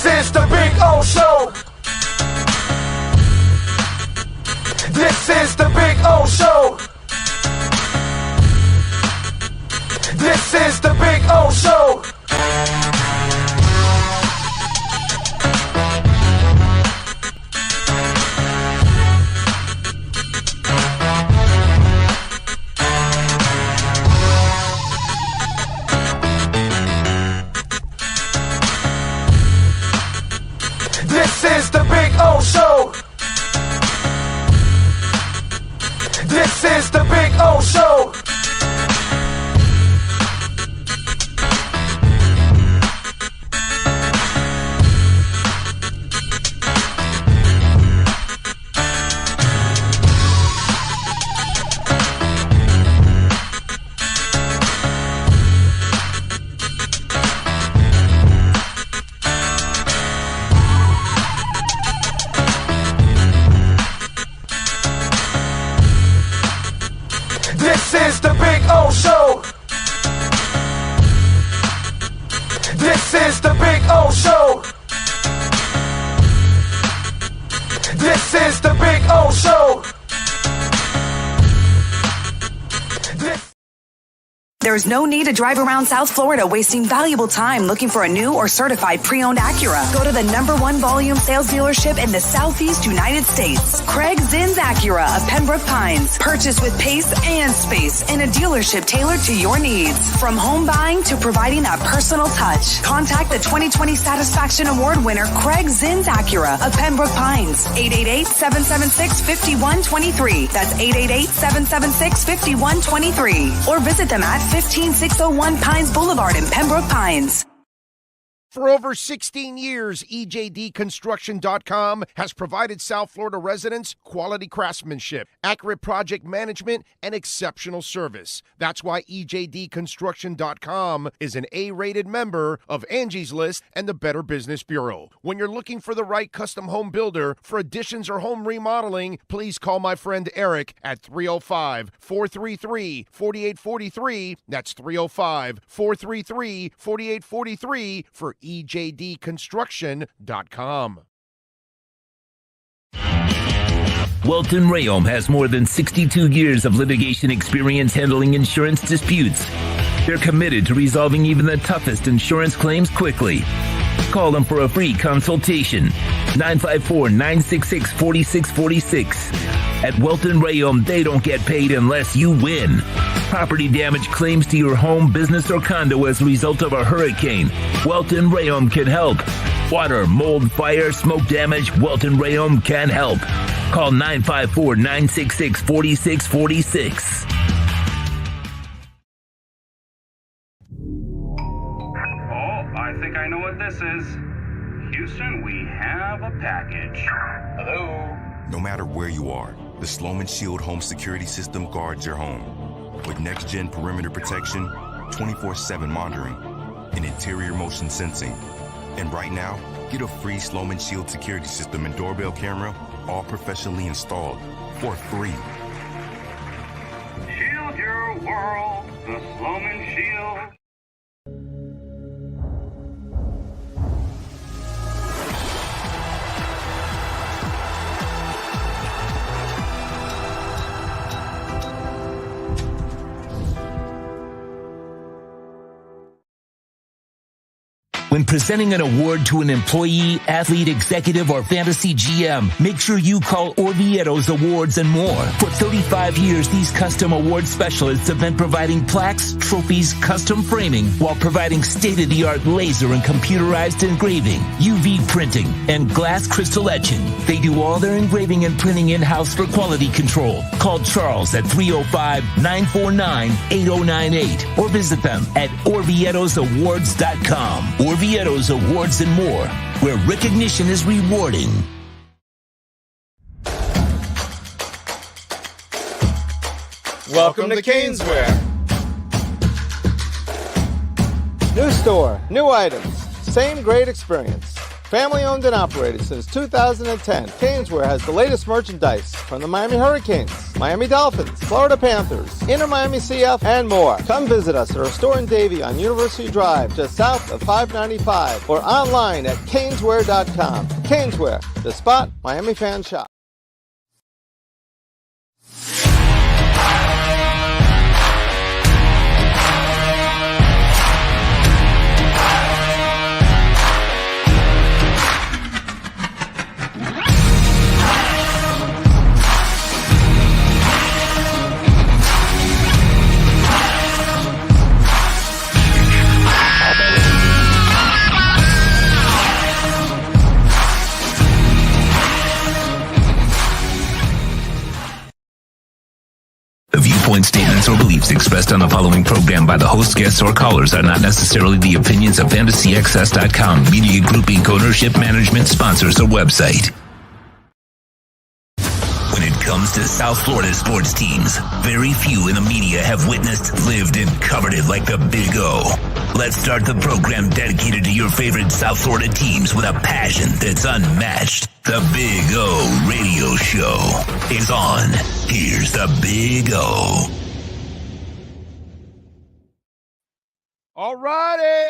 This is the Big O Show. This is the Big O Show. This is the Big O Show. This is the Big O Show. This is the Big O Show. This is the Big O Show. This is the Big O Show. This is the Big O Show. There's no need to drive around South Florida wasting valuable time looking for a new or certified pre-owned Acura. Go to the #1 volume sales dealership in the Southeast United States. Craig Zinn's Acura of Pembroke Pines. Purchase with pace and space in a dealership tailored to your needs. From home buying to providing that personal touch. Contact the 2020 Satisfaction Award winner Craig Zinn's Acura of Pembroke Pines. 888-776-5123. That's 888-776-5123. Or visit them at 15601 Pines Boulevard in Pembroke Pines. For over 16 years, EJDconstruction.com has provided South Florida residents quality craftsmanship, accurate project management, and exceptional service. That's why EJDconstruction.com is an A-rated member of Angie's List and the Better Business Bureau. When you're looking for the right custom home builder for additions or home remodeling, please call my friend Eric at 305-433-4843. That's 305-433-4843 for EJDconstruction.com. Welton Rayom has more than 62 years of litigation experience handling insurance disputes. They're committed to resolving even the toughest insurance claims quickly. Call them for a free consultation. 954-966-4646. At Welton Rayom, they don't get paid unless you win. Property damage claims to your home, business, or condo as a result of a hurricane. Welton Rayom can help. Water, mold, fire, smoke damage, Welton Rayom can help. Call 954-966-4646. I think I know what this is. Houston, we have a package. Hello? No matter where you are, the Sloman Shield home security system guards your home. With next-gen perimeter protection, 24/7 monitoring, and interior motion sensing. And right now, get a free Sloman Shield security system and doorbell camera, all professionally installed, for free. Shield your world, the Sloman Shield. When presenting an award to an employee, athlete, executive, or fantasy GM, make sure you call Orvieto's Awards and More. For 35 years, these custom award specialists have been providing plaques, trophies, custom framing, while providing state-of-the-art laser and computerized engraving, UV printing, and glass crystal etching. They do all their engraving and printing in-house for quality control. Call Charles at 305-949-8098 or visit them at orvietosawards.com. Orvieto's Awards and More, where recognition is rewarding. Welcome to Caneswear. New store, new items, same great experience. Family owned and operated since 2010, Caneswear has the latest merchandise from the Miami Hurricanes, Miami Dolphins, Florida Panthers, InterMiamiCF, and more. Come visit us at our store in Davie on University Drive, just south of 595, or online at caneswear.com. Caneswear, the spot Miami fans shop. Viewpoint statements or beliefs expressed on the following program by the host, guests, or callers are not necessarily the opinions of FantasyAccess.com, Media Group Inc. ownership, management, sponsors, or website. When it comes to South Florida sports teams, very few in the media have witnessed, lived, and covered it like the Big O. Let's start the program dedicated to your favorite South Florida teams with a passion that's unmatched. The Big O Radio Show is on. Here's the Big O. All righty.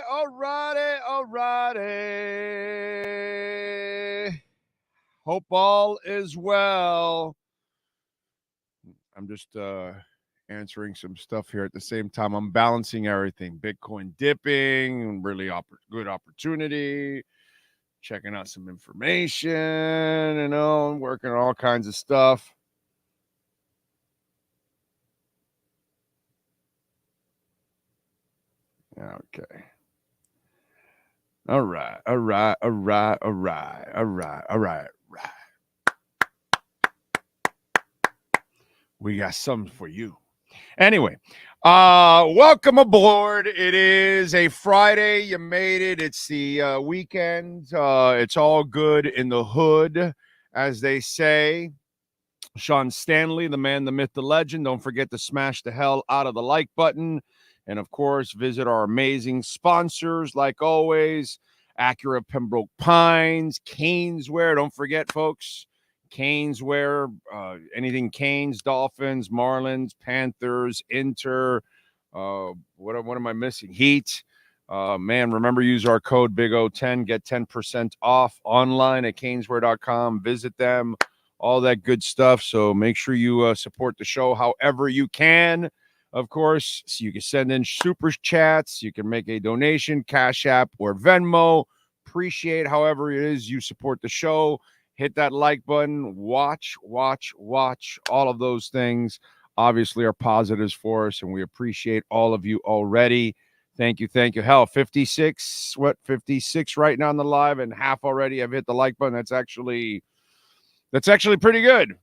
Hope all is well. I'm just answering some stuff here at the same time. I'm balancing everything. Bitcoin dipping, really good opportunity. Checking out some information, working on all kinds of stuff. Okay. All right. We got something for you. Anyway, welcome aboard. It is a Friday. You made it. It's the weekend. It's all good in the hood, as they say. Sean Stanley, the man, the myth, the legend. Don't forget to smash the hell out of the like button. And, of course, visit our amazing sponsors, like always. Acura Pembroke Pines, Caneswear. Don't forget, folks. Caneswear, anything Canes, Dolphins, Marlins, Panthers, Inter, what am I missing? Heat. Man, remember, use our code BIGO10, get 10% off online at caneswear.com. Visit them, all that good stuff. So make sure you support the show however you can. Of course, so you can send in super chats. You can make a donation, Cash App, or Venmo. Appreciate however it is you support the show. Hit that like button. Watch. All of those things obviously are positives for us, and we appreciate all of you already. Thank you. Hell, 56 right now on the live, and half already have hit the like button. That's actually pretty good.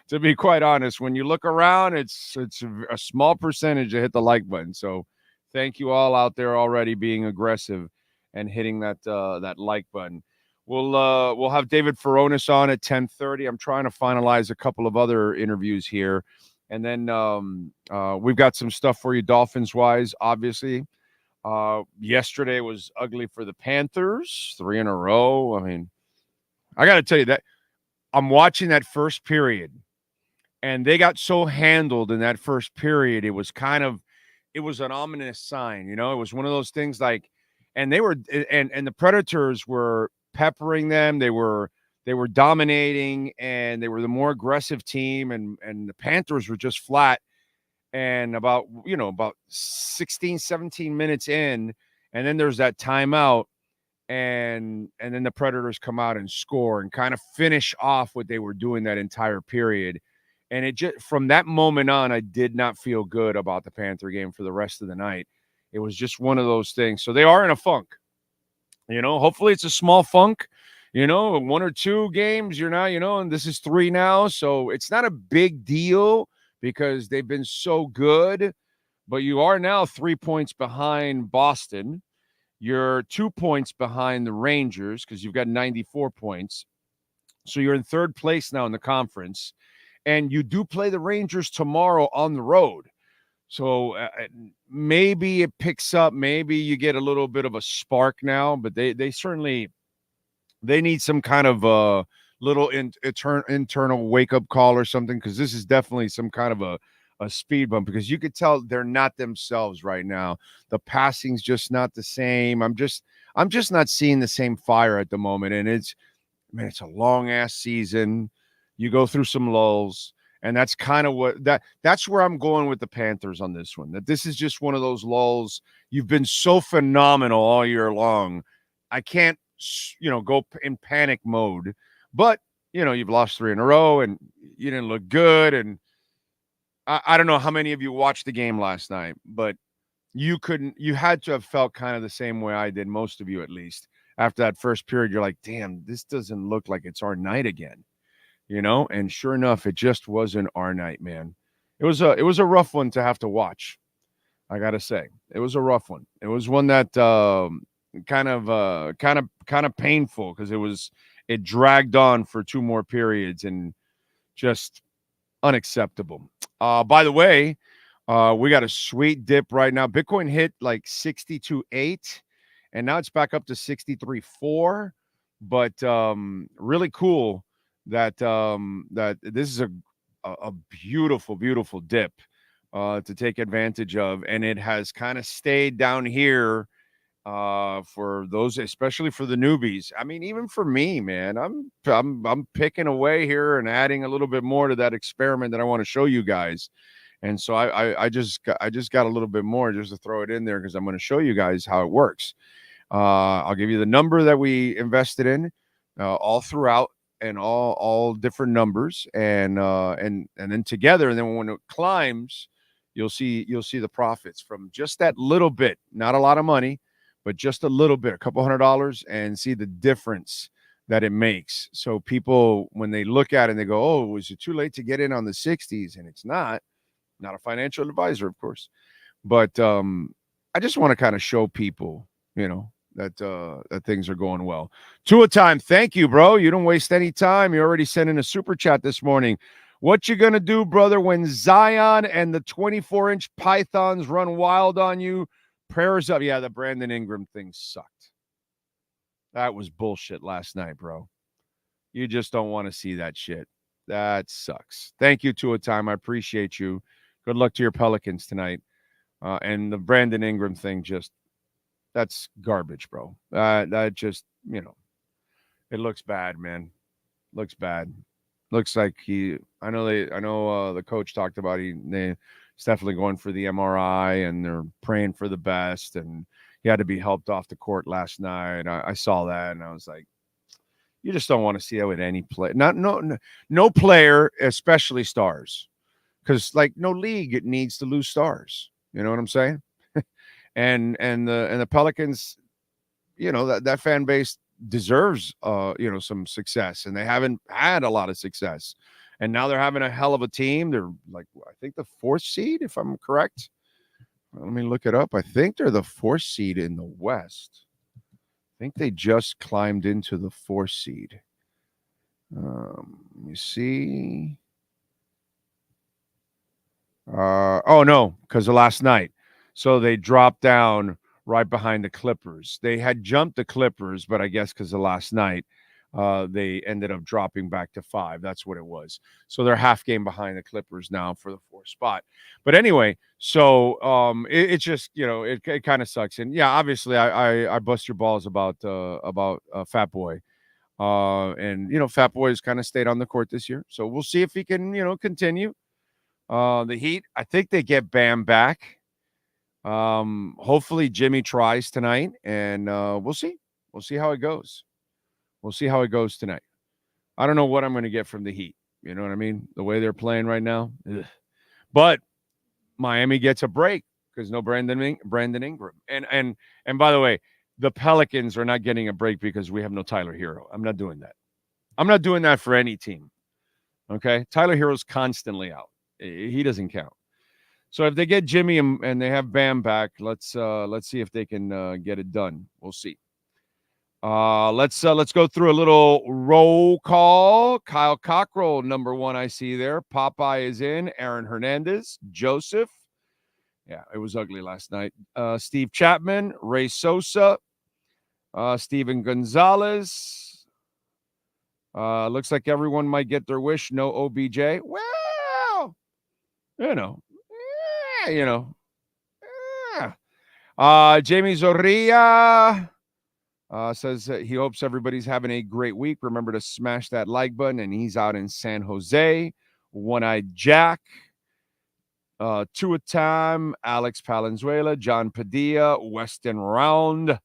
To be quite honest, when you look around, it's a small percentage to hit the like button. So thank you all out there already being aggressive and hitting that like button. We'll have David Furones on at 10:30. I'm trying to finalize a couple of other interviews here. And then we've got some stuff for you Dolphins-wise, obviously. Yesterday was ugly for the Panthers, 3 in a row. I mean, I got to tell you that I'm watching that first period, and they got so handled in that first period. It was an ominous sign, It was one of those things like, and they were, and the Predators were peppering them. They were dominating, and they were the more aggressive team, and the Panthers were just flat. And about 16, 17 minutes in, and then there's that timeout. And then the Predators come out and score and kind of finish off what they were doing that entire period. And it just, from that moment on, I did not feel good about the Panther game for the rest of the night. It was just one of those things. So they are in a funk. Hopefully it's a small funk. 1 or 2 games, you're now, and this is 3 now. So it's not a big deal because they've been so good. But you are now 3 points behind Boston. You're 2 points behind the Rangers because you've got 94 points. So you're in 3rd place now in the conference. And you do play the Rangers tomorrow on the road. So maybe it picks up. Maybe you get a little bit of a spark now. But they certainly They need some kind of little internal wake-up call or something, because this is definitely some kind of a speed bump, because you could tell they're not themselves right now. The passing's just not the same. I'm just not seeing the same fire at the moment. And it's a long-ass season. You go through some lulls. And that's kind of that's where I'm going with the Panthers on this one. That this is just one of those lulls. You've been so phenomenal all year long. I can't, go in panic mode. But, you've lost 3 in a row and you didn't look good. And I don't know how many of you watched the game last night, but you had to have felt kind of the same way I did, most of you at least. After that first period, you're like, damn, this doesn't look like it's our night again. And sure enough, it just wasn't our night, man. It was a rough one to have to watch. I gotta say, it was a rough one. It was one that kind of painful, because it dragged on for 2 more periods and just unacceptable. By the way, we got a sweet dip right now. Bitcoin hit like 62.8, and now it's back up to 63.4. But really cool that this is a beautiful, beautiful dip to take advantage of, and it has kind of stayed down here for those, especially for the newbies. I mean, even for me, man, I'm picking away here and adding a little bit more to that experiment that I want to show you guys. And so I just got a little bit more just to throw it in there, because I'm going to show you guys how it works. I'll give you the number that we invested in all throughout, and all different numbers, and then together, and then when it climbs, you'll see the profits from just that little bit, not a lot of money, but just a little bit, a couple $100, and see the difference that it makes. So people, when they look at it and they go, oh, was it too late to get in on the 60s? And it's not a financial advisor, of course, but I just want to kind of show people, that things are going well. Tua time, thank you, bro. You don't waste any time. You already sent in a super chat this morning. What you gonna do, brother, when Zion and the 24-inch pythons run wild on you? Prayers up. Yeah, the Brandon Ingram thing sucked. That was bullshit last night, bro. You just don't want to see that shit. That sucks. Thank you, Tua time. I appreciate you. Good luck to your Pelicans tonight. And the Brandon Ingram thing, that's garbage, bro. That just, it looks bad, man. Looks bad. Looks like I know the coach talked about he's definitely going for the MRI, and they're praying for the best, and he had to be helped off the court last night. I saw that, and I was like, you just don't want to see that with any player. No player, especially stars, because like no league needs to lose stars. You know what I'm saying? and the Pelicans, that fan base deserves some success, and they haven't had a lot of success, and now they're having a hell of a team. They're like, I think the 4th seed, if I'm correct. Let me look it up. I think they're the 4th seed in the West. I think they just climbed into the 4th seed. Let me see. Oh no, because of last night. So they dropped down right behind the Clippers. They had jumped the Clippers, but I guess because of last night, they ended up dropping back to 5. That's what it was. So they're half game behind the Clippers now for the 4th spot. But anyway, so it just, it kind of sucks. And yeah, obviously I bust your balls about Fat Boy. And Fat Boy has kind of stayed on the court this year. So we'll see if he can, continue. The Heat, I think they get Bam back. Hopefully Jimmy tries tonight, and we'll see. We'll see how it goes. We'll see how it goes tonight. I don't know what I'm going to get from the Heat. You know what I mean? The way they're playing right now. Ugh. But Miami gets a break because no Brandon Ingram. And by the way, the Pelicans are not getting a break because we have no Tyler Hero. I'm not doing that. I'm not doing that for any team. Okay? Tyler Hero's constantly out. He doesn't count. So if they get Jimmy and they have Bam back, let's see if they can get it done. We'll see. Let's go through a little roll call. Kyle Cockrell, number 1, I see there. Popeye is in. Aaron Hernandez, Joseph. Yeah, it was ugly last night. Steve Chapman, Ray Sosa, Steven Gonzalez, Looks like everyone might get their wish. No OBJ. Well, you know. You know. Jamie Zorrilla says he hopes everybody's having a great week. Remember to smash that like button, and he's out in San Jose. One-Eyed Jack. Two at time. Alex Palenzuela. John Padilla. Weston Round.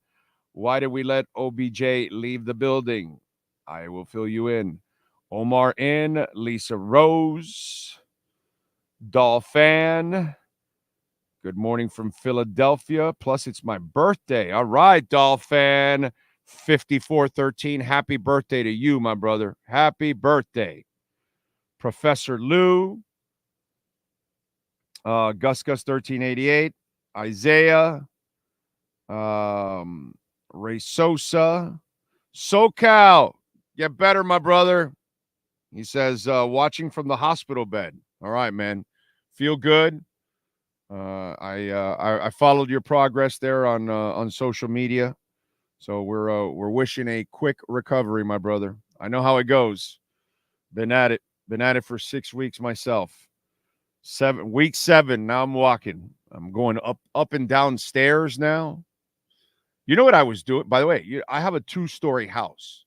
Why did we let OBJ leave the building? I will fill you in. Omar N. Lisa Rose. Dolfan. Good morning from Philadelphia. Plus, it's my birthday. All right, Dolphin. 5413. Happy birthday to you, my brother. Happy birthday. Professor Lou. Gus 1388. Isaiah. Ray Sosa. SoCal. Get better, my brother. He says, watching from the hospital bed. All right, man. Feel good. I followed your progress there on social media, so we're wishing a quick recovery, my brother. I know how it goes. Been at it for 6 weeks myself. Week 7. Now I'm walking. I'm going up and down stairs now. You know what I was doing? By the way, I have a 2-story house.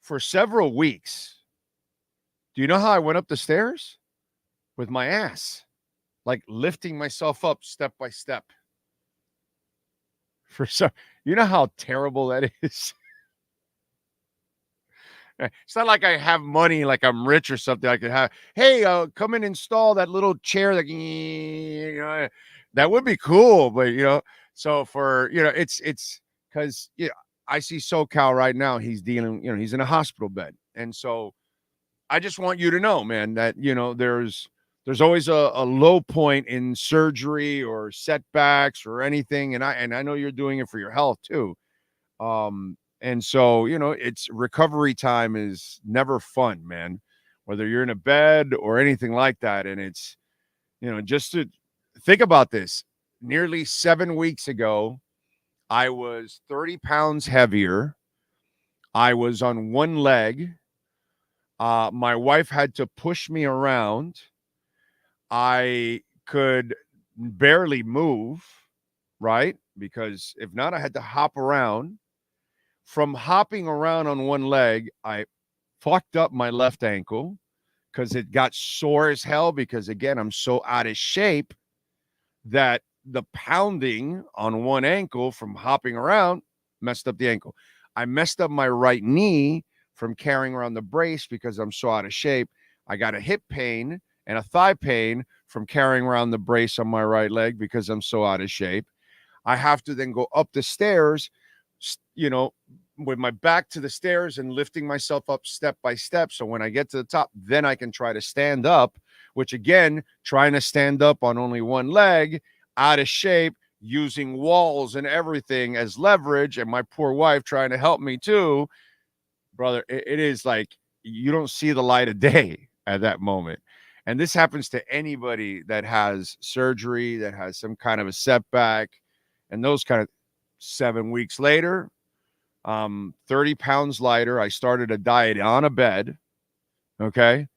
For several weeks, do you know how I went up the stairs? With my ass. Like lifting myself up step by step. You know how terrible that is? It's not like I have money, like I'm rich or something. I could have, hey, come and install that little chair. That would be cool. But, so for, it's because, I see SoCal right now. He's dealing, he's in a hospital bed. And so I just want you to know, man, that, there's always a low point in surgery or setbacks or anything. And I know you're doing it for your health too. And so, it's recovery time is never fun, man, whether you're in a bed or anything like that. And it's, just to think about this, nearly 7 weeks ago, I was 30 pounds heavier. I was on one leg. My wife had to push me around. I could barely move, right? Because if not, I had to hop around. From hopping around on one leg, I fucked up my left ankle because it got sore as hell because, again, I'm so out of shape that the pounding on one ankle from hopping around messed up the ankle. I messed up my right knee from carrying around the brace because I'm so out of shape. I got a hip pain and a thigh pain from carrying around the brace on my right leg because I'm so out of shape. I have to then go up the stairs, with my back to the stairs and lifting myself up step by step. So when I get to the top, then I can try to stand up, which again, trying to stand up on only one leg, out of shape, using walls and everything as leverage, and my poor wife trying to help me too. Brother, it is like you don't see the light of day at that moment. And this happens to anybody that has surgery, that has some kind of a setback, and those kind of 7 weeks later, 30 pounds lighter. I started a diet on a bed. Okay.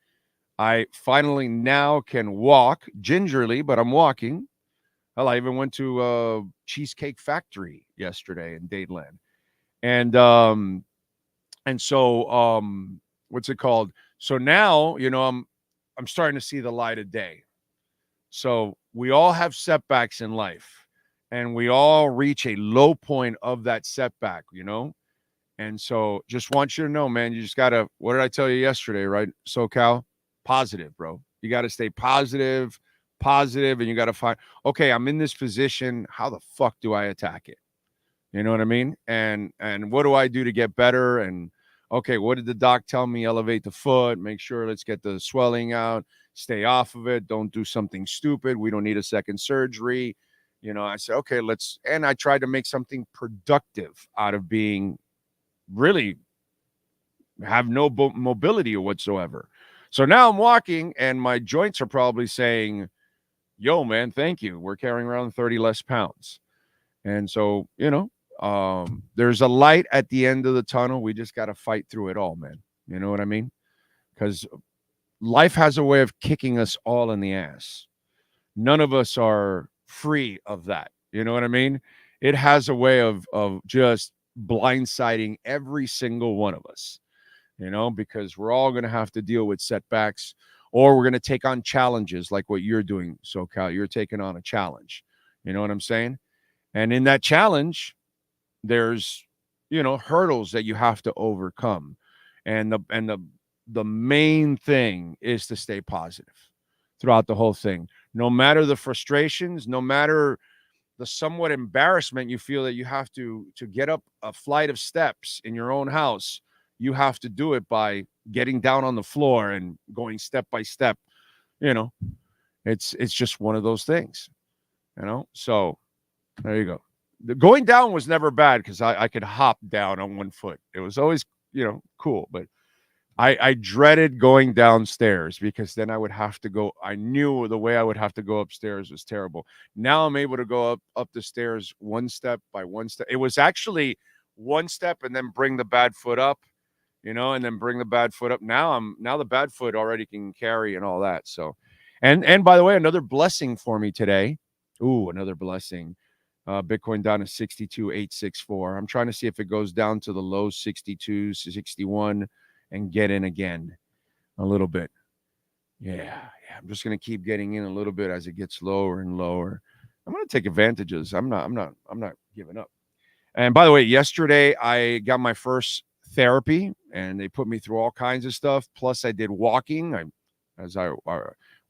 I finally now can walk gingerly, but I'm walking. Hell, I even went to a Cheesecake Factory yesterday in Dadeland. And so, what's it called? So now, I'm starting to see the light of day. So we all have setbacks in life, and we all reach a low point of that setback, And so just want you to know, man, you just got to, what did I tell you yesterday, right? SoCal, positive, bro. You got to stay positive, and you got to find, okay, I'm in this position. How the fuck do I attack it? You know what I mean? And what do I do to get better? And okay, what did the doc tell me? Elevate the foot, make sure, let's get the swelling out, stay off of it. Don't do something stupid. We don't need a second surgery. I said, okay, and I tried to make something productive out of being really have no mobility whatsoever. So now I'm walking and my joints are probably saying, yo, man, thank you. We're carrying around 30 less pounds. And so, there's a light at the end of the tunnel. We just got to fight through it all, man. You know what I mean? Because life has a way of kicking us all in the ass. None of us are free of that. You know what I mean? It has a way of just blindsiding every single one of us, you know, because we're all going to have to deal with setbacks, or we're going to take on challenges like what you're doing, SoCal. You're taking on a challenge. You know what I'm saying? And in that challenge, there's, you know, hurdles that you have to overcome. And the main thing is to stay positive throughout the whole thing. No matter the frustrations, no matter the somewhat embarrassment you feel that you have to get up a flight of steps in your own house, you have to do it by getting down on the floor and going step by step. You know, it's just one of those things, you know? So there you go. The going down was never bad because I could hop down on one foot. It was always, you know, cool. But I dreaded going downstairs because then I would have to go. I knew the way I would have to go upstairs was terrible. Now I'm able to go up the stairs one step by one step. It was actually one step and then bring the bad foot up, you know, and then bring the bad foot up. Now the bad foot already can carry and all that. So, and by the way, another blessing for me today. Ooh, another blessing. Bitcoin down to 62,864. I'm trying to see if it goes down to the low 62, 61 and get in again a little bit. Yeah. I'm just going to keep getting in a little bit as it gets lower and lower. I'm going to take advantages. I'm not giving up. And by the way, yesterday I got my first therapy and they put me through all kinds of stuff. Plus I did walking. I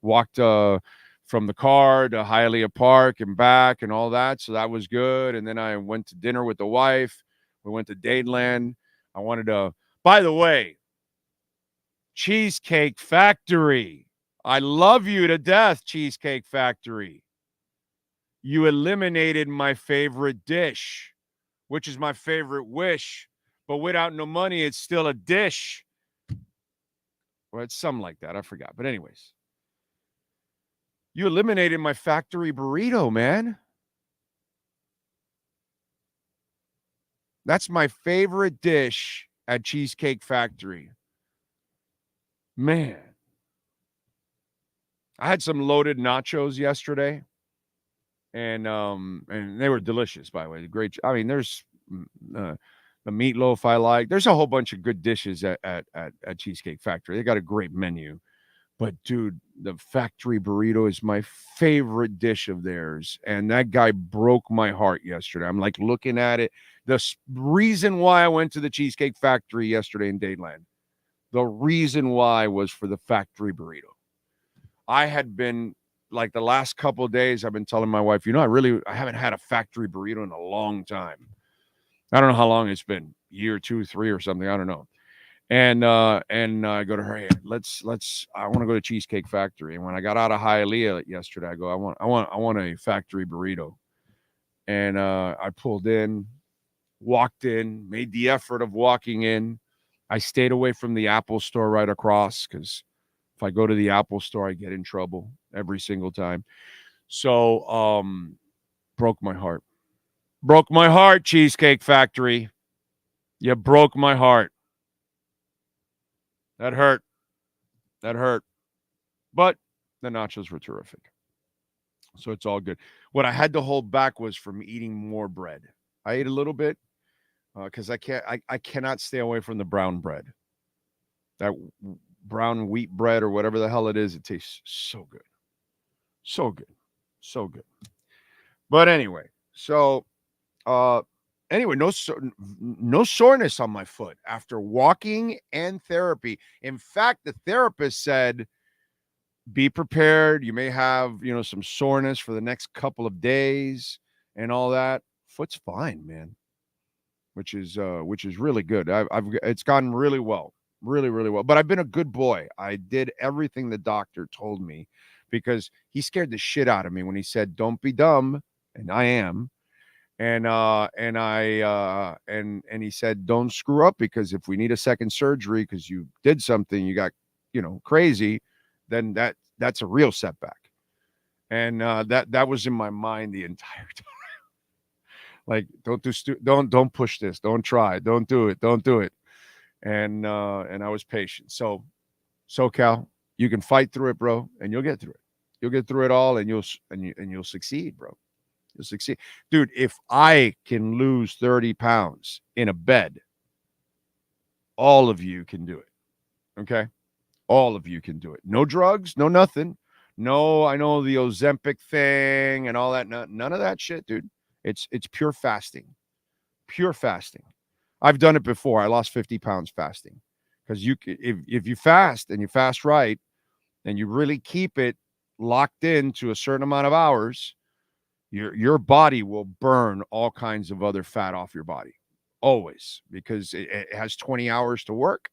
walked from the car to Hialeah Park and back and all that. So that was good. And then I went to dinner with the wife. We went to Dadeland. I wanted to, by the way, Cheesecake Factory. I love you to death, Cheesecake Factory. You eliminated my favorite dish, which is my favorite wish. But without no money, it's still a dish. Well, it's something like that. I forgot. But anyways. You eliminated my factory burrito, man. That's my favorite dish at Cheesecake Factory. Man. I had some loaded nachos yesterday. And they were delicious, by the way. Great. I mean, there's the meatloaf I like. There's a whole bunch of good dishes at Cheesecake Factory. They got a great menu. But, dude, the factory burrito is my favorite dish of theirs. And that guy broke my heart yesterday. I'm like looking at it. The reason why I went to the Cheesecake Factory yesterday in Dadeland, the reason why was for the factory burrito. I had been, like the last couple of days, I've been telling my wife, you know, I haven't had a factory burrito in a long time. I don't know how long it's been, year, 2, 3 or something. I don't know. And I go to her, hey, I want to go to Cheesecake Factory. And when I got out of Hialeah yesterday, I go, I want a factory burrito. And I pulled in, walked in, made the effort of walking in. I stayed away from the Apple store right across because if I go to the Apple store, I get in trouble every single time. So broke my heart. Broke my heart, Cheesecake Factory. You broke my heart. That hurt. But the nachos were terrific. So it's all good. What I had to hold back was from eating more bread. I ate a little bit because I cannot stay away from the brown bread. That brown wheat bread or whatever the hell it is, it tastes so good. So good. So good. But anyway, so no soreness on my foot after walking and therapy. In fact, the therapist said, be prepared. You may have, some soreness for the next couple of days and all that. Foot's fine, man, which is really good. It's gone really well, really, really well. But I've been a good boy. I did everything the doctor told me because he scared the shit out of me when he said, don't be dumb. And I am. And he said, don't screw up, because if we need a second surgery because you did something, you got, crazy, then that's a real setback. And that was in my mind the entire time. Like, don't push this. Don't try. Don't do it. Don't do it. And I was patient. So, SoCal, you can fight through it, bro, and you'll get through it. You'll get through it all, and you'll succeed, bro. You'll succeed. Dude, if I can lose 30 pounds in a bed, all of you can do it. Okay? All of you can do it. No drugs, no nothing. No, I know the Ozempic thing and all that. None of that shit, dude. It's pure fasting. Pure fasting. I've done it before. I lost 50 pounds fasting. Because if you fast and you fast right, and you really keep it locked in to a certain amount of hours, your body will burn all kinds of other fat off your body. Always. Because it has 20 hours to work.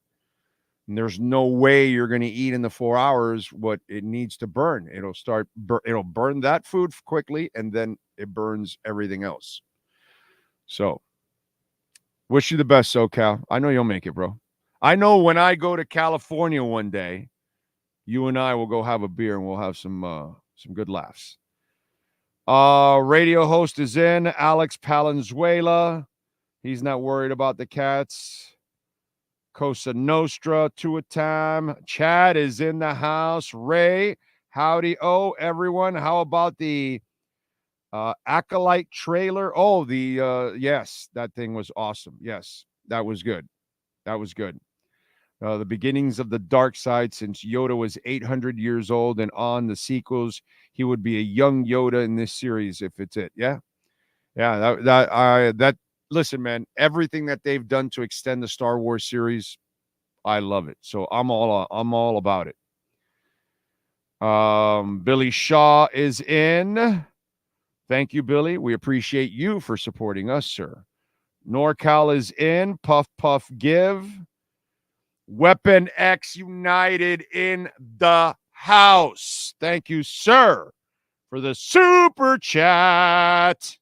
And there's no way you're going to eat in the 4 hours what it needs to burn. It'll burn that food quickly, and then it burns everything else. So, wish you the best, SoCal. I know you'll make it, bro. I know when I go to California one day, you and I will go have a beer and we'll have some good laughs. Radio host is in, Alex Palenzuela. He's not worried about the Cats. Cosa Nostra, Tuatam. Chad is in the house. Ray, howdy. Oh, everyone. How about the Acolyte trailer? Oh, yes, that thing was awesome. Yes, that was good. That was good. The beginnings of the dark side, since Yoda was 800 years old and on the sequels, he would be a young Yoda in this series if it's it. Yeah. Yeah. That listen, man, everything that they've done to extend the Star Wars series, I love it. So I'm all about it. Billy Shaw is in. Thank you, Billy. We appreciate you for supporting us, sir. NorCal is in. Puff, puff, give. Weapon X United in the house. Thank you, sir, for the super chat.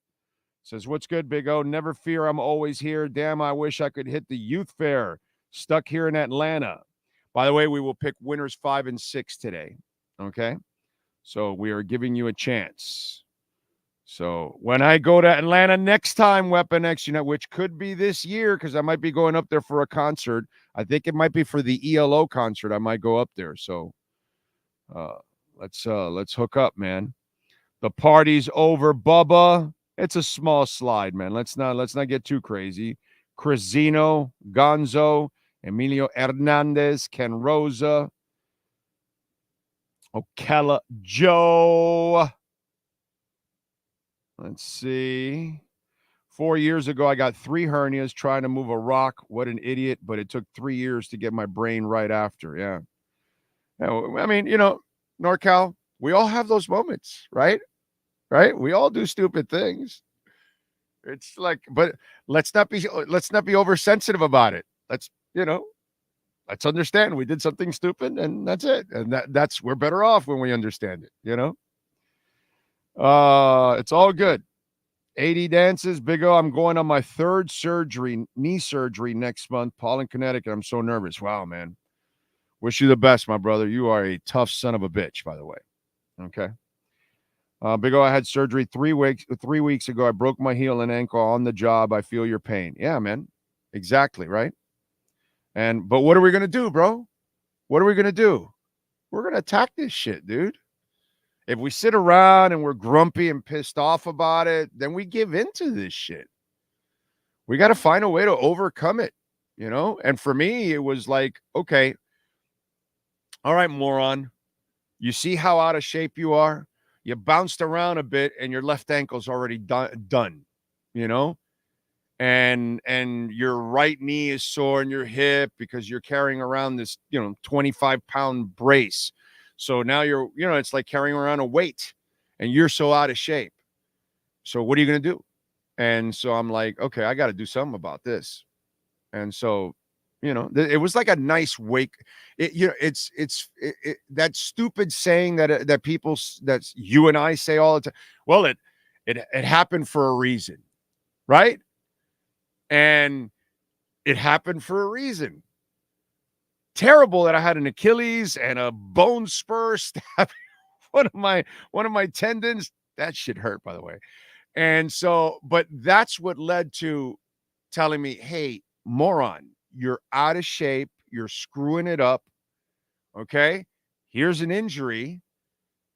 Says, what's good, Big O? Never fear, I'm always here. Damn, I wish I could hit the youth fair. Stuck here in Atlanta. By the way, we will pick winners 5 and 6 today. Okay? So we are giving you a chance. So when I go to Atlanta next time, Weapon X, which could be this year because I might be going up there for a concert. I think it might be for the ELO concert. I might go up there. So let's hook up, man. The party's over, Bubba. It's a small slide, man. Let's not get too crazy. Crisino, Gonzo, Emilio Hernandez, Ken Rosa, Ocala Joe. Let's see. 4 years ago, I got 3 hernias trying to move a rock. What an idiot, but it took 3 years to get my brain right after. Yeah. I mean, NorCal, we all have those moments, right? Right? We all do stupid things. It's like, but let's not be oversensitive about it. Let's understand we did something stupid and that's it. And that's we're better off when we understand it, It's all good. 80 dances. Big O, I'm going on my 3rd knee surgery next month. Paul in Connecticut. I'm so nervous. Wow, man. Wish you the best, my brother. You are a tough son of a bitch, by the way. Okay. Big O, I had surgery 3 weeks ago. I broke my heel and ankle on the job. I feel your pain. Yeah, man. Exactly, right? But what are we going to do, bro? What are we going to do? We're going to attack this shit, dude. If we sit around and we're grumpy and pissed off about it, then we give into this shit. We got to find a way to overcome it, And for me, it was like, okay, all right, moron. You see how out of shape you are? You bounced around a bit and your left ankle's already done, And your right knee is sore in your hip because you're carrying around this, 25-pound brace. So now it's like carrying around a weight and you're so out of shape. So what are you going to do? And so I'm like, okay, I got to do something about this. And so, it was like a nice wake. It's that stupid saying that people, that's you and I say all the time. Well, it happened for a reason, right? And it happened for a reason. Terrible that I had an Achilles and a bone spur stabbing one of my tendons. That shit hurt, by the way. And so, but that's what led to telling me, hey, moron, you're out of shape. You're screwing it up. Okay. Here's an injury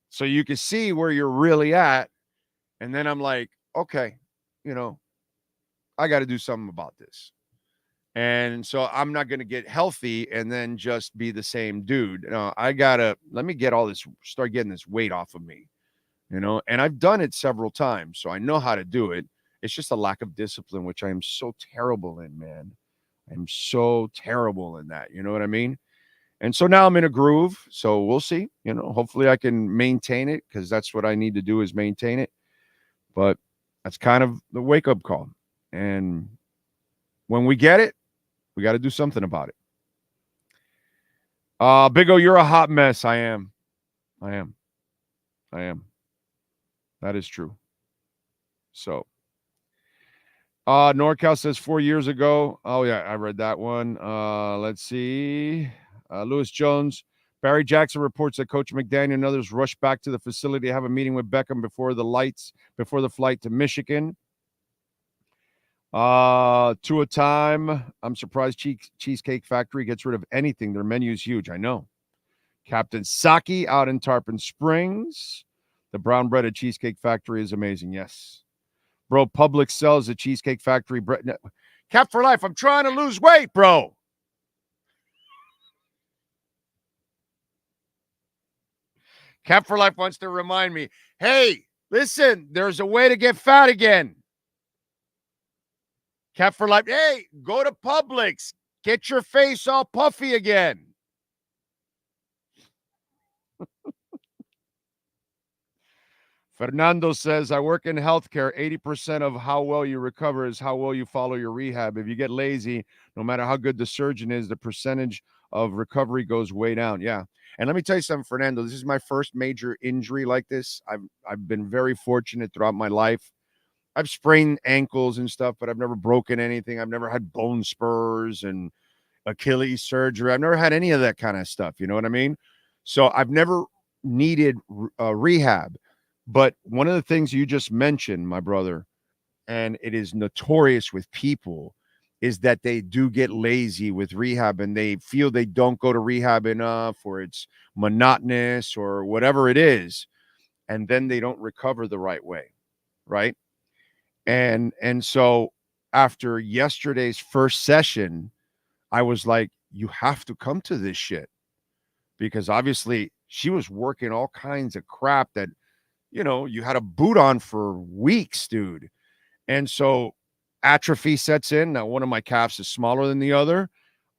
so you can see where you're really at. And then I'm like, okay, I got to do something about this. And so I'm not going to get healthy and then just be the same dude. No, let me get start getting this weight off of me, and I've done it several times. So I know how to do it. It's just a lack of discipline, which I am so terrible in, man. I'm so terrible in that. You know what I mean? And so now I'm in a groove. So we'll see, hopefully I can maintain it because that's what I need to do is maintain it. But that's kind of the wake up call. And when we get it, we got to do something about it. Big O, you're a hot mess. I am. That is true. So, NorCal says 4 years ago. Oh, yeah, I read that one. Let's see. Lewis Jones. Barry Jackson reports that Coach McDaniel and others rushed back to the facility to have a meeting with Beckham before the flight to Michigan. To a time, I'm surprised Cheesecake Factory gets rid of anything. Their menu is huge. I know. Captain Saki out in Tarpon Springs. The brown bread at Cheesecake Factory is amazing. Yes. Bro, Publix sells the Cheesecake Factory bread. Cap for life. I'm trying to lose weight, bro. Cap for life wants to remind me, hey, listen, there's a way to get fat again. Cap for life, hey, go to Publix. Get your face all puffy again. Fernando says, I work in healthcare. 80% of how well you recover is how well you follow your rehab. If you get lazy, no matter how good the surgeon is, the percentage of recovery goes way down. Yeah. And let me tell you something, Fernando. This is my first major injury like this. I've been very fortunate throughout my life. I've sprained ankles and stuff, but I've never broken anything. I've never had bone spurs and Achilles surgery. I've never had any of that kind of stuff. You know what I mean? So I've never needed rehab. But one of the things you just mentioned, my brother, and it is notorious with people, is that they do get lazy with rehab and they feel they don't go to rehab enough or it's monotonous or whatever it is. And then they don't recover the right way. Right. And so after yesterday's first session, I was like, you have to come to this shit, because obviously she was working all kinds of crap that, you had a boot on for weeks, dude. And so atrophy sets in. Now, one of my calves is smaller than the other.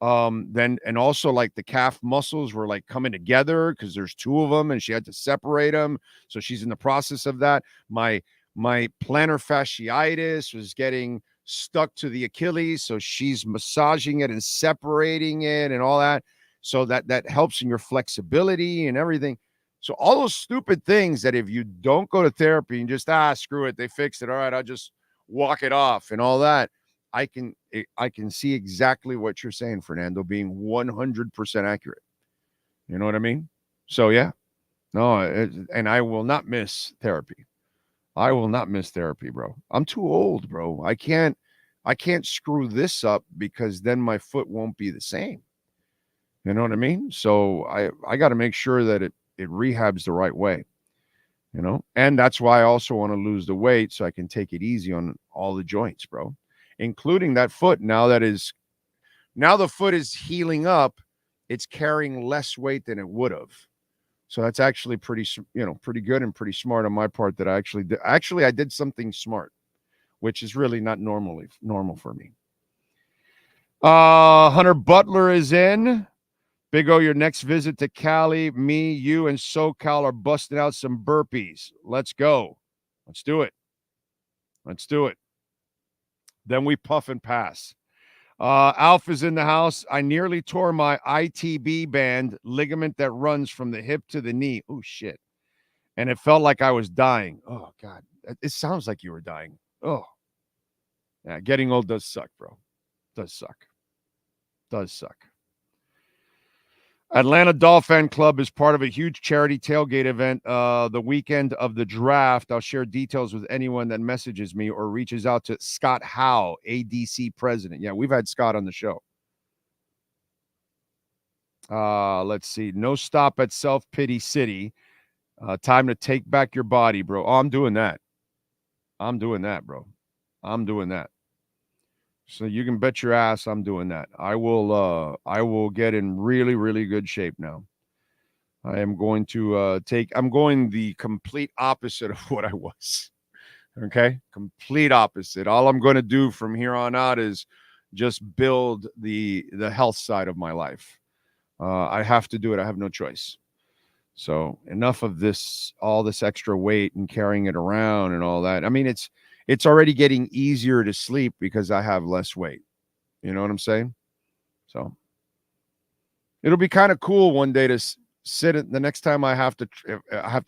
And also like the calf muscles were like coming together because there's two of them and she had to separate them. So she's in the process of that. My plantar fasciitis was getting stuck to the Achilles. So she's massaging it and separating it and all that. So that helps in your flexibility and everything. So all those stupid things that if you don't go to therapy and just, screw it, they fixed it. All right, I'll just walk it off and all that. I can see exactly what you're saying, Fernando, being 100% accurate. You know what I mean? So, yeah. No, and I will not miss therapy. I will not miss therapy, bro. I'm too old, bro. I can't screw this up because then my foot won't be the same. You know what I mean? So I got to make sure that it rehabs the right way, and that's why I also want to lose the weight so I can take it easy on all the joints, bro, including that foot. Now the foot is healing up. It's carrying less weight than it would have. So that's actually pretty good and pretty smart on my part that I actually did. Actually, I did something smart, which is really not normal for me. Hunter Butler is in. Big O, your next visit to Cali, me, you, and SoCal are busting out some burpees. Let's go. Let's do it. Then we puff and pass. Alpha's in the house. I nearly tore my ITB band, ligament that runs from the hip to the knee. Oh, shit. And it felt like I was dying. Oh, God. It sounds like you were dying. Oh. Yeah, getting old does suck, bro. Does suck. Atlanta Dolphin Club is part of a huge charity tailgate event the weekend of the draft. I'll share details with anyone that messages me or reaches out to Scott Howe, ADC president. Yeah, we've had Scott on the show. Let's see. No stop at Self-Pity City. Time to take back your body, bro. Oh, I'm doing that. I'm doing that, bro. I'm doing that. So you can bet your ass I'm doing that. I will get in really, really good shape now. I am going to I'm going the complete opposite of what I was. Okay? Complete opposite. All I'm going to do from here on out is just build the health side of my life. I have to do it. I have no choice. So enough of this, all this extra weight and carrying it around and all that. I mean, it's already getting easier to sleep because I have less weight. You know what I'm saying? So it'll be kind of cool one day to sit the next time I have to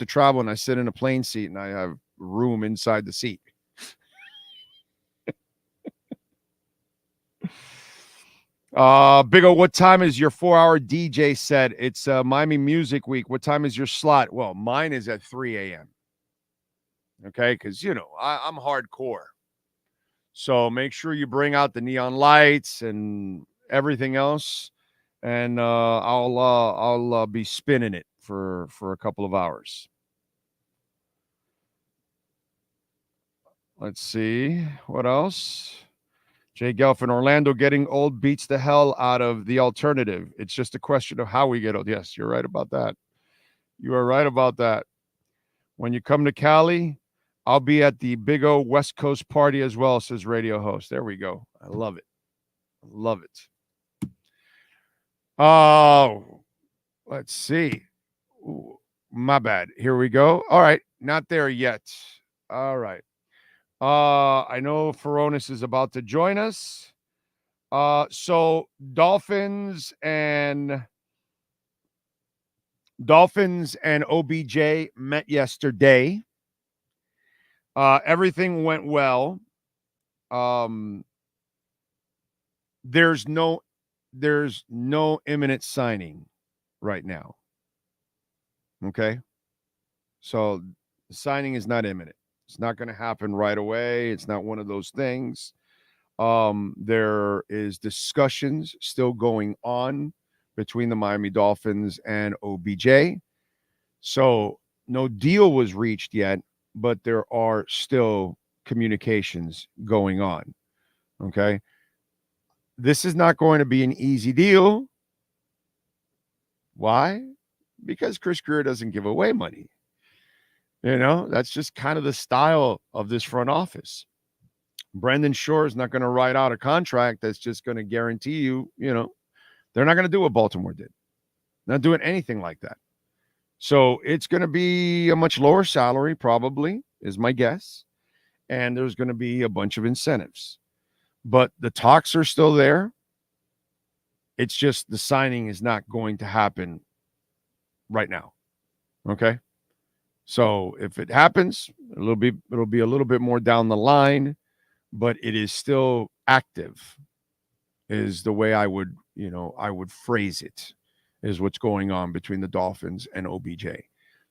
travel and I sit in a plane seat and I have room inside the seat. Big O, what time is your 4-hour DJ set? It's Miami Music Week. What time is your slot? Well, mine is at 3 a.m. Okay, because I'm hardcore. So make sure you bring out the neon lights and everything else, and I'll be spinning it for a couple of hours. Let's see what else. Jay Gelfin, Orlando getting old beats the hell out of the alternative. It's just a question of how we get old. Yes, you're right about that. You are right about that. When you come to Cali, I'll be at the Big O West Coast party as well, says radio host. There we go. I love it. I love it. Oh, let's see. Ooh, my bad. Here we go. All right. Not there yet. All right. I know Furones is about to join us. So Dolphins and OBJ met yesterday. Everything went well. There's no imminent signing right now. Okay. So the signing is not imminent. It's not going to happen right away. It's not one of those things. There is discussions still going on between the Miami Dolphins and OBJ. So no deal was reached yet, but there are still communications going on. Okay. This is not going to be an easy deal. Why? Because Chris Greer doesn't give away money. That's just kind of the style of this front office. Brendan Shore is not going to write out a contract that's just going to guarantee you, they're not going to do what Baltimore did. Not doing anything like that. So it's going to be a much lower salary, probably, is my guess. And there's going to be a bunch of incentives. But the talks are still there. It's just the signing is not going to happen right now. Okay? So if it happens, it'll be a little bit more down the line, but it is still active, is the way I would phrase it, is what's going on between the Dolphins and OBJ.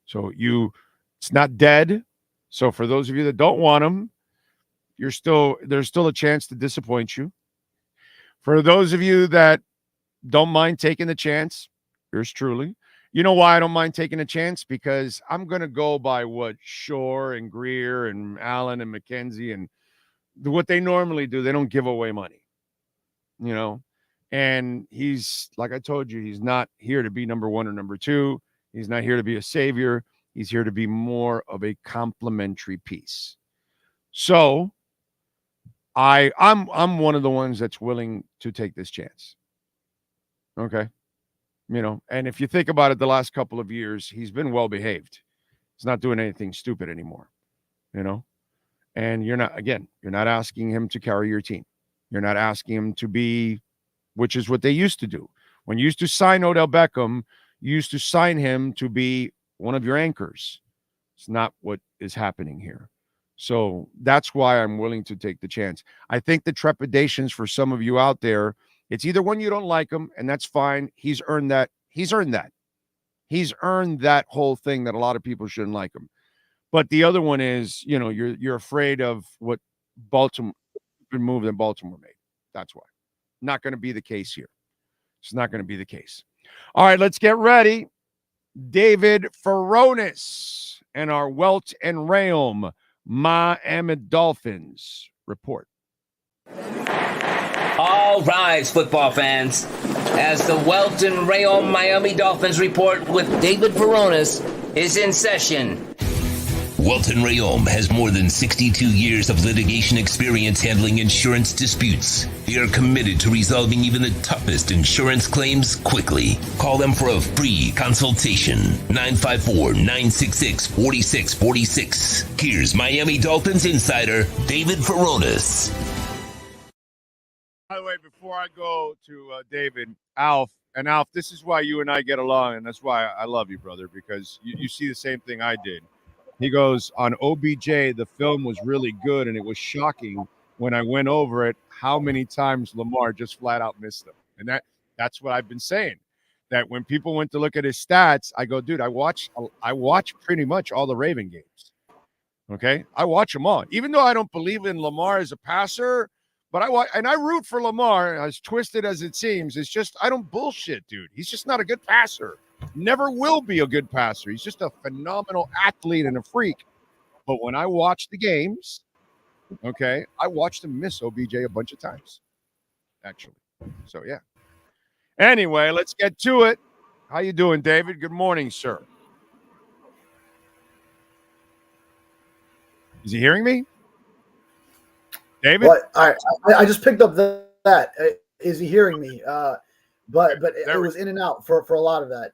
So it's not dead. So for those of you that don't want him, there's still a chance to disappoint you. For those of you that don't mind taking the chance, yours truly. You know why I don't mind taking a chance? Because I'm going to go by what Shore and Greer and Allen and McKenzie and what they normally do. They don't give away money, and he's, like I told you, he's not here to be number one or number two. He's not here to be a savior. He's here to be more of a complementary piece. So I'm one of the ones that's willing to take this chance. Okay. And if you think about it, the last couple of years, he's been well behaved. He's not doing anything stupid anymore, and you're not asking him to carry your team. You're not asking him to be, which is what they used to do. When you used to sign Odell Beckham, you used to sign him to be one of your anchors. It's not what is happening here. So that's why I'm willing to take the chance. I think the trepidations for some of you out there, it's either when you don't like him, and that's fine. He's earned that. He's earned that. He's earned that whole thing that a lot of people shouldn't like him. But the other one is, you're afraid of what Baltimore move that Baltimore made. That's why. Not going to be the case here. It's not going to be the case. All right, let's get ready. David Furones and our Welt and Realm Miami Dolphins report. All rise, football fans, as the Welt and Realm Miami Dolphins report with David Furones is in session. Welton Rayom has more than 62 years of litigation experience handling insurance disputes. They are committed to resolving even the toughest insurance claims quickly. Call them for a free consultation. 954-966-4646. Here's Miami Dolphins insider David Furones. By the way, before I go to David, Alf, this is why you and I get along, and that's why I love you, brother, because you see the same thing I did. He goes, on OBJ, the film was really good, and it was shocking when I went over it how many times Lamar just flat out missed them. And that's what I've been saying, that when people went to look at his stats, I go, dude, I watch pretty much all the Raven games. Okay? I watch them all. Even though I don't believe in Lamar as a passer, but I root for Lamar, as twisted as it seems. It's just, I don't bullshit, dude. He's just not a good passer. Never will be a good passer. He's just a phenomenal athlete and a freak. But when I watch the games, okay, I watched him miss OBJ a bunch of times, actually. So, yeah. Anyway, let's get to it. How you doing, David? Good morning, sir. Is he hearing me? David? Well, I just picked up that. Is he hearing me? But it was in and out for a lot of that.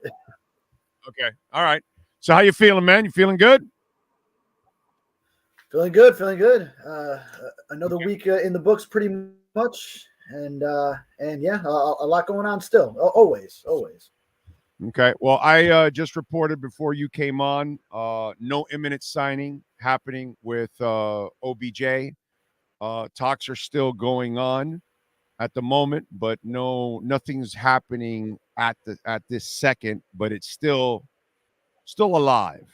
Okay. All right. So how you feeling, man? You feeling good? Feeling good. Another week in the books pretty much. And yeah, a lot going on still. Always. Okay. Well, I just reported before you came on, no imminent signing happening with OBJ. Talks are still going on at the moment, but nothing's happening at this second, but it's still alive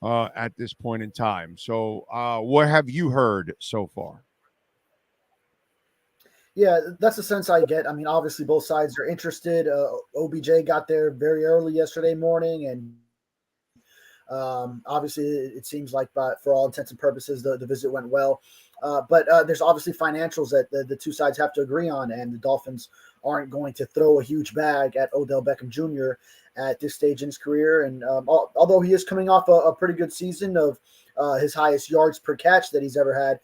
at this point in time. So what have you heard so far? Yeah, that's the sense I get. I mean, obviously both sides are interested. OBJ got there very early yesterday morning, and obviously it seems like for all intents and purposes the visit went well. But there's obviously financials that the two sides have to agree on, and the Dolphins aren't going to throw a huge bag at Odell Beckham Jr. at this stage in his career. And although he is coming off a pretty good season of his highest yards per catch that he's ever had,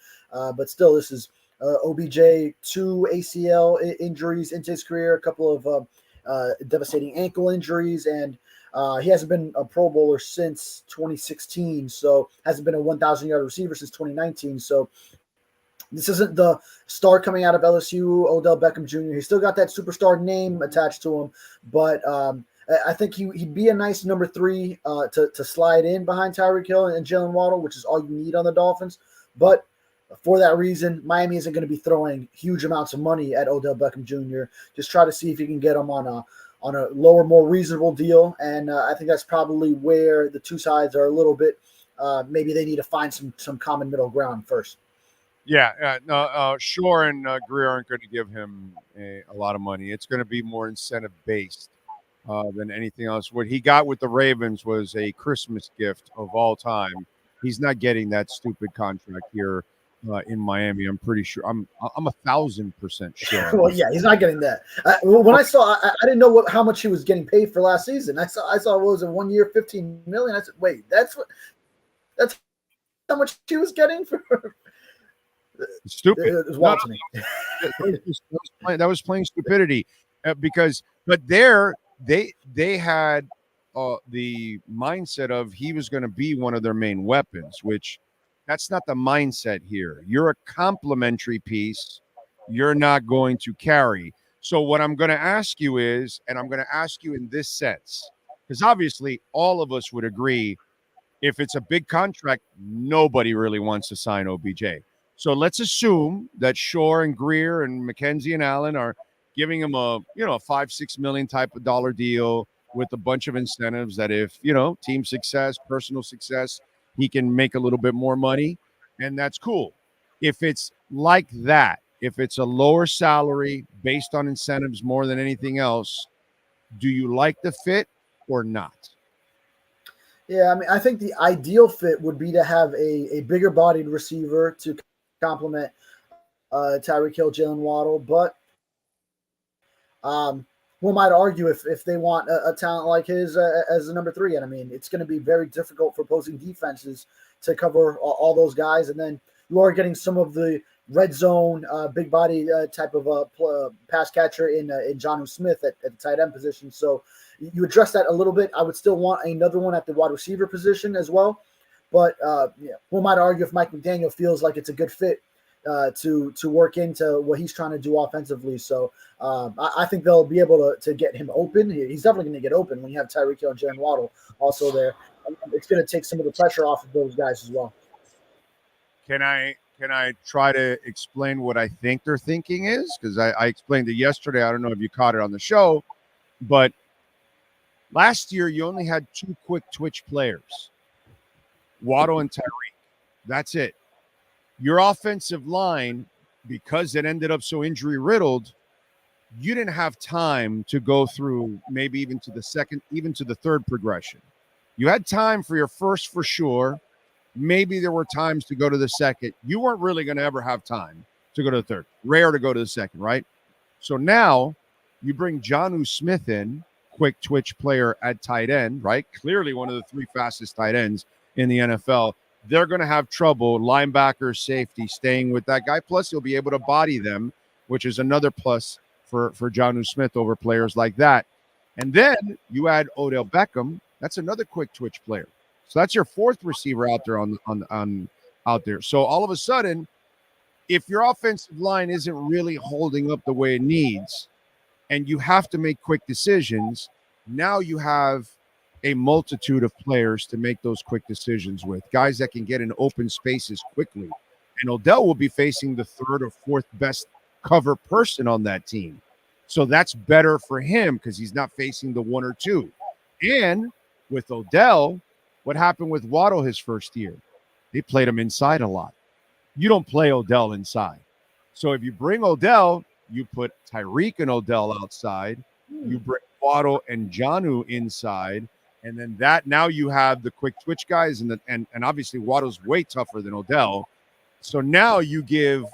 but still, this is OBJ, 2 ACL injuries into his career, a couple of devastating ankle injuries, and he hasn't been a Pro Bowler since 2016, so hasn't been a 1,000-yard receiver since 2019. So this isn't the star coming out of LSU, Odell Beckham Jr. He's still got that superstar name attached to him, but I think he'd be a nice number 3 to slide in behind Tyreek Hill and Jalen Waddle, which is all you need on the Dolphins. But for that reason, Miami isn't going to be throwing huge amounts of money at Odell Beckham Jr. Just try to see if you can get him on a lower, more reasonable deal. And I think that's probably where the two sides are a little bit, maybe they need to find some common middle ground first. Yeah, Shore and Greer aren't going to give him a lot of money. It's going to be more incentive-based than anything else. What he got with the Ravens was a Christmas gift of all time. He's not getting that stupid contract here in Miami. I'm pretty sure. I'm 1,000% sure. Well, yeah, he's not getting that. When I saw, I didn't know how much he was getting paid for last season. I saw what was it, 1 year, $15 million. I said, wait, that's how much he was getting for. Stupid. It was wild to me. That was plain stupidity, but they had the mindset of he was going to be one of their main weapons, which. That's not the mindset here. You're a complementary piece. You're not going to carry. So what I'm going to ask you is, and I'm going to ask you in this sense, because obviously all of us would agree, if it's a big contract, nobody really wants to sign OBJ. So let's assume that Shore and Greer and McKenzie and Allen are giving him a $5-6 million type of dollar deal. with a bunch of incentives that if, team success, personal success, he can make a little bit more money, and that's cool. If it's like that, if it's a lower salary based on incentives more than anything else, do you like the fit or not? Yeah, I mean, I think the ideal fit would be to have a bigger bodied receiver to complement Tyreek Hill, Jalen Waddle, but one might argue if they want a talent like his as the number 3, and I mean, it's going to be very difficult for opposing defenses to cover all those guys, and then you are getting some of the red zone, big body type of pass catcher in Jonnu Smith at the tight end position. So you address that a little bit. I would still want another one at the wide receiver position as well. But one might argue if Mike McDaniel feels like it's a good fit to work into what he's trying to do offensively. So I think they'll be able to get him open. He's definitely going to get open when you have Tyreek Hill and Jalen Waddle also there. It's going to take some of the pressure off of those guys as well. Can I try to explain what I think their thinking is? Because I explained it yesterday. I don't know if you caught it on the show, but last year you only had 2 quick twitch players, Waddle and Tyreek. That's it. Your offensive line, because it ended up so injury riddled, you didn't have time to go through maybe even to the second, even to the third progression. You had time for your first for sure. Maybe there were times to go to the second. You weren't really going to ever have time to go to the third. Rare to go to the second, right? So now you bring Jonnu Smith in, quick twitch player at tight end, right? Clearly one of the 3 fastest tight ends in the NFL. They're going to have trouble, linebacker, safety, staying with that guy. Plus, he'll be able to body them, which is another plus for Jonnu Smith over players like that. And then you add Odell Beckham. That's another quick twitch player. So that's your 4th receiver out there out there. So all of a sudden, if your offensive line isn't really holding up the way it needs, and you have to make quick decisions, now you have a multitude of players to make those quick decisions with, guys that can get in open spaces quickly. And Odell will be facing the 3rd or 4th best cover person on that team. So that's better for him because he's not facing the 1 or 2. And with Odell, what happened with Waddle his first year? They played him inside a lot. You don't play Odell inside. So if you bring Odell, you put Tyreek and Odell outside. You bring Waddle and Jonnu inside. And then now you have the quick twitch guys. And obviously Waddle's way tougher than Odell. So now you give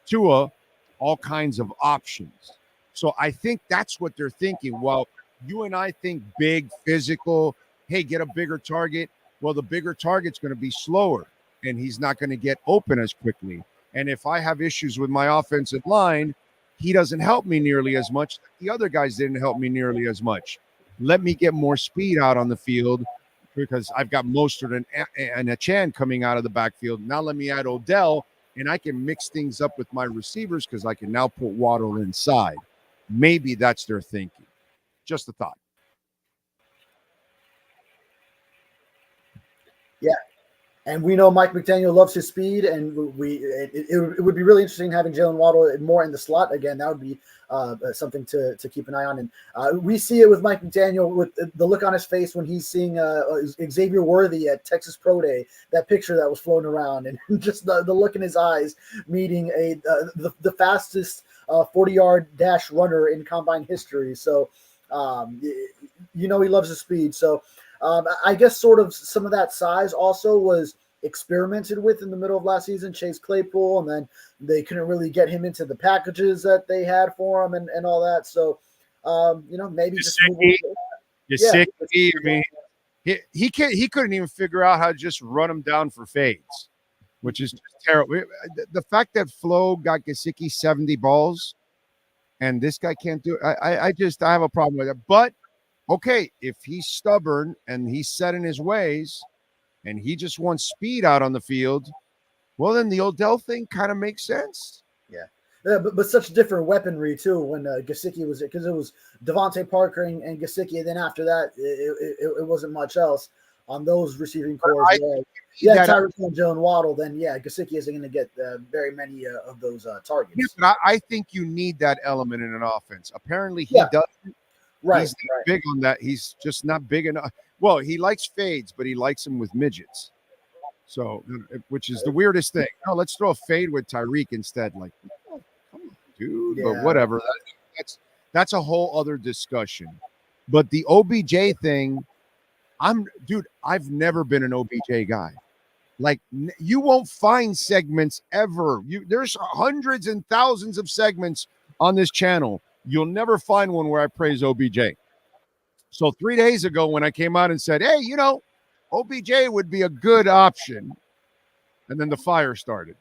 Tua all kinds of options. So I think that's what they're thinking. Well, you and I think big, physical, hey, get a bigger target. Well, the bigger target's going to be slower, and he's not going to get open as quickly. And if I have issues with my offensive line, he doesn't help me nearly as much. The other guys didn't help me nearly as much. Let me get more speed out on the field because I've got Mostert and Achane coming out of the backfield. Now let me add Odell, and I can mix things up with my receivers because I can now put Waddle inside. Maybe that's their thinking. Just a thought. Yeah, and we know Mike McDaniel loves his speed, and it would be really interesting having Jalen Waddle more in the slot again. That would be something to keep an eye on. And we see it with Mike McDaniel with the look on his face when he's seeing Xavier Worthy at Texas Pro Day, that picture that was floating around, and just the look in his eyes meeting the fastest 40-yard dash runner in combine history. So he loves his speed. So I guess sort of some of that size also was experimented with in the middle of last season, Chase Claypool, and then they couldn't really get him into the packages that they had for him and all that. So, maybe just I mean, he couldn't even figure out how to just run him down for fades, which is just terrible. The fact that Flo got Gesicki 70 balls and this guy can't do it, I have a problem with it. But okay, if he's stubborn and he's set in his ways and he just wants speed out on the field, well, then the Odell thing kind of makes sense. Yeah, but such different weaponry, too, when Gesicki was – because it was Devontae Parker and Gesicki, and then after that, it wasn't much else on those receiving cores. Tyreek and Jalen Waddle, then, Gesicki isn't going to get very many of those targets. Yeah, but I think you need that element in an offense. Apparently he doesn't. Right. He's not big on that. He's just not big enough. Well, he likes fades, but he likes them with midgets. So, which is the weirdest thing. No, let's throw a fade with Tyreek instead. Like, oh, come on, dude. Yeah. But whatever. That's a whole other discussion. But the OBJ thing, I've never been an OBJ guy. Like, you won't find segments ever. There's hundreds and thousands of segments on this channel. You'll never find one where I praise OBJ. So 3 days ago when I came out and said, hey, OBJ would be a good option, and then the fire started.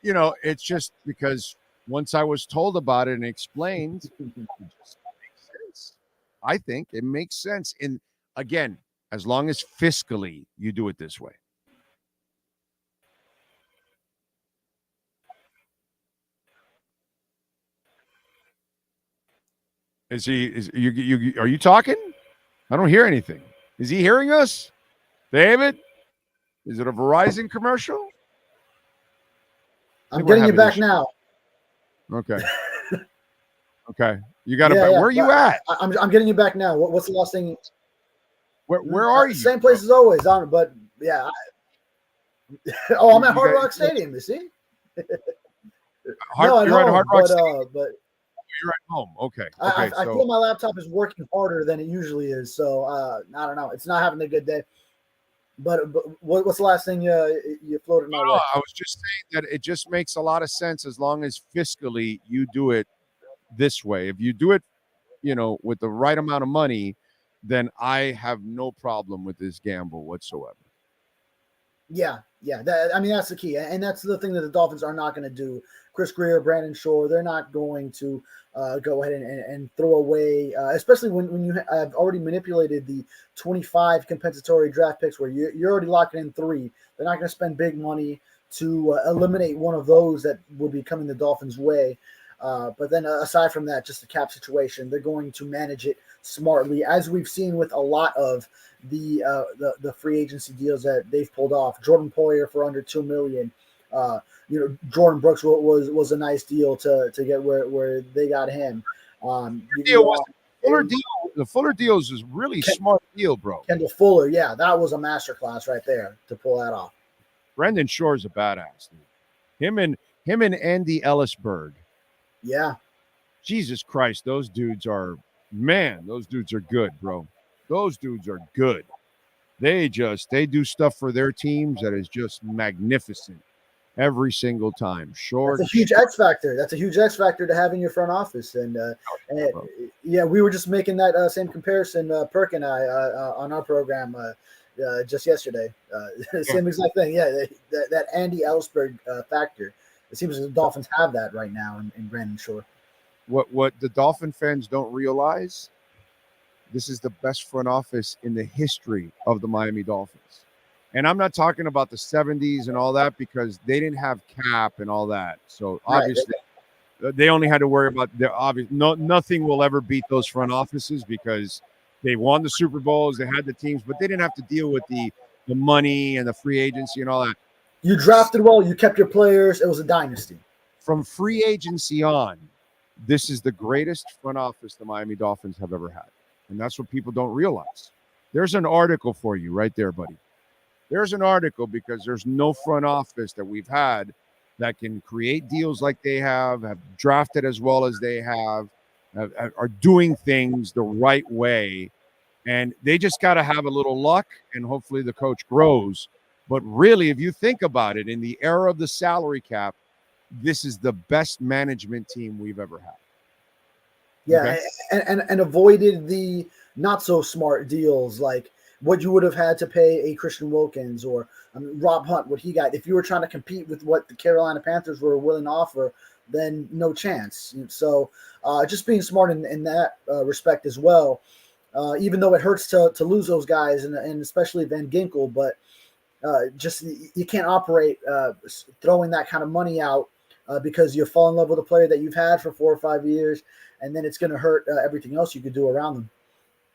It's just because once I was told about it and explained, it just makes sense. I think it makes sense. And again, as long as fiscally you do it this way. Are you talking? I don't hear anything. Is he hearing us? David? Is it a Verizon commercial? I'm getting you back now. Okay. Okay. You got where are you at? I'm getting you back now. What's the last thing? Where are you? Same place as always. But yeah. I'm at Hard Rock Stadium. You see? You're at Hard Rock Stadium. But you're at home. Okay. I feel my laptop is working harder than it usually is. So I don't know. It's not having a good day. But what's the last thing you floated my way? I was just saying that it just makes a lot of sense as long as fiscally you do it this way. If you do it, with the right amount of money, then I have no problem with this gamble whatsoever. Yeah. That's the key, and that's the thing that the Dolphins are not going to do. Chris Greer, Brandon Shore, they're not going to go ahead and throw away, especially when you have already manipulated the 25 compensatory draft picks where you're already locking in 3. They're not going to spend big money to eliminate one of those that would be coming the Dolphins' way. But then aside from that, just the cap situation, they're going to manage it smartly, as we've seen with a lot of the free agency deals that they've pulled off. Jordan Poyer for under $2 million. Jordan Brooks was a nice deal to get where they got him. The Fuller deal is a really smart deal, bro. Kendall Fuller, yeah, that was a masterclass right there to pull that off. Brendan Shore's a badass, dude. Him and Andy Ellisberg. Yeah. Jesus Christ, those dudes are good, bro. Those dudes are good. They do stuff for their teams that is just magnificent every single time. Short. That's a huge X factor. That's a huge X factor to have in your front office. And we were just making that same comparison, Perk and I, on our program just yesterday. Same exact thing. Yeah, that Andy Ellisberg factor. It seems like the Dolphins have that right now in Brandon Shore. What the Dolphin fans don't realize, this is the best front office in the history of the Miami Dolphins. And I'm not talking about the 70s and all that because they didn't have cap and all that. So obviously they only had to worry about their obvious. Nothing will ever beat those front offices because they won the Super Bowls, they had the teams, but they didn't have to deal with the money and the free agency and all that. You drafted well, you kept your players. It was a dynasty. From free agency on, this is the greatest front office the Miami Dolphins have ever had. And that's what people don't realize. There's an article for you right there, buddy. There's an article because there's no front office that we've had that can create deals like they have drafted as well as they have, are doing things the right way. And they just got to have a little luck, and hopefully the coach grows. But really, if you think about it, in the era of the salary cap, this is the best management team we've ever had. Yeah, okay? and avoided the not so smart deals like what you would have had to pay a Christian Wilkins or Rob Hunt, what he got. If you were trying to compete with what the Carolina Panthers were willing to offer, then no chance. So just being smart in that respect as well, even though it hurts to lose those guys and especially Van Ginkel, but just you can't operate throwing that kind of money out because you fall in love with a player that you've had for 4 or 5 years, and then it's going to hurt everything else you could do around them.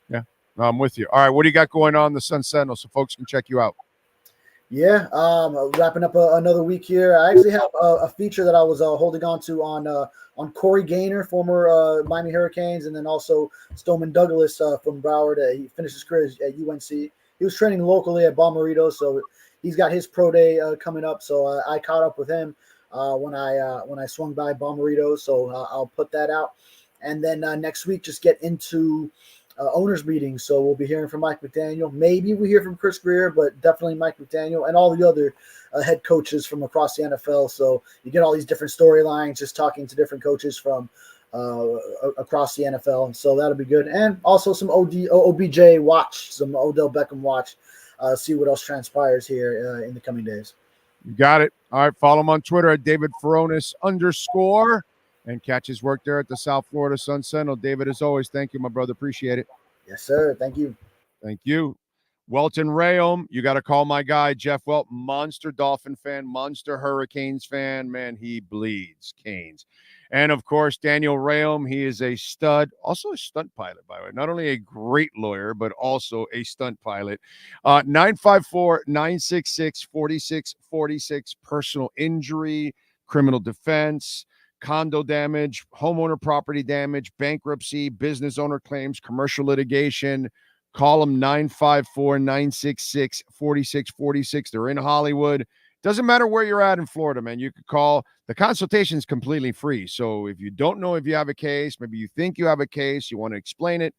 Yeah, I'm with you. All right, what do you got going on in the Sun Sentinel so folks can check you out? Yeah, wrapping up another week here. I actually have a feature that I was holding on to on Corey Gaynor, former Miami Hurricanes, and then also Stoneman Douglas from Broward. He finished his career at UNC. He was training locally at Bommarito, so he's got his pro day coming up. So I caught up with him when I swung by Bommarito. So I'll put that out, and then next week just get into owners meetings. So we'll be hearing from Mike McDaniel. Maybe we hear from Chris Greer, but definitely Mike McDaniel and all the other head coaches from across the NFL. So you get all these different storylines, just talking to different coaches from across the NFL. So that'll be good. And also some OBJ watch, some Odell Beckham watch, see what else transpires here in the coming days. You got it. All right. Follow him on Twitter at David Furones _ and catch his work there at the South Florida Sun Sentinel. David, as always, thank you, my brother. Appreciate it. Yes, sir. Thank you. Thank you. Welton Rayom, you got to call my guy, Jeff Welt, monster Dolphin fan, monster Hurricanes fan. Man, he bleeds Canes. And, of course, Daniel Rayom, he is a stud, also a stunt pilot, by the way. Not only a great lawyer, but also a stunt pilot. 954-966-4646, personal injury, criminal defense, condo damage, homeowner property damage, bankruptcy, business owner claims, commercial litigation. Call them 954-966-4646. They're in Hollywood. Doesn't matter where you're at in Florida, man. You could call. The consultation is completely free. So if you don't know if you have a case, maybe you think you have a case, you want to explain it,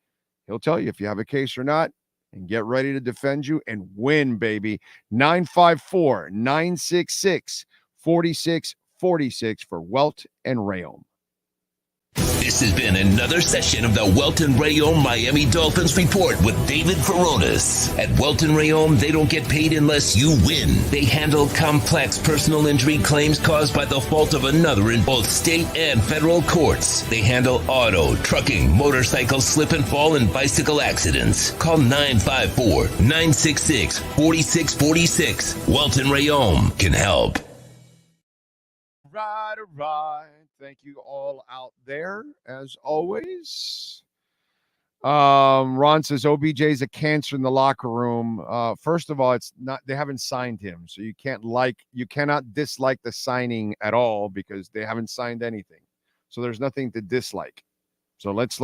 he'll tell you if you have a case or not and get ready to defend you and win, baby. 954-966-4646 for Welt and Rayom. This has been another session of the Welton Rayom Miami Dolphins Report with David Furones. At Welton Rayom, they don't get paid unless you win. They handle complex personal injury claims caused by the fault of another in both state and federal courts. They handle auto, trucking, motorcycle slip and fall, and bicycle accidents. Call 954-966-4646. Welton Rayom can help. Right. Thank you all out there, as always. Ron says OBJ is a cancer in the locker room. First of all, it's not. They haven't signed him, so you cannot dislike the signing at all because they haven't signed anything. So there's nothing to dislike. So let's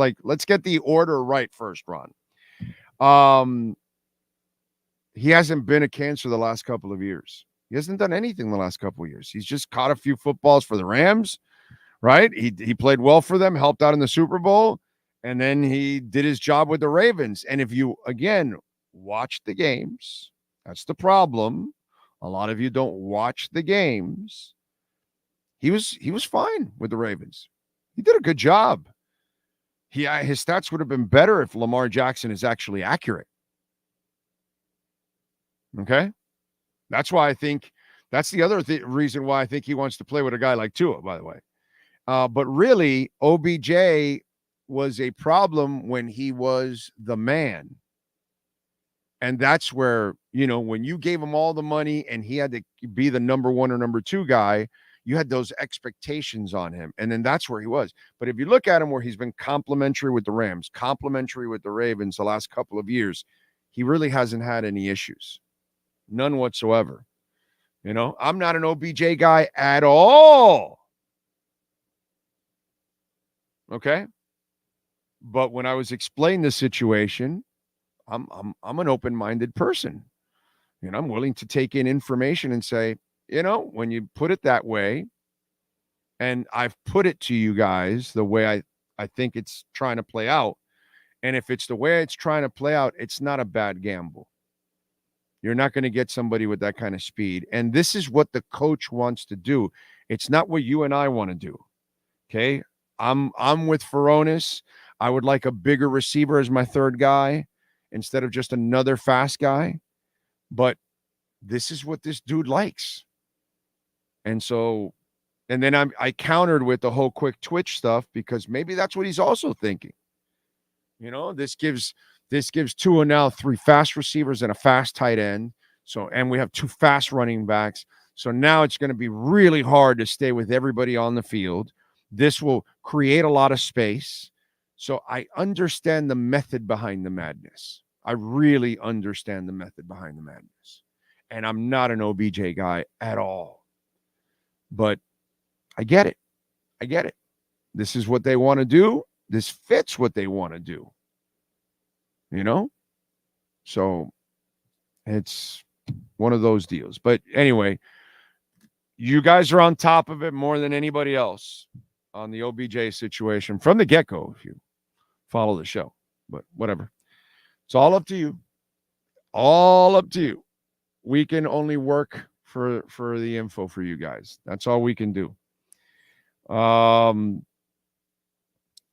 get the order right first, Ron. He hasn't been a cancer the last couple of years. He hasn't done anything the last couple of years. He's just caught a few footballs for the Rams, right? He played well for them, helped out in the Super Bowl, and then he did his job with the Ravens. And if you, again, watch the games, that's the problem. A lot of you don't watch the games. He was fine with the Ravens. He did a good job. His stats would have been better if Lamar Jackson is actually accurate. Okay? That's why I think that's the other reason why I think he wants to play with a guy like Tua, by the way. But really, OBJ was a problem when he was the man. And that's where, when you gave him all the money and he had to be the number one or number two guy, you had those expectations on him. And then that's where he was. But if you look at him where he's been complimentary with the Rams, complimentary with the Ravens the last couple of years, he really hasn't had any issues. None whatsoever. I'm not an OBJ guy at all. Okay? But when I was explaining the situation, I'm an open-minded person. I'm willing to take in information and say, when you put it that way, and I've put it to you guys the way I think it's trying to play out, and if it's the way it's trying to play out, it's not a bad gamble. You're not going to get somebody with that kind of speed. And this is what the coach wants to do. It's not what you and I want to do. Okay? I'm with Furones. I would like a bigger receiver as my third guy instead of just another fast guy. But this is what this dude likes. And then I countered with the whole quick twitch stuff because maybe that's what he's also thinking. This gives Tua now 3 fast receivers and a fast tight end. And we have 2 fast running backs. So now it's going to be really hard to stay with everybody on the field. This will create a lot of space. So I understand the method behind the madness. I really understand the method behind the madness. And I'm not an OBJ guy at all. But I get it. I get it. This is what they want to do. This fits what they want to do. You know? So it's one of those deals. But anyway, you guys are on top of it more than anybody else on the OBJ situation from the get-go if you follow the show. But whatever. It's all up to you. All up to you. We can only work for the info for you guys. That's all we can do.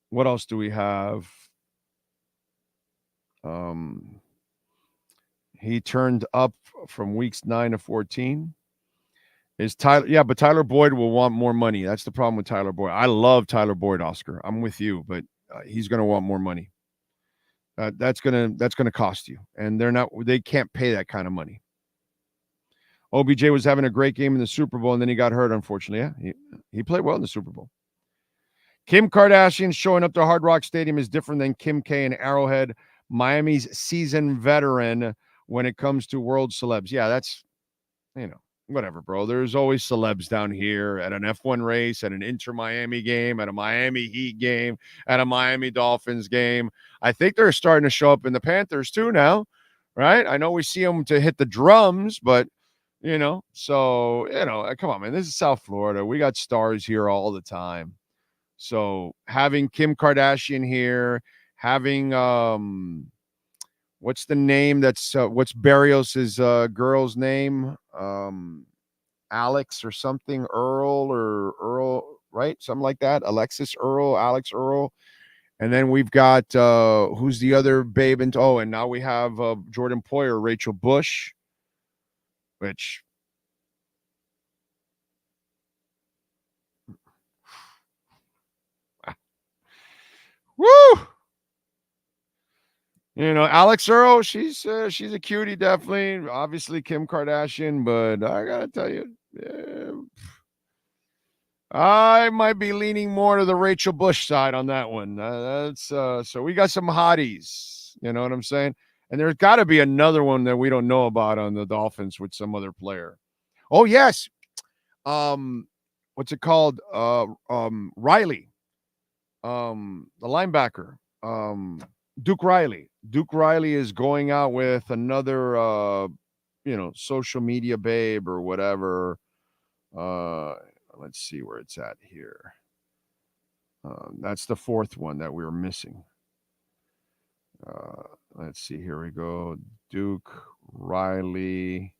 What else do we have? He turned up from weeks 9 to 14. Is Tyler? Yeah, but Tyler Boyd will want more money. That's the problem with Tyler Boyd. I love Tyler Boyd, Oscar. I'm with you, but he's going to want more money. That's gonna cost you, and they can't pay that kind of money. OBJ was having a great game in the Super Bowl, and then he got hurt, unfortunately. Yeah, he played well in the Super Bowl. Kim Kardashian showing up to Hard Rock Stadium is different than Kim K and Arrowhead, Miami's seasoned veteran when it comes to world celebs. Yeah, that's, whatever, bro. There's always celebs down here at an F1 race, at an Inter-Miami game, at a Miami Heat game, at a Miami Dolphins game. I think they're starting to show up in the Panthers too now, right? I know we see them to hit the drums, but, come on, man. This is South Florida. We got stars here all the time. So having Kim Kardashian here, having what's the name what's Barrios's girl's name? Alex or something, Earl, right? Something like that. Alex Earl. And then we've got who's the other babe? And now we have Jordan Poyer, Rachel Bush, which woo! Alex Earl, she's a cutie, definitely. Obviously, Kim Kardashian, but I gotta tell you, I might be leaning more to the Rachel Bush side on that one. So we got some hotties. You know what I'm saying? And there's got to be another one that we don't know about on the Dolphins with some other player. Oh yes, what's it called? Riley, the linebacker. Duke Riley. Duke Riley is going out with another, social media babe or whatever. Let's see where it's at here. That's the fourth one that we were missing. Let's see. Here we go. Duke Riley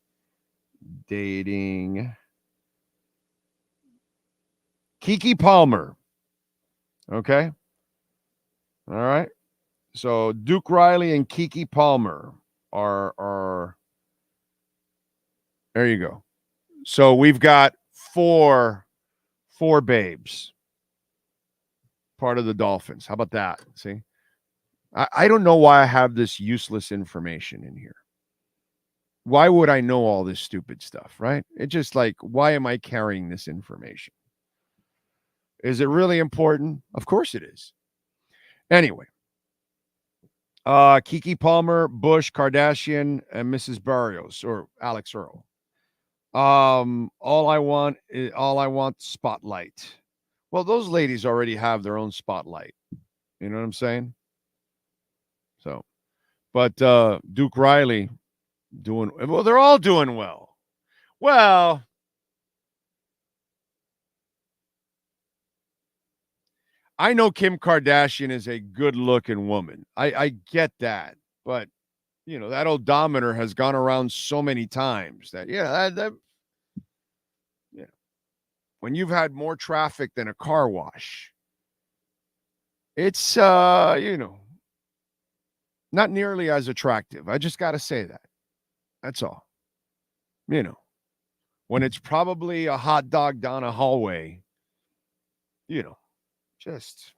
dating Keke Palmer. Okay. All right. So Duke Riley and Keke Palmer are there you go. So we've got four babes part of the Dolphins. How about that? See, I don't know why I have this useless information in here. Why would I know all this stupid stuff, right? It's just like, why am I carrying this information? Is it really important? Of course it is. Anyway. Keke Palmer, Bush, Kardashian, and Mrs. Barrios or Alex Earl. All I want spotlight. Well, those ladies already have their own spotlight. You know what I'm saying? So, but Duke Riley they're all doing well. Well, I know Kim Kardashian is a good-looking woman. I get that. But, that odometer has gone around so many times that when you've had more traffic than a car wash, it's, not nearly as attractive. I just got to say that. That's all. When it's probably a hot dog down a hallway, just,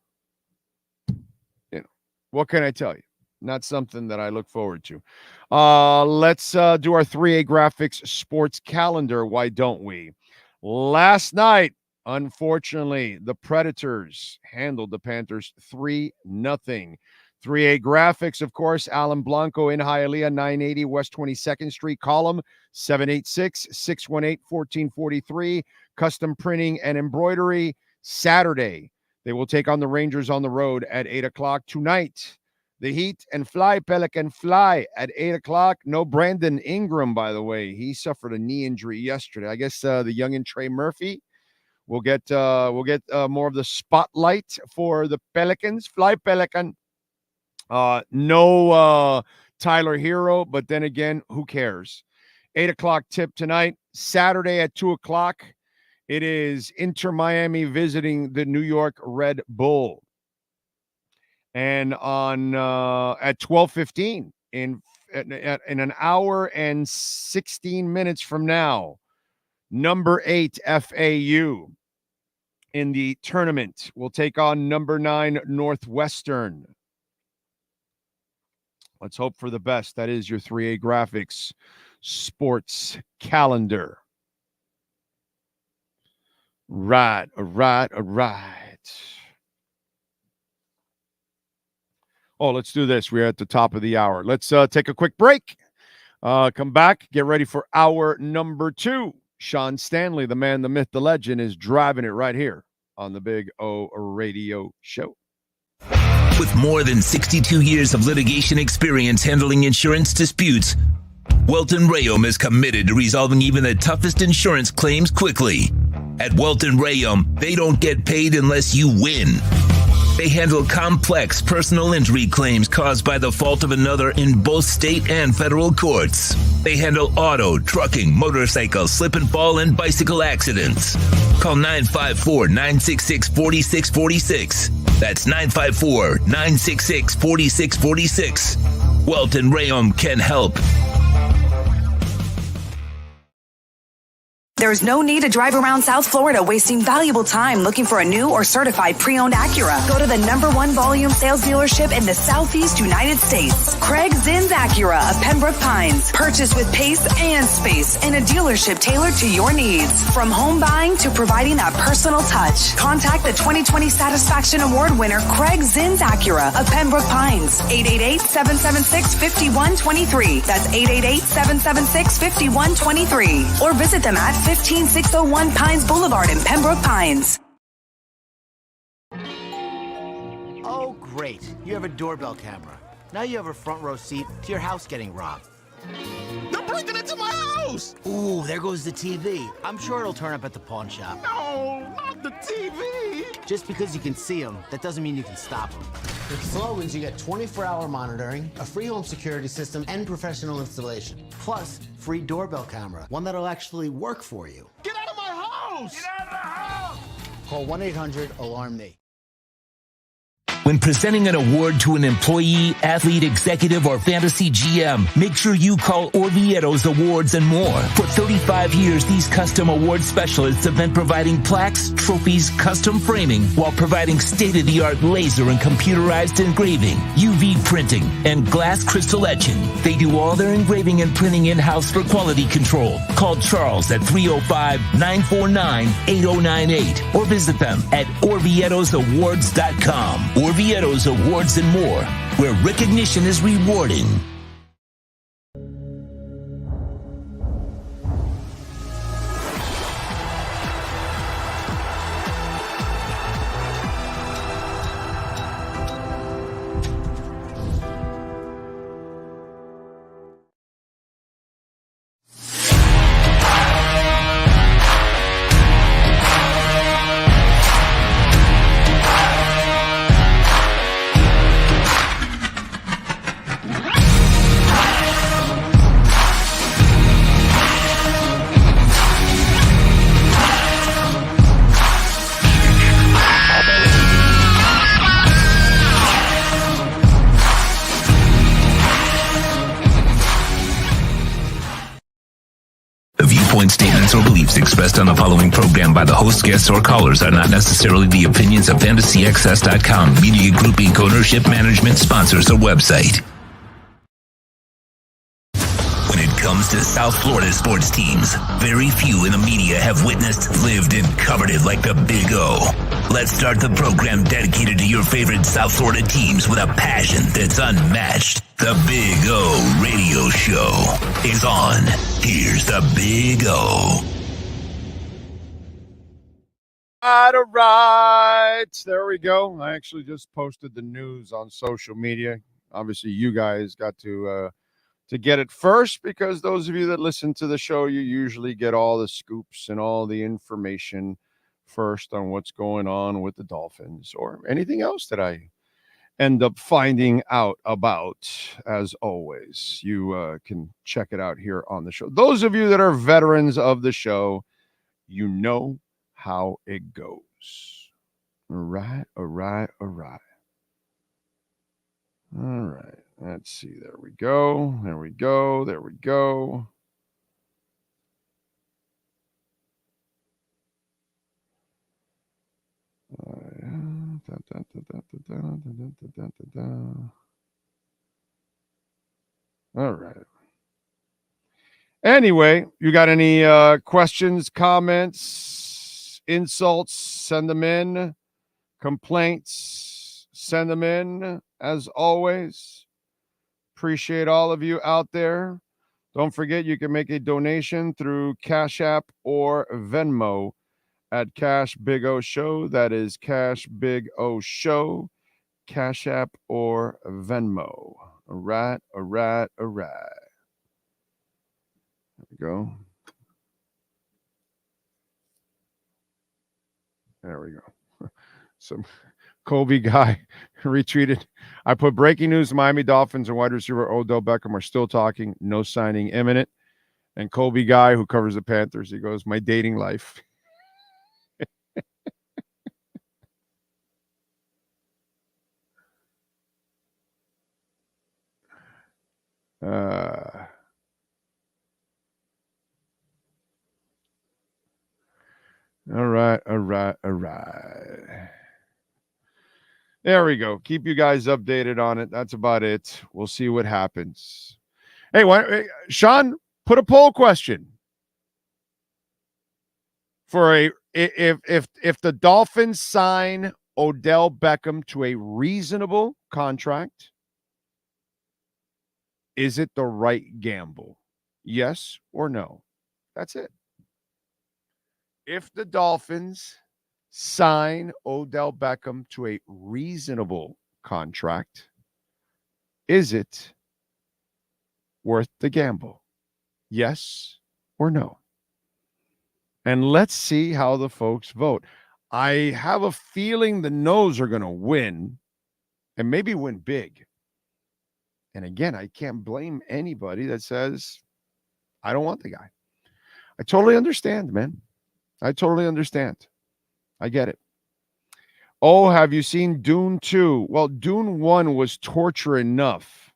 what can I tell you? Not something that I look forward to. Let's do our 3A Graphics sports calendar. Why don't we? Last night, unfortunately, the Predators handled the Panthers 3-0. 3A Graphics, of course, Alan Blanco in Hialeah, 980 West 22nd Street. Call them 786-618-1443. Custom printing and embroidery. Saturday, they will take on the Rangers on the road at 8 o'clock. Tonight, the Heat and Fly, Pelican Fly at 8 o'clock. No Brandon Ingram, by the way. He suffered a knee injury yesterday. I guess the youngin' Trey Murphy will get more of the spotlight for the Pelicans. Fly Pelican. No Tyler Hero, but then again, who cares? 8 o'clock tip tonight. Saturday at 2 o'clock, it is InterMiami visiting the New York Red Bull. And on at 12:15 in an hour and 16 minutes from now, number 8 FAU in the tournament will take on number 9 Northwestern. Let's hope for the best. That is your 3A Graphics sports calendar. Right. Oh, let's do this. We're at the top of the hour. Let's take a quick break. Come back. Get ready for hour number 2. Sean Stanley, the man, the myth, the legend, is driving it right here on the Big O Radio Show. With more than 62 years of litigation experience handling insurance disputes, Welton Rayom is committed to resolving even the toughest insurance claims quickly. At Welton Rayom, they don't get paid unless you win. They handle complex personal injury claims caused by the fault of another in both state and federal courts. They handle auto, trucking, motorcycle, slip and fall, and bicycle accidents. Call 954-966-4646. That's 954-966-4646. Welton Rayom can help. There's no need to drive around South Florida wasting valuable time looking for a new or certified pre-owned Acura. Go to the #1 volume sales dealership in the Southeast United States. Craig Zinn's Acura of Pembroke Pines. Purchase with pace and space in a dealership tailored to your needs. From home buying to providing that personal touch. Contact the 2020 Satisfaction Award winner Craig Zinn's Acura of Pembroke Pines. 888-776-5123. That's 888-776-5123. Or visit them at 15601 Pines Boulevard in Pembroke Pines. Oh, great. You have a doorbell camera. Now you have a front row seat to your house getting robbed. They're breaking into my house! Ooh, there goes the TV. I'm sure it'll turn up at the pawn shop. No, not the TV! Just because you can see them, that doesn't mean you can stop them. With Slogans, you get 24-hour monitoring, a free home security system, and professional installation. Plus, free doorbell camera, one that'll actually work for you. Get out of my house! Get out of the house! Call 1-800-ALARM-ME. When presenting an award to an employee, athlete, executive, or fantasy GM, make sure you call Orvieto's Awards and More. For 35 years, these custom award specialists have been providing plaques, trophies, custom framing, while providing state-of-the-art laser and computerized engraving, UV printing, and glass crystal etching. They do all their engraving and printing in-house for quality control. Call Charles at 305-949-8098 or visit them at orvietosawards.com. Orvieto's Awards and More, where recognition is rewarding. Statements or beliefs expressed on the following program by the host, guests, or callers are not necessarily the opinions of FantasyXS.com, Media Group Inc. ownership, management, sponsors, or website. When it comes to South Florida sports teams, very few in the media have witnessed, lived, and covered it like the Big O. Let's start the program dedicated to your favorite South Florida teams with a passion that's unmatched. The Big O Radio Show is on. Here's the Big O. All right. There we go. I actually just posted the news on social media. Obviously, you guys got to get it first because those of you that listen to the show, you usually get all the scoops and all the information first on what's going on with the Dolphins or anything else that I end up finding out about. As always, you can check it out here on the show. Those of you that are veterans of the show, you know how it goes. All right. Let's see. There we go. All right. Anyway, you got any questions, comments, insults? Send them in. Complaints, send them in. As always, appreciate all of you out there. Don't forget, you can make a donation through Cash App or Venmo at Cash Big O Show. That is Cash Big O Show, Cash App or Venmo. All right. There we go. There we go. Some Kobe guy retweeted. I put breaking news: Miami Dolphins and wide receiver Odell Beckham are still talking. No signing imminent. And Kobe guy, who covers the Panthers, he goes, "My dating life." All right. There we go. Keep you guys updated on it. That's about it. We'll see what happens. Hey, Sean, put a poll question for if the Dolphins sign Odell Beckham to a reasonable contract, is it the right gamble? Yes or no? That's it. If the Dolphins sign Odell Beckham to a reasonable contract, is it worth the gamble? Yes or no? And let's see how the folks vote. I have a feeling the no's are going to win and maybe win big. And again, I can't blame anybody that says, I don't want the guy. I totally understand, man. I totally understand. I get it. Oh, have you seen Dune 2? Well, Dune 1 was torture enough.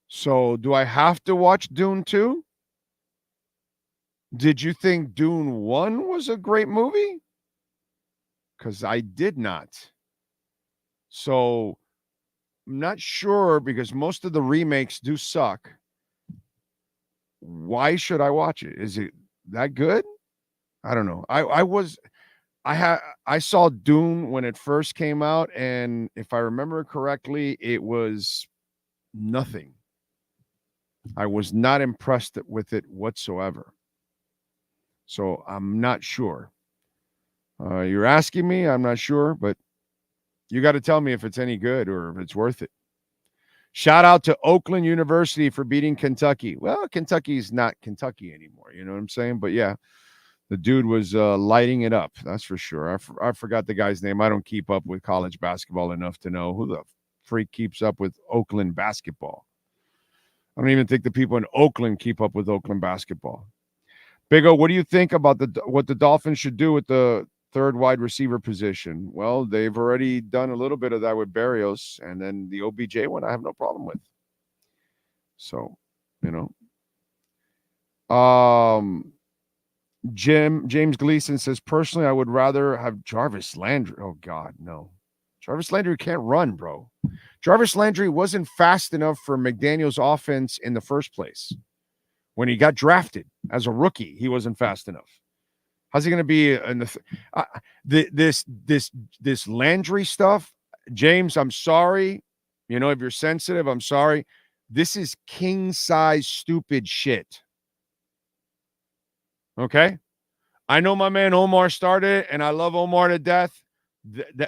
So do I have to watch Dune 2? Did you think Dune 1 was a great movie? Because I did not. So I'm not sure, because most of the remakes do suck. Why should I watch it? Is it that good? I don't know. I saw Dune when it first came out, and if I remember correctly, it was nothing. I was not impressed with it whatsoever. So I'm not sure. You're asking me, I'm not sure, but you got to tell me if it's any good or if it's worth it. Shout out to Oakland University for beating Kentucky. Well, Kentucky's not Kentucky anymore. You know what I'm saying? But yeah, the dude was lighting it up. That's for sure. I forgot the guy's name. I don't keep up with college basketball enough to know who the freak keeps up with Oakland basketball. I don't even think the people in Oakland keep up with Oakland basketball. Big O, what do you think about what the Dolphins should do with the third wide receiver position? Well, they've already done a little bit of that with Berrios, and then the OBJ one I have no problem with. So, James Gleason says, personally, I would rather have Jarvis Landry. Oh God, no. Jarvis Landry can't run, bro. Jarvis Landry wasn't fast enough for McDaniel's offense in the first place. When he got drafted as a rookie, he wasn't fast enough. How's he going to be in this Landry stuff? James, I'm sorry. You know, if you're sensitive, I'm sorry. This is king-size stupid shit. Okay? I know my man Omar started it, and I love Omar to death.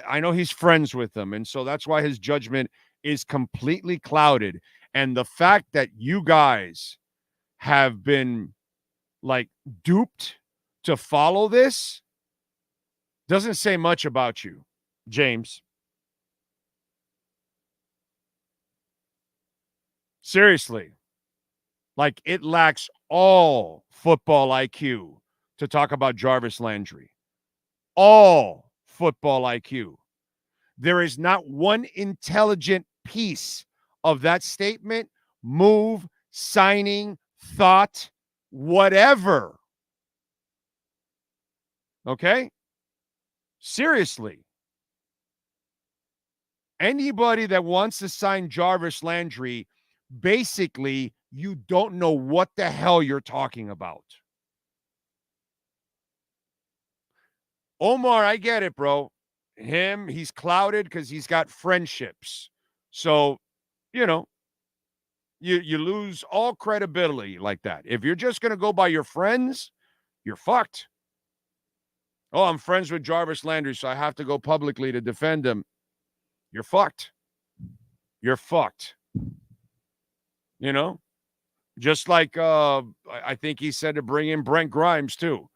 I know he's friends with them, and so that's why his judgment is completely clouded. And the fact that you guys have been, like, duped to follow this doesn't say much about you, James. Seriously. Like, it lacks all football IQ to talk about Jarvis Landry. All football IQ. There is not one intelligent piece of that statement, move, signing, thought, whatever. Okay? Seriously. Anybody that wants to sign Jarvis Landry, basically, you don't know what the hell you're talking about. Omar, I get it, bro. He's clouded because he's got friendships. So, you know, you lose all credibility like that. If you're just going to go by your friends, you're fucked. Oh, I'm friends with Jarvis Landry, so I have to go publicly to defend him. You're fucked. You're fucked. You know? Just like I think he said to bring in Brent Grimes, too.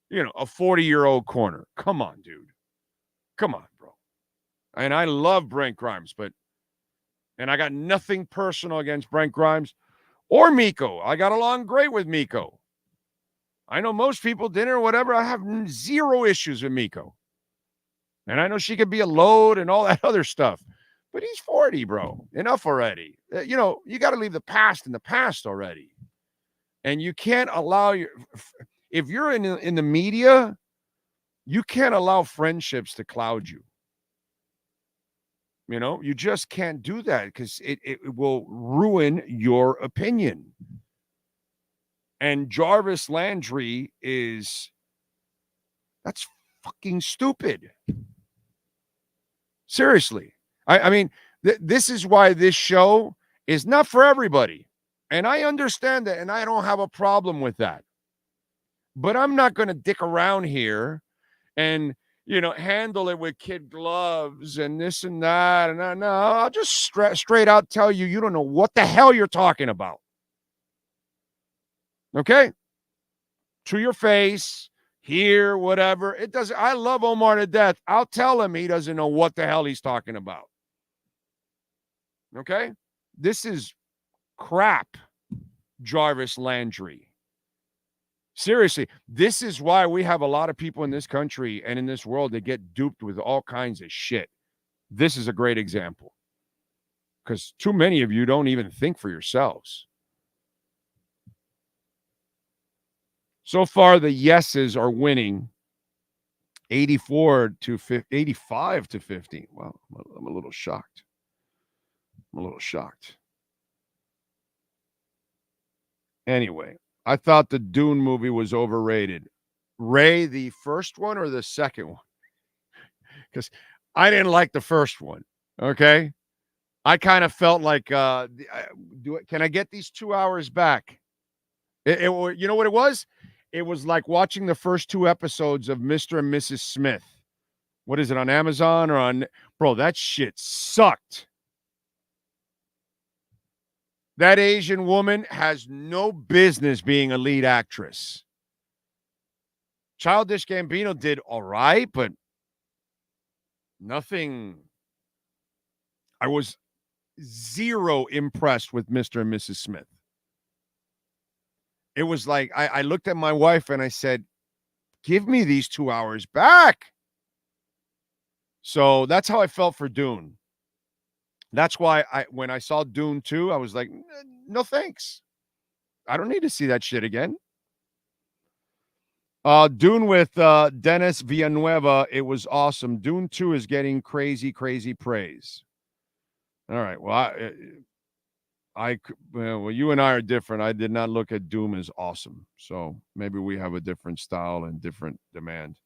You know, a 40-year-old corner. Come on, dude. Come on, bro. And I love Brent Grimes, and I got nothing personal against Brent Grimes or Miko. I got along great with Miko. I know most people didn't or whatever. I have zero issues with Miko. And I know she could be a load and all that other stuff. But he's 40, bro. Enough already. You know, you got to leave the past in the past already. And you can't allow if you're in the media, you can't allow friendships to cloud you. You know, you just can't do that because it will ruin your opinion. And Jarvis Landry that's fucking stupid. Seriously. I mean, this is why this show is not for everybody. And I understand that, and I don't have a problem with that. But I'm not going to dick around here and, you know, handle it with kid gloves and this and that. And no, I'll just straight out tell you, you don't know what the hell you're talking about. Okay? To your face, here, whatever. It doesn't. I love Omar to death. I'll tell him he doesn't know what the hell he's talking about. Okay? This is crap, Jarvis Landry. Seriously, this is why we have a lot of people in this country and in this world that get duped with all kinds of shit. This is a great example. Because too many of you don't even think for yourselves. So far, the yeses are winning 85 to 15. Wow, I'm a little shocked. Anyway, I thought the Dune movie was overrated. Ray, the first one or the second one? Because I didn't like the first one, okay? I kind of felt like, can I get these 2 hours back? You know what it was? It was like watching the first 2 episodes of Mr. and Mrs. Smith. What is it, on Amazon or on... Bro, that shit sucked. That Asian woman has no business being a lead actress. Childish Gambino did all right, but nothing. I was zero impressed with Mr. and Mrs. Smith. It was like I looked at my wife and I said, give me these 2 hours back. So that's how I felt for Dune. That's why when I saw Dune 2, I was like, no thanks. I don't need to see that shit again. Dune with Dennis Villanueva, it was awesome. Dune 2 is getting crazy, crazy praise. All right. Well, well, you and I are different. I did not look at Doom as awesome. So maybe we have a different style and different demand.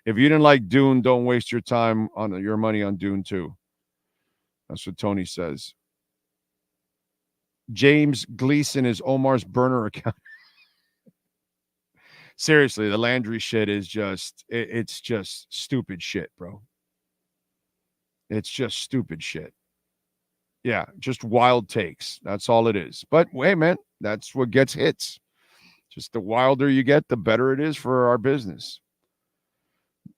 If you didn't like Dune, don't waste your time on your money on Dune 2. That's what Tony says. James Gleason is Omar's burner account. Seriously, the Landry shit is just, it's just stupid shit, bro. It's just stupid shit. Yeah, just wild takes. That's all it is. But hey, man, that's what gets hits. Just the wilder you get, the better it is for our business.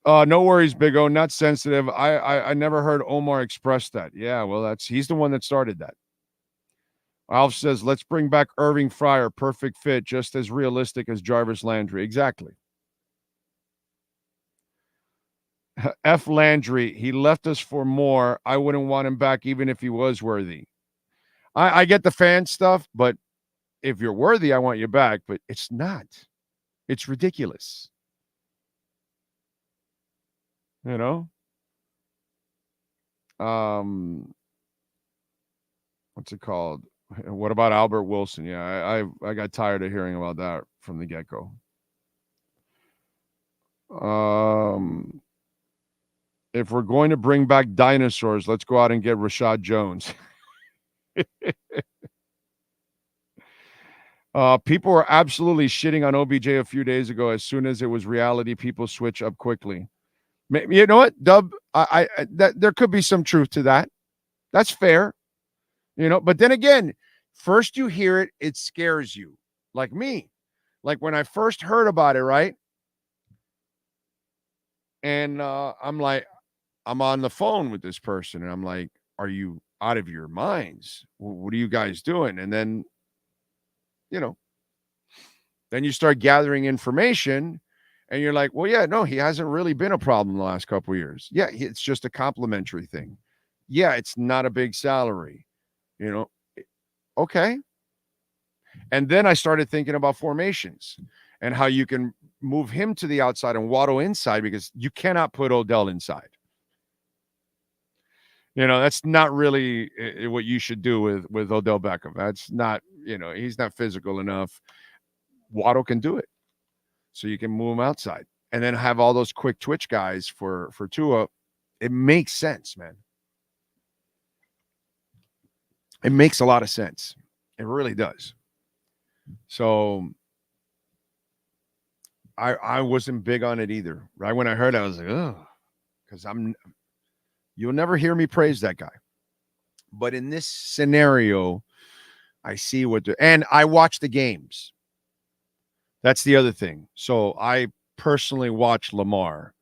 No worries, Big O. Not sensitive. I never heard Omar express that. Yeah, well, he's the one that started that. Alf says, let's bring back Irving Fryer. Perfect fit, just as realistic as Jarvis Landry. Exactly. F. Landry, he left us for more. I wouldn't want him back even if he was worthy. I get the fan stuff, but if you're worthy, I want you back. But it's not. It's ridiculous. You know? What's it called? What about Albert Wilson? Yeah, I got tired of hearing about that from the get-go. If we're going to bring back dinosaurs, let's go out and get Rashad Jones. People were absolutely shitting on OBJ a few days ago. As soon as it was reality, people switch up quickly. You know what, Dub? There could be some truth to that. That's fair. You know, but then again, first you hear it, it scares you. Like me. Like when I first heard about it, right? And I'm like, I'm on the phone with this person, and I'm like, are you out of your minds? What are you guys doing? And then, you know, then you start gathering information, and you're like, well, yeah, no, he hasn't really been a problem the last couple of years. Yeah, it's just a complimentary thing. Yeah, it's not a big salary. You know, okay. And then I started thinking about formations and how you can move him to the outside and Waddle inside, because you cannot put Odell inside. You know, that's not really what you should do with Odell Beckham. That's not, you know, he's not physical enough. Waddle can do it. So you can move him outside and then have all those quick twitch guys for Tua. It makes sense, man. It makes a lot of sense. It really does. So I wasn't big on it either. Right when I heard it, I was like, oh, because you'll never hear me praise that guy. But in this scenario, I see and I watch the games. That's the other thing. So I personally watch Lamar,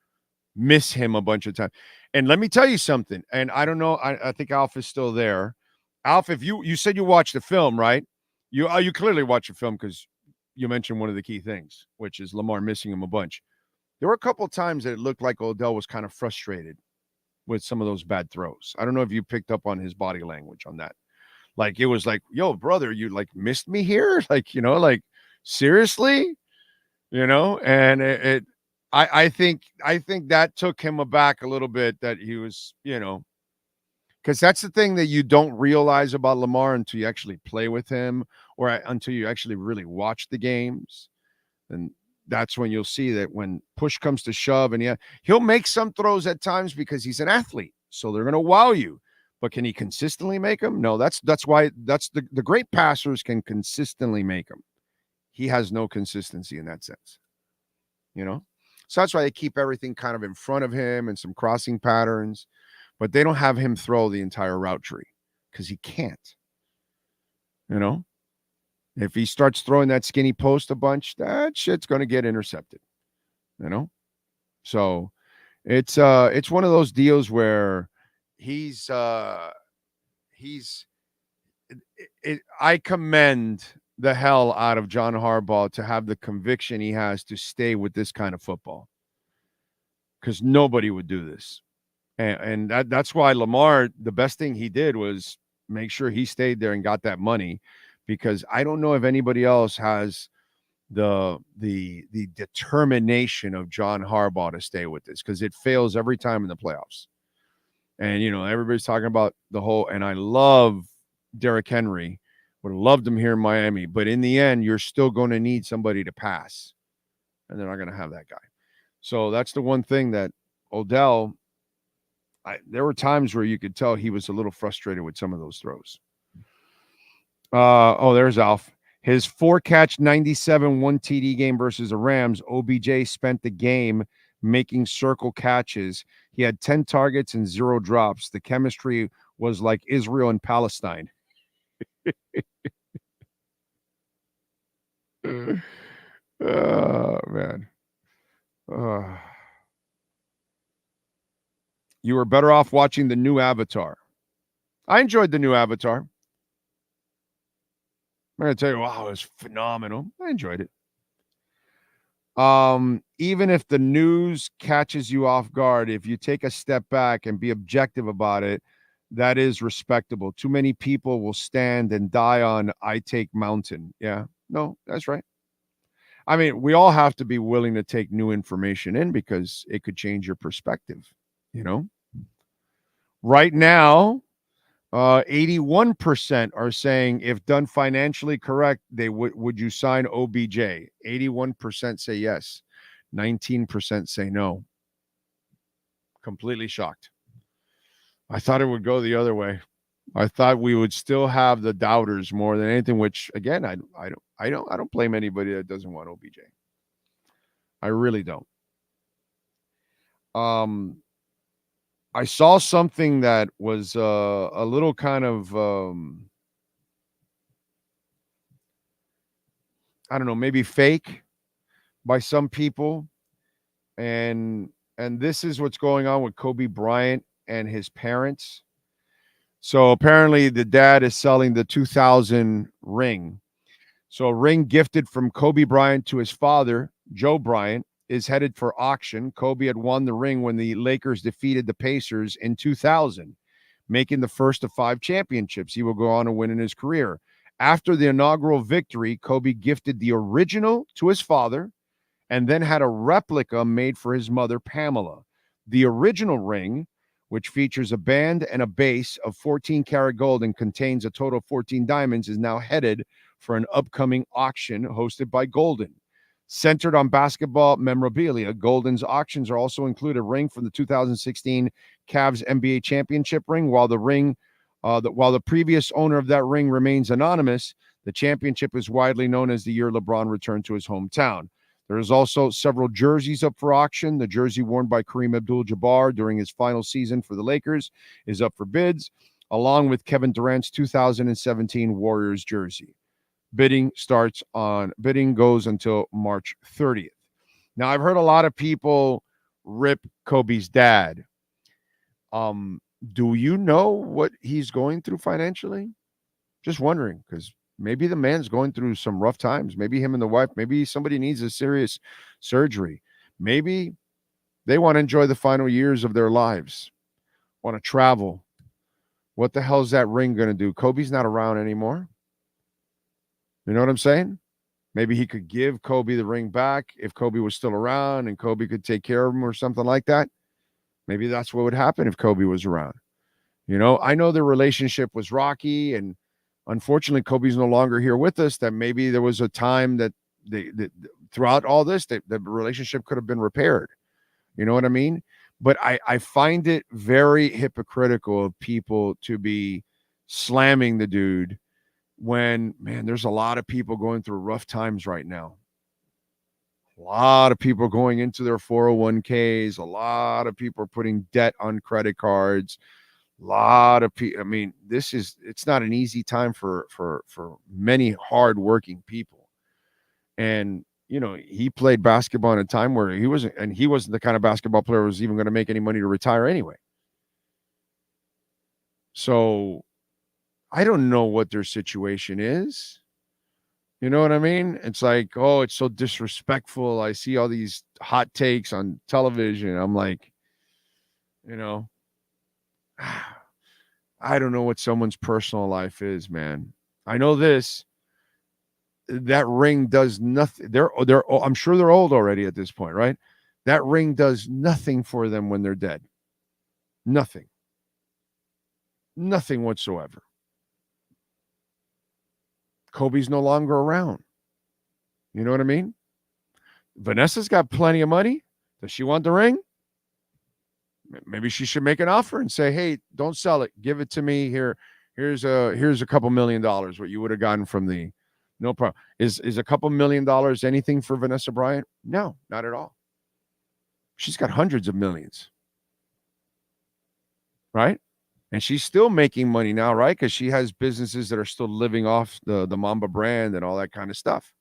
miss him a bunch of times. And let me tell you something. And I don't know. I think Alf is still there. Alf, if you said you watched the film, right? You clearly watched the film because you mentioned one of the key things, which is Lamar missing him a bunch. There were a couple of times that it looked like Odell was kind of frustrated with some of those bad throws. I don't know if you picked up on his body language on that. Like, it was like, yo, brother, you like missed me here? Like, you know, like, seriously? You know? And I think that took him aback a little bit, that he was, you know, because that's the thing that you don't realize about Lamar until you actually play with him or until you actually really watch the games. And that's when you'll see that when push comes to shove, and yeah, he'll make some throws at times because he's an athlete. So they're going to wow you. But can he consistently make them? No, that's why the great passers can consistently make them. He has no consistency in that sense. You know? So that's why they keep everything kind of in front of him and some crossing patterns. But they don't have him throw the entire route tree because he can't. You know? If he starts throwing that skinny post a bunch, that shit's going to get intercepted. You know? So it's one of those deals where I commend the hell out of John Harbaugh to have the conviction he has to stay with this kind of football. Because nobody would do this. And that's why Lamar, the best thing he did was make sure he stayed there and got that money, because I don't know if anybody else has the determination of John Harbaugh to stay with this, because it fails every time in the playoffs. And, everybody's talking about the whole, and I love Derrick Henry. Would have loved him here in Miami. But in the end, you're still going to need somebody to pass. And they're not going to have that guy. So that's the one thing that Odell, there were times where you could tell he was a little frustrated with some of those throws. There's Alf. His 4-catch 97 1 TD game versus the Rams, OBJ spent the game making circle catches. He had 10 targets and 0 drops. The chemistry was like Israel and Palestine. Oh, man. You were better off watching the new Avatar. I enjoyed the new Avatar. I'm going to tell you, wow, it was phenomenal. I enjoyed it. Even if the news catches you off guard, if you take a step back and be objective about it, that is respectable. Too many people will stand and die on I Take Mountain. Yeah, no, that's right. I mean, we all have to be willing to take new information in because it could change your perspective, Right now, 81% are saying if done financially correct, they would you sign OBJ? 81% say yes. 19% say no. Completely shocked. I thought it would go the other way. I thought we would still have the doubters more than anything, which again, I don't blame anybody that doesn't want OBJ. I really don't. I saw something that was a little kind of I don't know, maybe fake by some people, and this is what's going on with Kobe Bryant and his parents. So apparently the dad is selling the 2000 ring. So a ring gifted from Kobe Bryant to his father, Joe Bryant, is headed for auction. Kobe had won the ring when the Lakers defeated the Pacers in 2000, making the first of 5 championships he will go on to win in his career. After the inaugural victory, Kobe gifted the original to his father and then had a replica made for his mother, Pamela. The original ring, which features a band and a base of 14-karat gold and contains a total of 14 diamonds, is now headed for an upcoming auction hosted by Golden. Centered on basketball memorabilia, Golden's auctions are also include a ring from the 2016 Cavs NBA championship ring. While the previous owner of that ring remains anonymous, the championship is widely known as the year LeBron returned to his hometown. There is also several jerseys up for auction. The jersey worn by Kareem Abdul-Jabbar during his final season for the Lakers is up for bids, along with Kevin Durant's 2017 Warriors jersey. Bidding goes until March 30th. Now, I've heard a lot of people rip Kobe's dad. Do you know what he's going through financially? Just wondering, because maybe the man's going through some rough times. Maybe him and the wife, maybe somebody needs a serious surgery. Maybe they want to enjoy the final years of their lives, want to travel. What the hell is that ring going to do? Kobe's not around anymore. You know what I'm saying? Maybe he could give Kobe the ring back if Kobe was still around and Kobe could take care of him or something like that. Maybe that's what would happen if Kobe was around. I know their relationship was rocky, and unfortunately, Kobe's no longer here with us. That maybe there was a time that throughout all this, the relationship could have been repaired. You know what I mean? But I find it very hypocritical of people to be slamming the dude when, man, there's a lot of people going through rough times right now. A lot of people going into their 401ks. A lot of people are putting debt on credit cards. A lot of people. I mean, it's not an easy time for many hardworking people. And, he played basketball in a time where he wasn't the kind of basketball player who was even going to make any money to retire anyway. So I don't know what their situation is. You know what I mean? It's like, oh, it's so disrespectful. I see all these hot takes on television. I'm like, I don't know what someone's personal life is, man. I know that ring does nothing. I'm sure they're old already at this point, right? That ring does nothing for them when they're dead. Nothing. Nothing whatsoever. Kobe's no longer around. You know what I mean? Vanessa's got plenty of money. Does she want the ring? Maybe she should make an offer and say, hey, don't sell it. Give it to me. Here's a couple $1 million, what you would have gotten from the no problem. Is a couple $1 million anything for Vanessa Bryant? No, not at all. She's got hundreds of millions. Right? And she's still making money now, right? Because she has businesses that are still living off the Mamba brand and all that kind of stuff.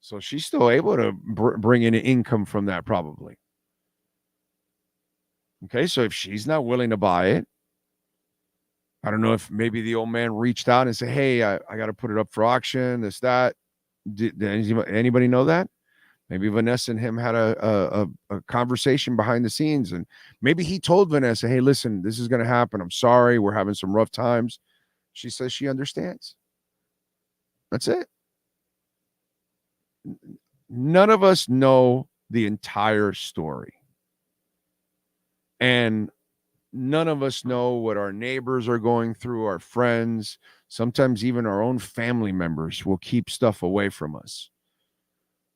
So she's still able to bring in income from that probably. Okay, so if she's not willing to buy it, I don't know if maybe the old man reached out and said, hey, I got to put it up for auction, this, that. Did anybody know that? Maybe Vanessa and him had a conversation behind the scenes, and maybe he told Vanessa, hey, listen, this is going to happen. I'm sorry. We're having some rough times. She says she understands. That's it. None of us know the entire story. And none of us know what our neighbors are going through, our friends, sometimes even our own family members will keep stuff away from us.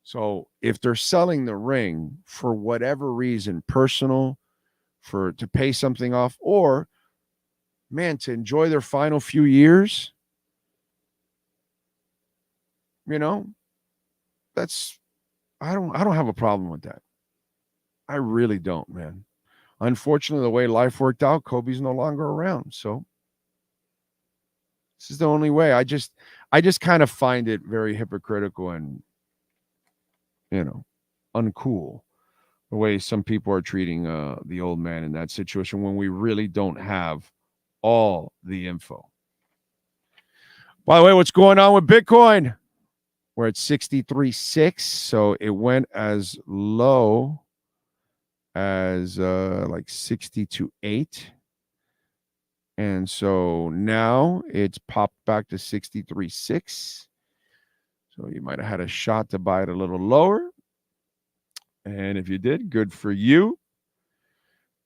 So if they're selling the ring for whatever reason, personal, to pay something off, or man, to enjoy their final few years, you know, I don't have a problem with that. I really don't, man. Unfortunately, the way life worked out, Kobe's no longer around. So this is the only way. I just kind of find it very hypocritical and, you know, uncool the way some people are treating the old man in that situation when we really don't have all the info. By the way, what's going on with Bitcoin? We're at 63.6, so it went as low as like 62.8. And so now it's popped back to 63.6. So you might have had a shot to buy it a little lower. And if you did, good for you.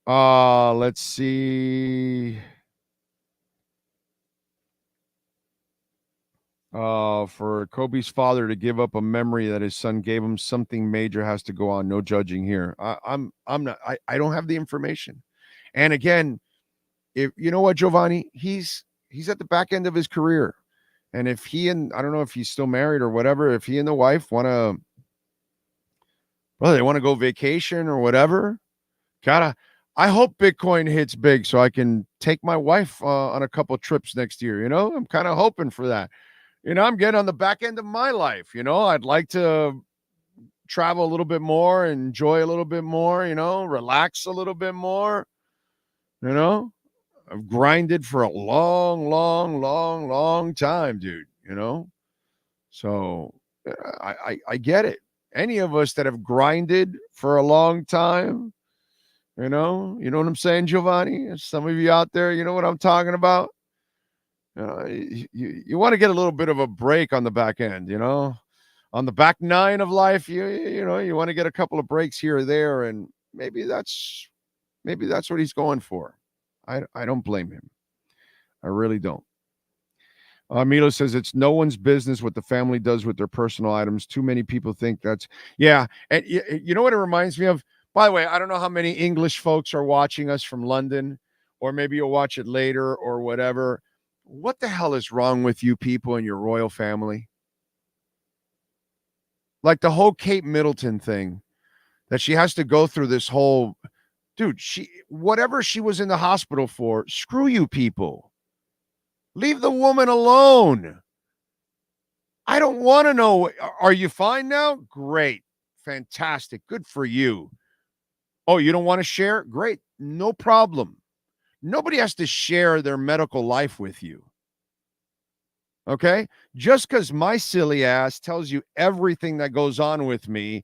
Let's see. For Kobe's father to give up a memory that his son gave him, something major has to go on. No judging here. I'm not. I don't have the information. And again, if you know what, Giovanni, he's at the back end of his career, and if he and I don't know if he's still married or whatever, if he and the wife they want to go vacation or whatever, I hope Bitcoin hits big so I can take my wife on a couple trips next year. You know, I'm kind of hoping for that. You know, I'm getting on the back end of my life. You know, I'd like to travel a little bit more, enjoy a little bit more, you know, relax a little bit more. You know, I've grinded for a long time, dude, you know. So I get it. Any of us that have grinded for a long time, you know what I'm saying, Giovanni? Some of you out there, you know what I'm talking about? You want to get a little bit of a break on the back end, you know, on the back nine of life. You know, you want to get a couple of breaks here or there, and maybe that's what he's going for. I don't blame him. I really don't. Milo says it's no one's business what the family does with their personal items. Too many people think that's yeah. And you know what it reminds me of? By the way, I don't know how many English folks are watching us from London, or maybe you'll watch it later or whatever. What the hell is wrong with you people and your royal family? Like the whole Kate Middleton thing, that she has to go through this whole, dude, whatever she was in the hospital for, screw you people. Leave the woman alone. I don't want to know. Are you fine now? Great. Fantastic. Good for you. Oh, you don't want to share? Great. No problem. Nobody has to share their medical life with you. Okay? Just because my silly ass tells you everything that goes on with me,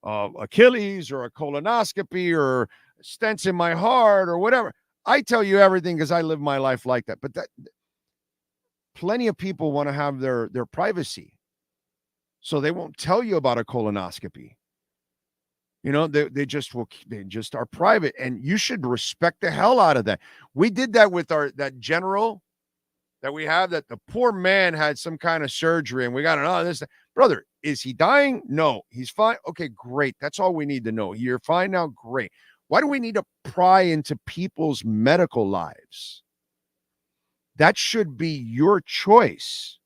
Achilles or a colonoscopy or stents in my heart or whatever. I tell you everything because I live my life like that. But that plenty of people want to have their privacy. So they won't tell you about a colonoscopy. You know, they just are private, and you should respect the hell out of that. We did that with that general that we have, that the poor man had some kind of surgery, and we got this. Brother, is he dying? No, he's fine. Okay, great. That's all we need to know. You're fine now. Great. Why do we need to pry into people's medical lives? That should be your choice.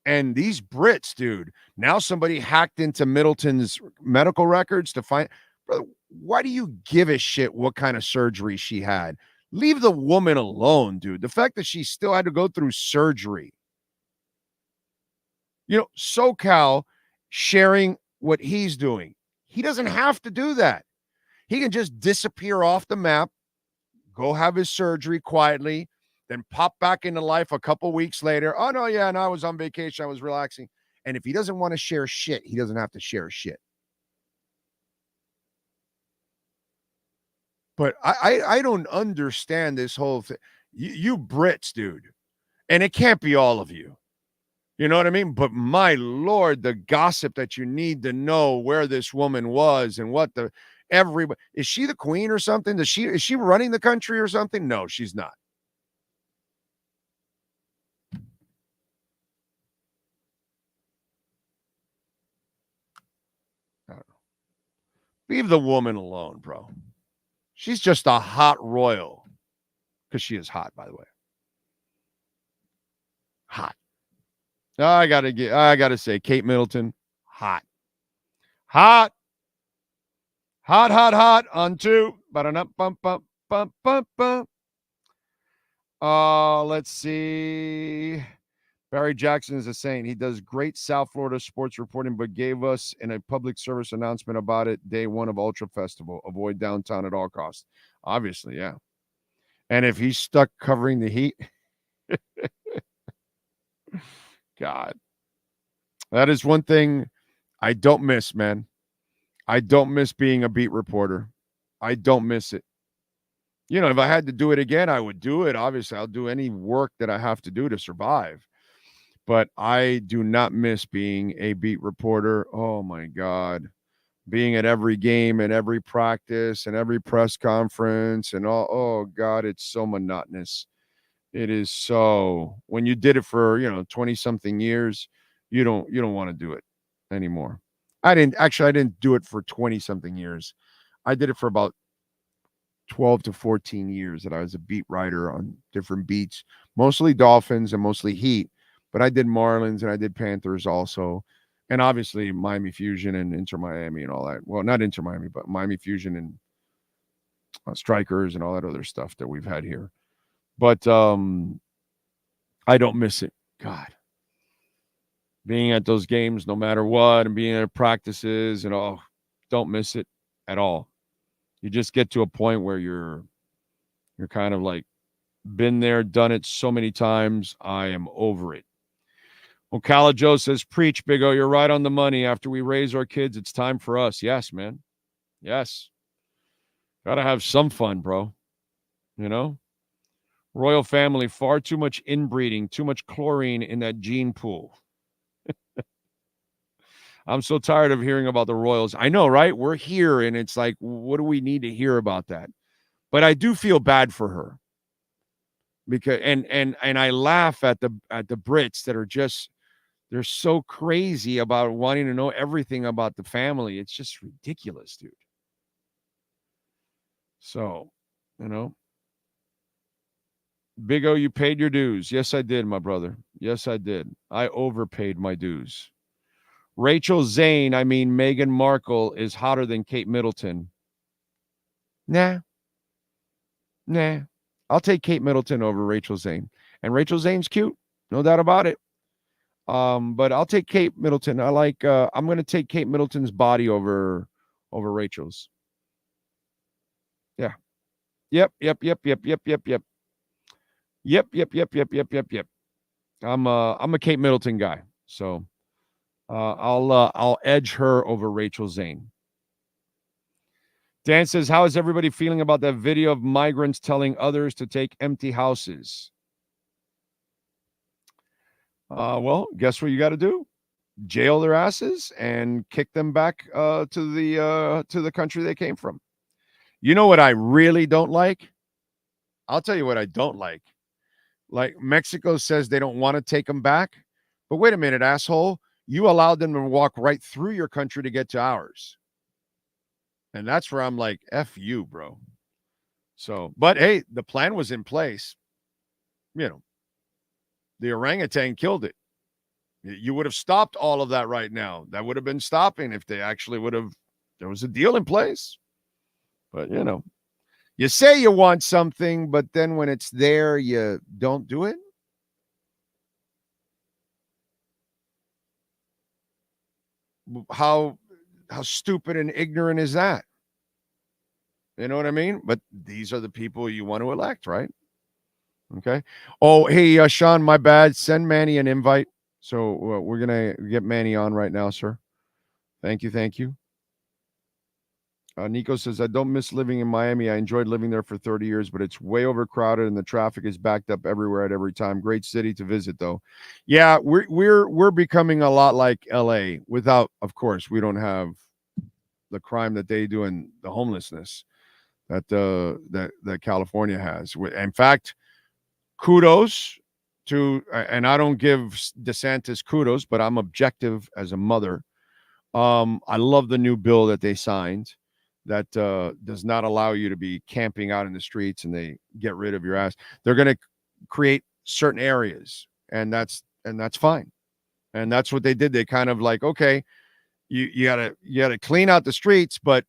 And these Brits, dude, now somebody hacked into Middleton's medical records to find, brother, why do you give a shit what kind of surgery she had? Leave the woman alone, dude. The fact that she still had to go through surgery. You know, SoCal sharing what he's doing. He doesn't have to do that. He can just disappear off the map, go have his surgery quietly, then pop back into life a couple weeks later. Oh, no, yeah, no, I was on vacation. I was relaxing. And if he doesn't want to share shit, he doesn't have to share shit. But I don't understand this whole thing. You Brits, dude. And it can't be all of you. You know what I mean? But my Lord, the gossip that you need to know where this woman was and what everybody, is she the queen or something? Is she running the country or something? No, she's not. I don't know. Leave the woman alone, bro. She's just a hot royal, because she is hot, by the way. Hot. I gotta say, Kate Middleton, hot. Hot. Hot, hot, hot on two. Let's see. Barry Jackson is a saint. He does great South Florida sports reporting, but gave us in a public service announcement about it day one of Ultra Festival. Avoid downtown at all costs. Obviously, yeah. And if he's stuck covering the heat, God, that is one thing I don't miss, man. I don't miss being a beat reporter. I don't miss it. You know, if I had to do it again, I would do it. Obviously, I'll do any work that I have to do to survive. But I do not miss being a beat reporter. Oh, my God. Being at every game and every practice and every press conference and all. Oh, God, it's so monotonous. It is so. When you did it for, 20-something years, you don't want to do it anymore. I didn't do it for 20-something years. I did it for about 12 to 14 years that I was a beat writer on different beats, mostly Dolphins and mostly Heat. But I did Marlins and I did Panthers also. And obviously Miami Fusion and InterMiami and all that. Well, not InterMiami, but Miami Fusion and Strikers and all that other stuff that we've had here. But I don't miss it. God. Being at those games no matter what and being at practices and all, don't miss it at all. You just get to a point where you're kind of like been there, done it so many times. I am over it. Ocala Joe says, preach, Big O. You're right on the money. After we raise our kids, it's time for us. Yes, man. Yes. Got to have some fun, bro. You know? Royal family, far too much inbreeding, too much chlorine in that gene pool. I'm so tired of hearing about the Royals. I know, right? We're here, and it's like, what do we need to hear about that? But I do feel bad for her. Because and I laugh at the Brits that are just, they're so crazy about wanting to know everything about the family. It's just ridiculous, dude. So, Big O, you paid your dues. Yes, I did, my brother. Yes, I did. I overpaid my dues. Rachel Zane, Meghan Markle is hotter than Kate Middleton. Nah. I'll take Kate Middleton over Rachel Zane. And Rachel Zane's cute. No doubt about it. But I'll take Kate Middleton. I'm going to take Kate Middleton's body over Rachel's. Yeah. Yep. I'm a Kate Middleton guy. So I'll edge her over Rachel Zane. Dan says, how is everybody feeling about that video of migrants telling others to take empty houses? Well, guess what you got to do? jail their asses and kick them back to the country they came from. You know what I really don't like? I'll tell you what I don't like. Like Mexico says they don't want to take them back. But wait a minute, asshole. You allowed them to walk right through your country to get to ours. And that's where I'm like, F you, bro. So, but hey, the plan was in place. You know, the orangutan killed it. You would have stopped all of that right now. That would have been stopping if they actually would have, there was a deal in place. But, you know, you say you want something, but then when it's there, you don't do it. How stupid and ignorant is that? You know what I mean? But these are the people you want to elect, right? Okay. Oh, hey, Sean, my bad. Send Manny an invite. So we're going to get Manny on right now, sir. Thank you. Thank you. Nico says, I don't miss living in Miami. I enjoyed living there for 30 years, but it's way overcrowded and the traffic is backed up everywhere at every time. Great city to visit, though. Yeah, we're becoming a lot like LA without, of course, we don't have the crime that they do and the homelessness that California has. In fact, kudos to, and I don't give DeSantis kudos, but I'm objective as a mother. I love the new bill that they signed that does not allow you to be camping out in the streets and they get rid of your ass. They're going to create certain areas and that's fine. And that's what they did. They kind of like, okay, you gotta clean out the streets, but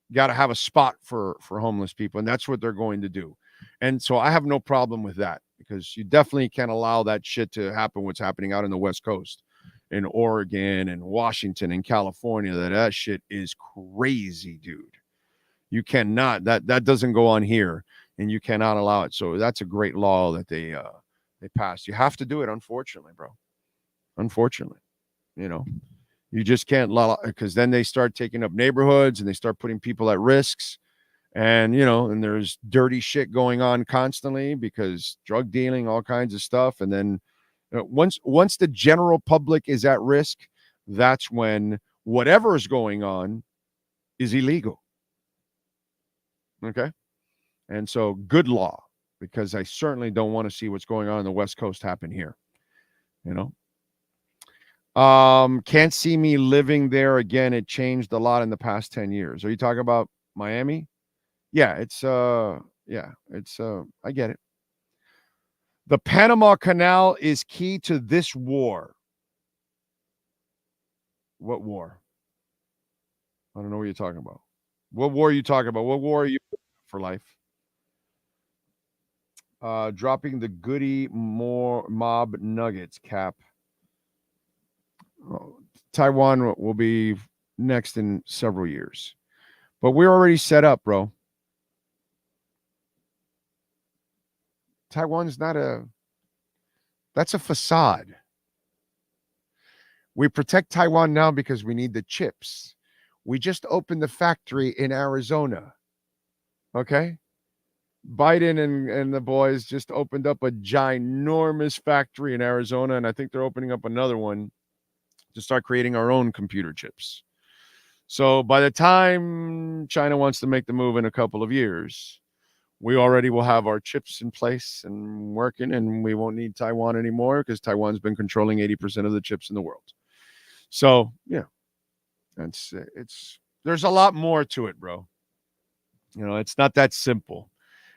you gotta have a spot for homeless people. And that's what they're going to do. And so I have no problem with that because you definitely can't allow that shit to happen. What's happening out in the West Coast. In Oregon and Washington and California, that shit is crazy, dude. You cannot, that doesn't go on here and you cannot allow it. So that's a great law that they passed. You have to do it, unfortunately, bro. Unfortunately, you know, you just can't allow, because then they start taking up neighborhoods and they start putting people at risks. And, you know, and there's dirty shit going on constantly because drug dealing, all kinds of stuff. And then once the general public is at risk, that's when whatever is going on is illegal. Okay? And so good law, because I certainly don't want to see what's going on in the West Coast happen here. You know? Can't see me living there again. It changed a lot in the past 10 years. Are you talking about Miami? Yeah, I get it. The Panama Canal is key to this war. What war? I don't know what you're talking about. What war are you talking about? What war are you for life? Dropping the goody mob nuggets cap. Taiwan will be next in several years. But we're already set up, bro. Taiwan's that's a facade. We protect Taiwan now because we need the chips. We just opened the factory in Arizona. Okay? Biden and the boys just opened up a ginormous factory in Arizona, and I think they're opening up another one to start creating our own computer chips. So by the time China wants to make the move in a couple of years, we already will have our chips in place and working, and we won't need Taiwan anymore because Taiwan's been controlling 80% of the chips in the world. So, yeah, there's a lot more to it, bro. You know, it's not that simple,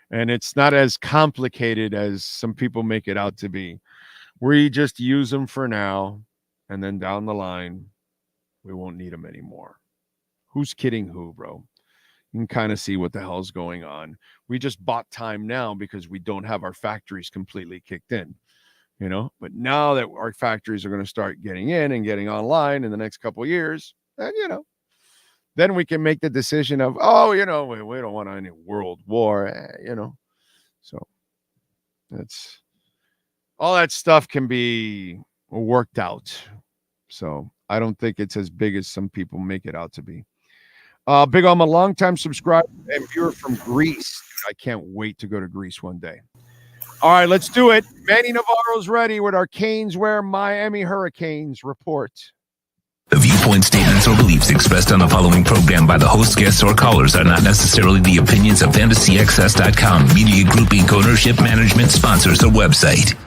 and it's not as complicated as some people make it out to be. We just use them for now, and then down the line, we won't need them anymore. Who's kidding who, bro? You can kind of see what the hell's going on. We just bought time now because we don't have our factories completely kicked in, you know. But now that our factories are going to start getting in and getting online in the next couple of years, then, you know, then we can make the decision of, oh, you know, we don't want any world war, you know. So that's all that stuff can be worked out. So I don't think it's as big as some people make it out to be. Big, I'm a longtime subscriber and viewer from Greece. I can't wait to go to Greece one day. All right, let's do it. Manny Navarro's ready with our Canes Wear Miami Hurricanes report. The viewpoint statements or beliefs expressed on the following program by the host, guests, or callers are not necessarily the opinions of FantasyAccess.com, Media Group Inc. ownership, management, sponsors, or website.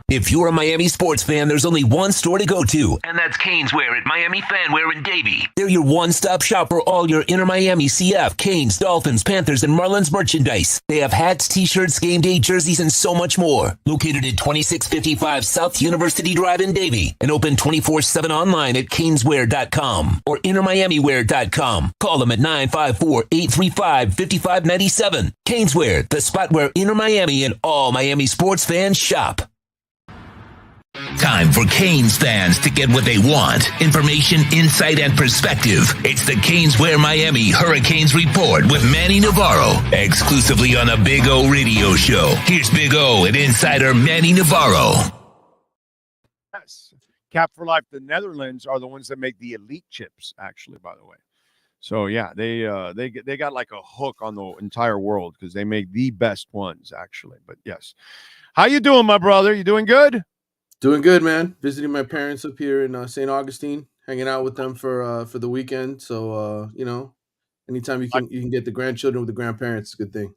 If you're a Miami sports fan, there's only one store to go to, and that's Canes Wear at Miami Fanwear in Davie. They're your one-stop shop for all your InterMiamiCF, Canes, Dolphins, Panthers, and Marlins merchandise. They have hats, t-shirts, game day jerseys, and so much more. Located at 2655 South University Drive in Davie, and open 24/7 online at caneswear.com or InterMiamiWear.com. Call them at 954-835-5597. Canes Wear, the spot where Inter-Miami and all Miami sports fans shop. Time for Canes fans to get what they want. Information, insight, and perspective. It's the Canes Wear Miami Hurricanes Report with Manny Navarro. Exclusively on the Big O Radio Show. Here's Big O and insider Manny Navarro. Yes. Cap for Life, the Netherlands are the ones that make the elite chips, actually, by the way. So, yeah, they got like a hook on the entire world because they make the best ones, actually. But, yes. How you doing, my brother? You doing good? Doing good, man. Visiting my parents up here in St. Augustine, hanging out with them for the weekend. So anytime you can get the grandchildren with the grandparents, it's a good thing.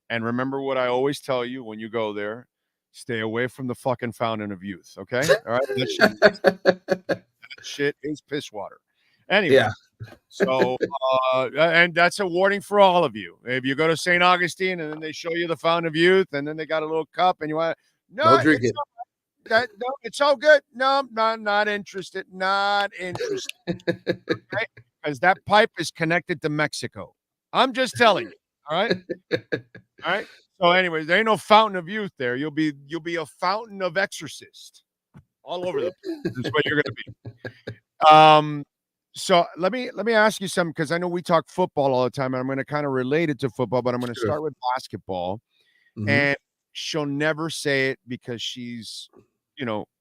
And remember what I always tell you when you go there: stay away from the fucking fountain of youth. Okay, all right. That shit is piss water. Anyway, yeah. So and that's a warning for all of you. If you go to St. Augustine and then they show you the fountain of youth, and then they got a little cup, and you want don't drink it. No, it's all good. No, not interested. Not interested. Okay? Because that pipe is connected to Mexico. I'm just telling you. All right. All right. So, anyways, there ain't no fountain of youth there. You'll be a fountain of exorcist all over the place. That's what you're gonna be. So let me ask you something, because I know we talk football all the time, and I'm going to kind of relate it to football, but I'm going to start with basketball. Mm-hmm. And she'll never say it because she's,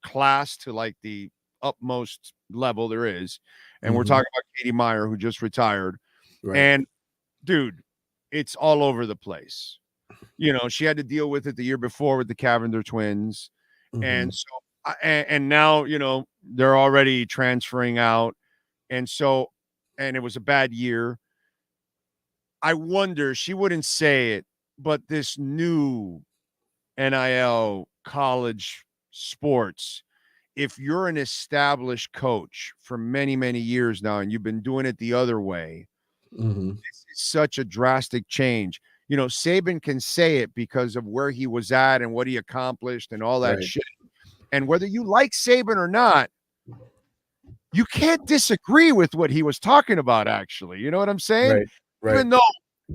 class to like the utmost level there is. And we're talking about Katie Meyer, who just retired. Right. And dude, it's all over the place. She had to deal with it the year before with the Cavender twins. Mm-hmm. And so, and now, they're already transferring out. And so, and it was a bad year. I wonder, she wouldn't say it, but this new NIL college sports, if you're an established coach for many, many years now, and you've been doing it the other way, this is such a drastic change. Saban can say it because of where he was at and what he accomplished and all that shit. And whether you like Saban or not, you can't disagree with what he was talking about, actually. You know what I'm saying? Right. Even though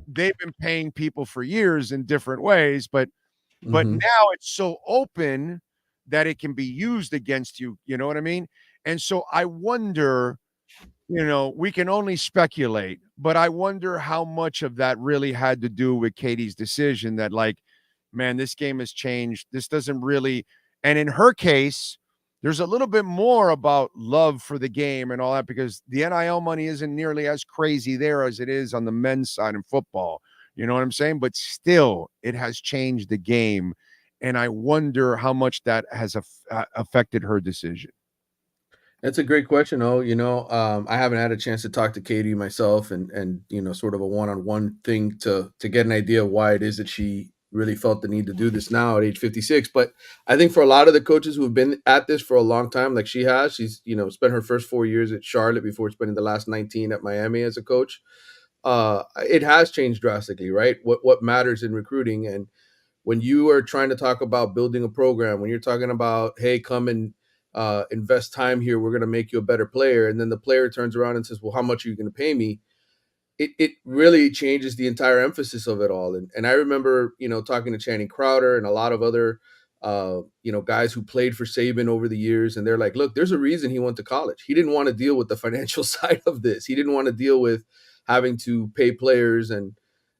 they've been paying people for years in different ways, but now it's so open that it can be used against you. You know what I mean? And so I wonder, we can only speculate, but I wonder how much of that really had to do with Katie's decision that, like, man, this game has changed. This doesn't really, and in her case, there's a little bit more about love for the game and all that, because the NIL money isn't nearly as crazy there as it is on the men's side in football. You know what I'm saying? But still, it has changed the game. And I wonder how much that has affected her decision. That's a great question. I haven't had a chance to talk to Katie myself and sort of a one-on-one thing to get an idea of why it is that she really felt the need to do this now at age 56. But I think for a lot of the coaches who have been at this for a long time, like she has, she's, spent her first 4 years at Charlotte before spending the last 19 at Miami as a coach. It has changed drastically, right? What matters in recruiting. And when you are trying to talk about building a program, when you're talking about, hey, come and invest time here, we're going to make you a better player. And then the player turns around and says, well, how much are you going to pay me? It really changes the entire emphasis of it all. And I remember, talking to Channing Crowder and a lot of other, guys who played for Saban over the years. And they're like, look, there's a reason he went to college. He didn't want to deal with the financial side of this. He didn't want to deal with having to pay players and,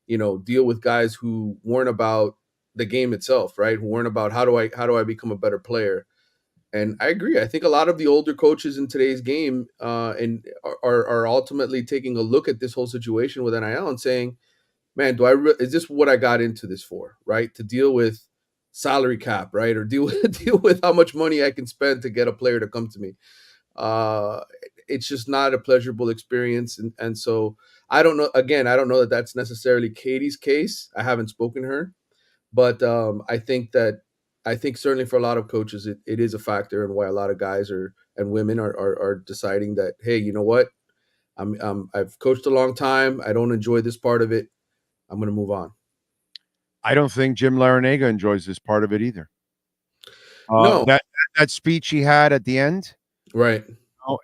deal with guys who weren't about the game itself, right? Who weren't about how do I become a better player? And I agree. I think a lot of the older coaches in today's game and are ultimately taking a look at this whole situation with NIL and saying, man, is this what I got into this for, right? To deal with salary cap, right? Or deal with how much money I can spend to get a player to come to me. It's just not a pleasurable experience. And so I don't know. Again, I don't know that that's necessarily Katie's case. I haven't spoken to her, but I think certainly for a lot of coaches, it is a factor in why a lot of guys and women are deciding that, hey, you know what? I've coached a long time. I don't enjoy this part of it. I'm going to move on. I don't think Jim Larinaga enjoys this part of it either. No, that speech he had at the end, right?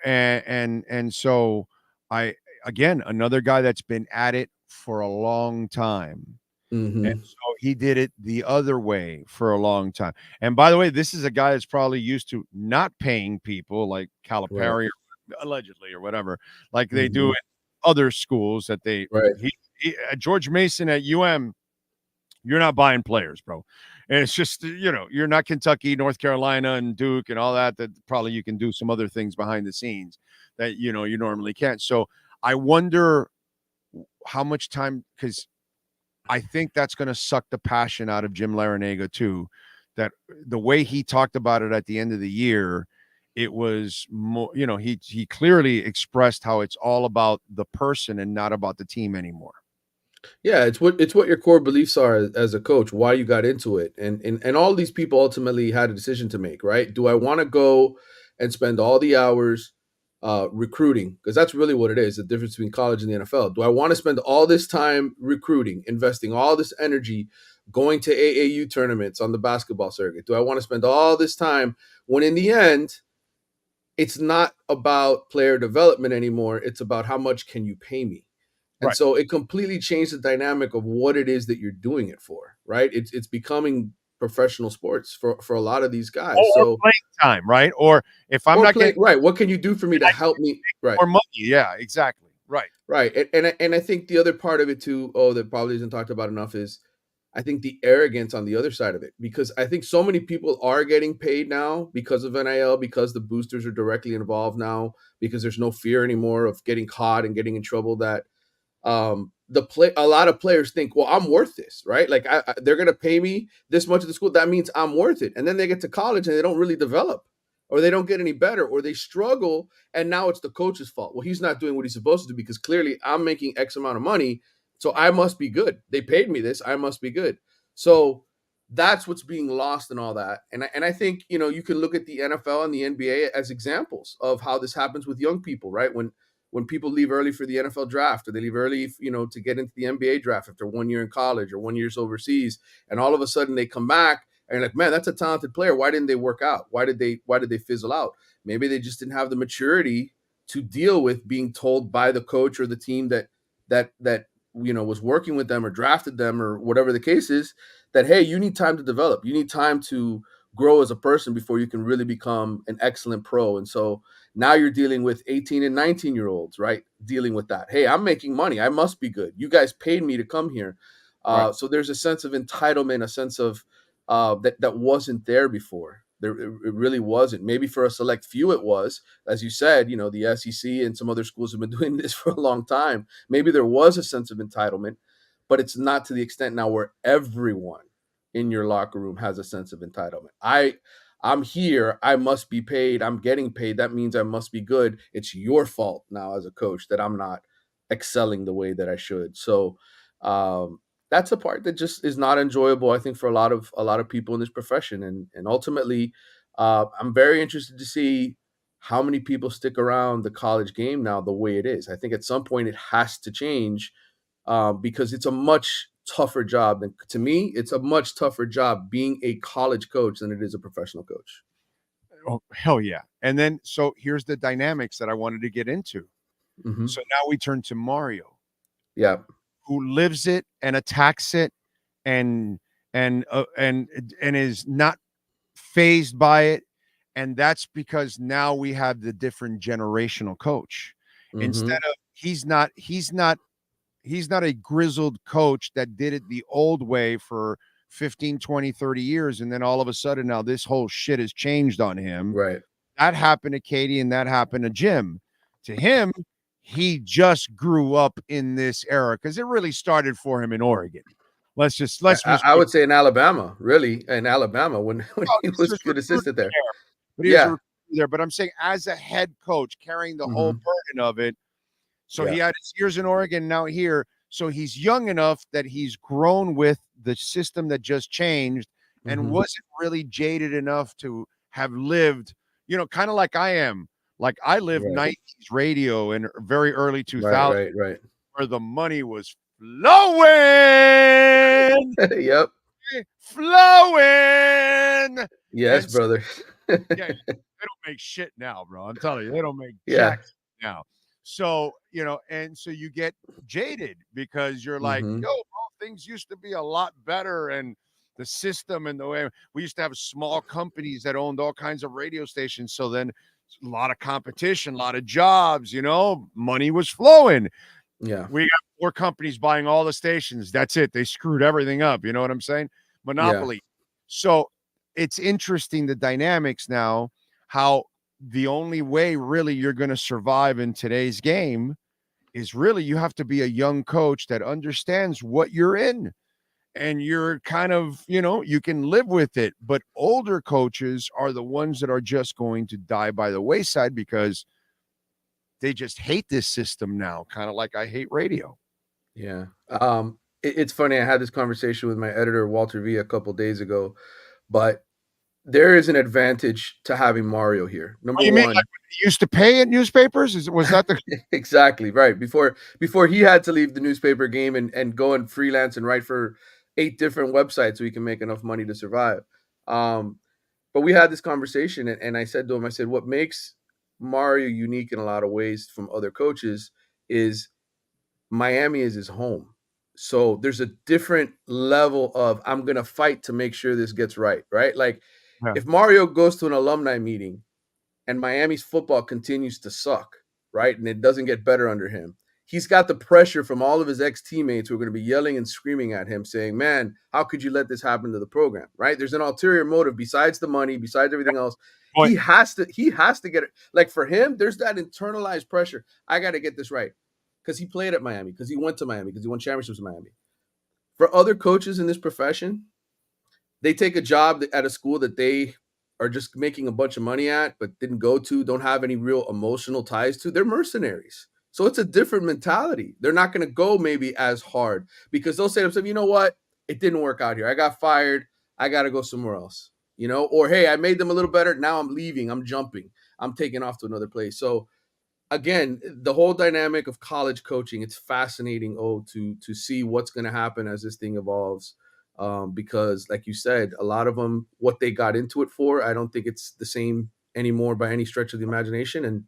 And so again, another guy that's been at it for a long time. Mm-hmm. And so he did it the other way for a long time. And by the way, this is a guy that's probably used to not paying people like Calipari, allegedly, or whatever, like they do at other schools that they. Right. George Mason at UM, you're not buying players, bro. And it's just, you're not Kentucky, North Carolina, and Duke and all that probably you can do some other things behind the scenes that, you normally can't. So I wonder how much time, because I think that's going to suck the passion out of Jim Larinaga too, that the way he talked about it at the end of the year, it was more, he clearly expressed how it's all about the person and not about the team anymore. Yeah, it's what your core beliefs are as a coach, why you got into it. And all these people ultimately had a decision to make, right? Do I want to go and spend all the hours recruiting? Because that's really what it is, the difference between college and the NFL. Do I want to spend all this time recruiting, investing all this energy, going to AAU tournaments on the basketball circuit? Do I want to spend all this time when in the end, it's not about player development anymore. It's about how much can you pay me? And so it completely changed the dynamic of what it is that you're doing it for, right? It's becoming professional sports for a lot of these guys. Or playing time, right? Or if I'm not getting right, what can you do for me to help me? Right. More money. Yeah, exactly. Right. Right. And I think the other part of it too, that probably isn't talked about enough, is I think the arrogance on the other side of it, because I think so many people are getting paid now because of NIL, because the boosters are directly involved now, because there's no fear anymore of getting caught and getting in trouble, that a lot of players think, well, I'm worth this, right? Like they're going to pay me this much at the school. That means I'm worth it. And then they get to college and they don't really develop, or they don't get any better, or they struggle. And now it's the coach's fault. Well, he's not doing what he's supposed to do because clearly I'm making X amount of money. So I must be good. They paid me this. I must be good. So that's what's being lost in all that. And I think, you can look at the NFL and the NBA as examples of how this happens with young people, right? When people leave early for the NFL draft, or they leave early, to get into the NBA draft after 1 year in college or 1 year overseas, and all of a sudden they come back and you're like, man, that's a talented player. Why didn't they work out? Why did they fizzle out? Maybe they just didn't have the maturity to deal with being told by the coach or the team that was working with them or drafted them or whatever the case is, that, hey, you need time to develop. You need time to grow as a person before you can really become an excellent pro. And so now you're dealing with 18 and 19-year-olds, right? Dealing with that. Hey, I'm making money. I must be good. You guys paid me to come here. Right. So there's a sense of entitlement, a sense of that wasn't there before. It really wasn't. Maybe for a select few it was. As you said, the SEC and some other schools have been doing this for a long time. Maybe there was a sense of entitlement, but it's not to the extent now where everyone in your locker room has a sense of entitlement. I'm here. I must be paid. I'm getting paid. That means I must be good. It's your fault now as a coach that I'm not excelling the way that I should. So that's a part that just is not enjoyable, I think, for a lot of people in this profession. And ultimately, I'm very interested to see how many people stick around the college game now the way it is. I think at some point it has to change because it's a much tougher job. And to me, it's a much tougher job being a college coach than it is a professional coach. Oh, hell yeah. And then, so here's the dynamics that I wanted to get into. Mm-hmm. So now we turn to Mario. Yeah. Who lives it and attacks it and is not fazed by it. And that's because now we have the different generational coach. Mm-hmm. Instead of he's not a grizzled coach that did it the old way for 15, 20, 30 years. And then all of a sudden now this whole shit has changed on him. Right. That happened to Katie and that happened to Jim. To him, he just grew up in this era because it really started for him in Oregon. I would say in Alabama, really, in Alabama when he was good assistant there. But he was a recruiter there. But I'm saying as a head coach carrying the whole burden of it. So he had his years in Oregon, now here. So he's young enough that he's grown with the system that just changed and wasn't really jaded enough to have lived, kind of like I am. Like I lived 90s radio in very early 2000s, right. where the money was flowing. Yep. Flowing. Yes, brother. They don't make shit now, bro. I'm telling you, they don't make jack now. So, and so you get jaded because you're like, yo, bro, things used to be a lot better. And the system and the way we used to have small companies that owned all kinds of radio stations. So then a lot of competition, a lot of jobs, money was flowing. Yeah. We got 4 companies buying all the stations. That's it. They screwed everything up. You know what I'm saying? Monopoly. Yeah. So it's interesting, the dynamics now, how the only way really you're going to survive in today's game is really you have to be a young coach that understands what you're in. And you're kind of, you can live with it. But older coaches are the ones that are just going to die by the wayside because they just hate this system now, kind of like I hate radio. Yeah. It's funny. I had this conversation with my editor, Walter V, a couple days ago, but there is an advantage to having Mario here. Number one, like he used to pay in newspapers? Was that the exactly right? Before he had to leave the newspaper game and go and freelance and write for 8 different websites so he can make enough money to survive. But we had this conversation, and I said to him, I said, what makes Mario unique in a lot of ways from other coaches is Miami is his home. So there's a different level of I'm going to fight to make sure this gets right? Like if Mario goes to an alumni meeting and Miami's football continues to suck, right, and it doesn't get better under him, he's got the pressure from all of his ex-teammates who are going to be yelling and screaming at him saying, man, how could you let this happen to the program, right? There's an ulterior motive besides the money, besides everything else. He has to get it. Like for him, there's that internalized pressure. I got to get this right because he played at Miami, because he went to Miami, because he won championships in Miami. For other coaches in this profession, they take a job at a school that they are just making a bunch of money at, but didn't go to, don't have any real emotional ties to. They're mercenaries. So it's a different mentality. They're not going to go maybe as hard because they'll say to themselves, you know what? It didn't work out here. I got fired. I got to go somewhere else, or, hey, I made them a little better. Now I'm leaving. I'm jumping. I'm taking off to another place. So again, the whole dynamic of college coaching, it's fascinating, to see what's going to happen as this thing evolves. Because like you said, a lot of them, what they got into it for, I don't think it's the same anymore by any stretch of the imagination.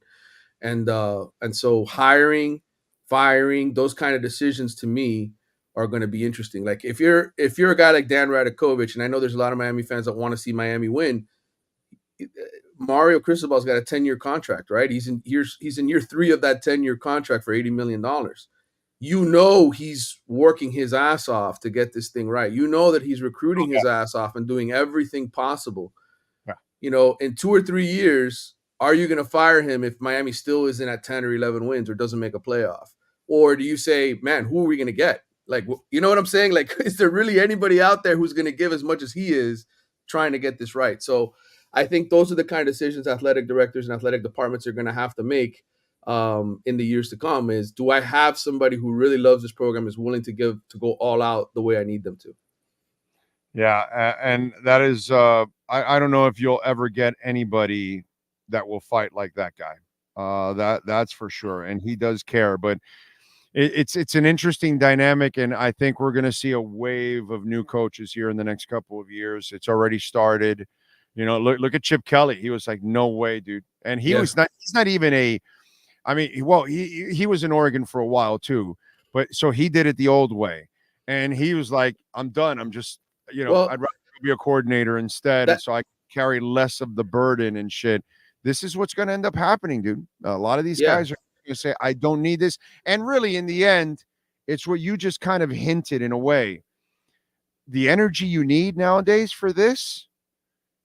And so hiring, firing, those kind of decisions to me are going to be interesting. Like if you're a guy like Dan Radakovich, and I know there's a lot of Miami fans that want to see Miami win, Mario Cristobal's got a 10-year contract, right? He's in year 3 of that 10-year contract for $80 million. He's working his ass off to get this thing right. That he's recruiting his ass off and doing everything possible. Yeah. In 2 or 3 years, are you going to fire him if Miami still isn't at 10 or 11 wins or doesn't make a playoff? Or do you say, man, who are we going to get? Like, you know what I'm saying? Like, is there really anybody out there who's going to give as much as he is trying to get this right? So I think those are the kind of decisions athletic directors and athletic departments are going to have to make in the years to come. Is, do I have somebody who really loves this program, is willing to go all out the way I need them to? Yeah. And that is, I don't know if you'll ever get anybody that will fight like that guy. That's for sure. And he does care, but it's an interesting dynamic. And I think we're going to see a wave of new coaches here in the next couple of years. It's already started. Look at Chip Kelly. He was like, no way, dude. And he's not even he was in Oregon for a while too, but so he did it the old way. And he was like, I'm done. I'm just, I'd rather be a coordinator instead. So I carry less of the burden and shit. This is what's going to end up happening, dude. A lot of these guys are going to say, I don't need this. And really, in the end, it's what you just kind of hinted in a way. The energy you need nowadays for this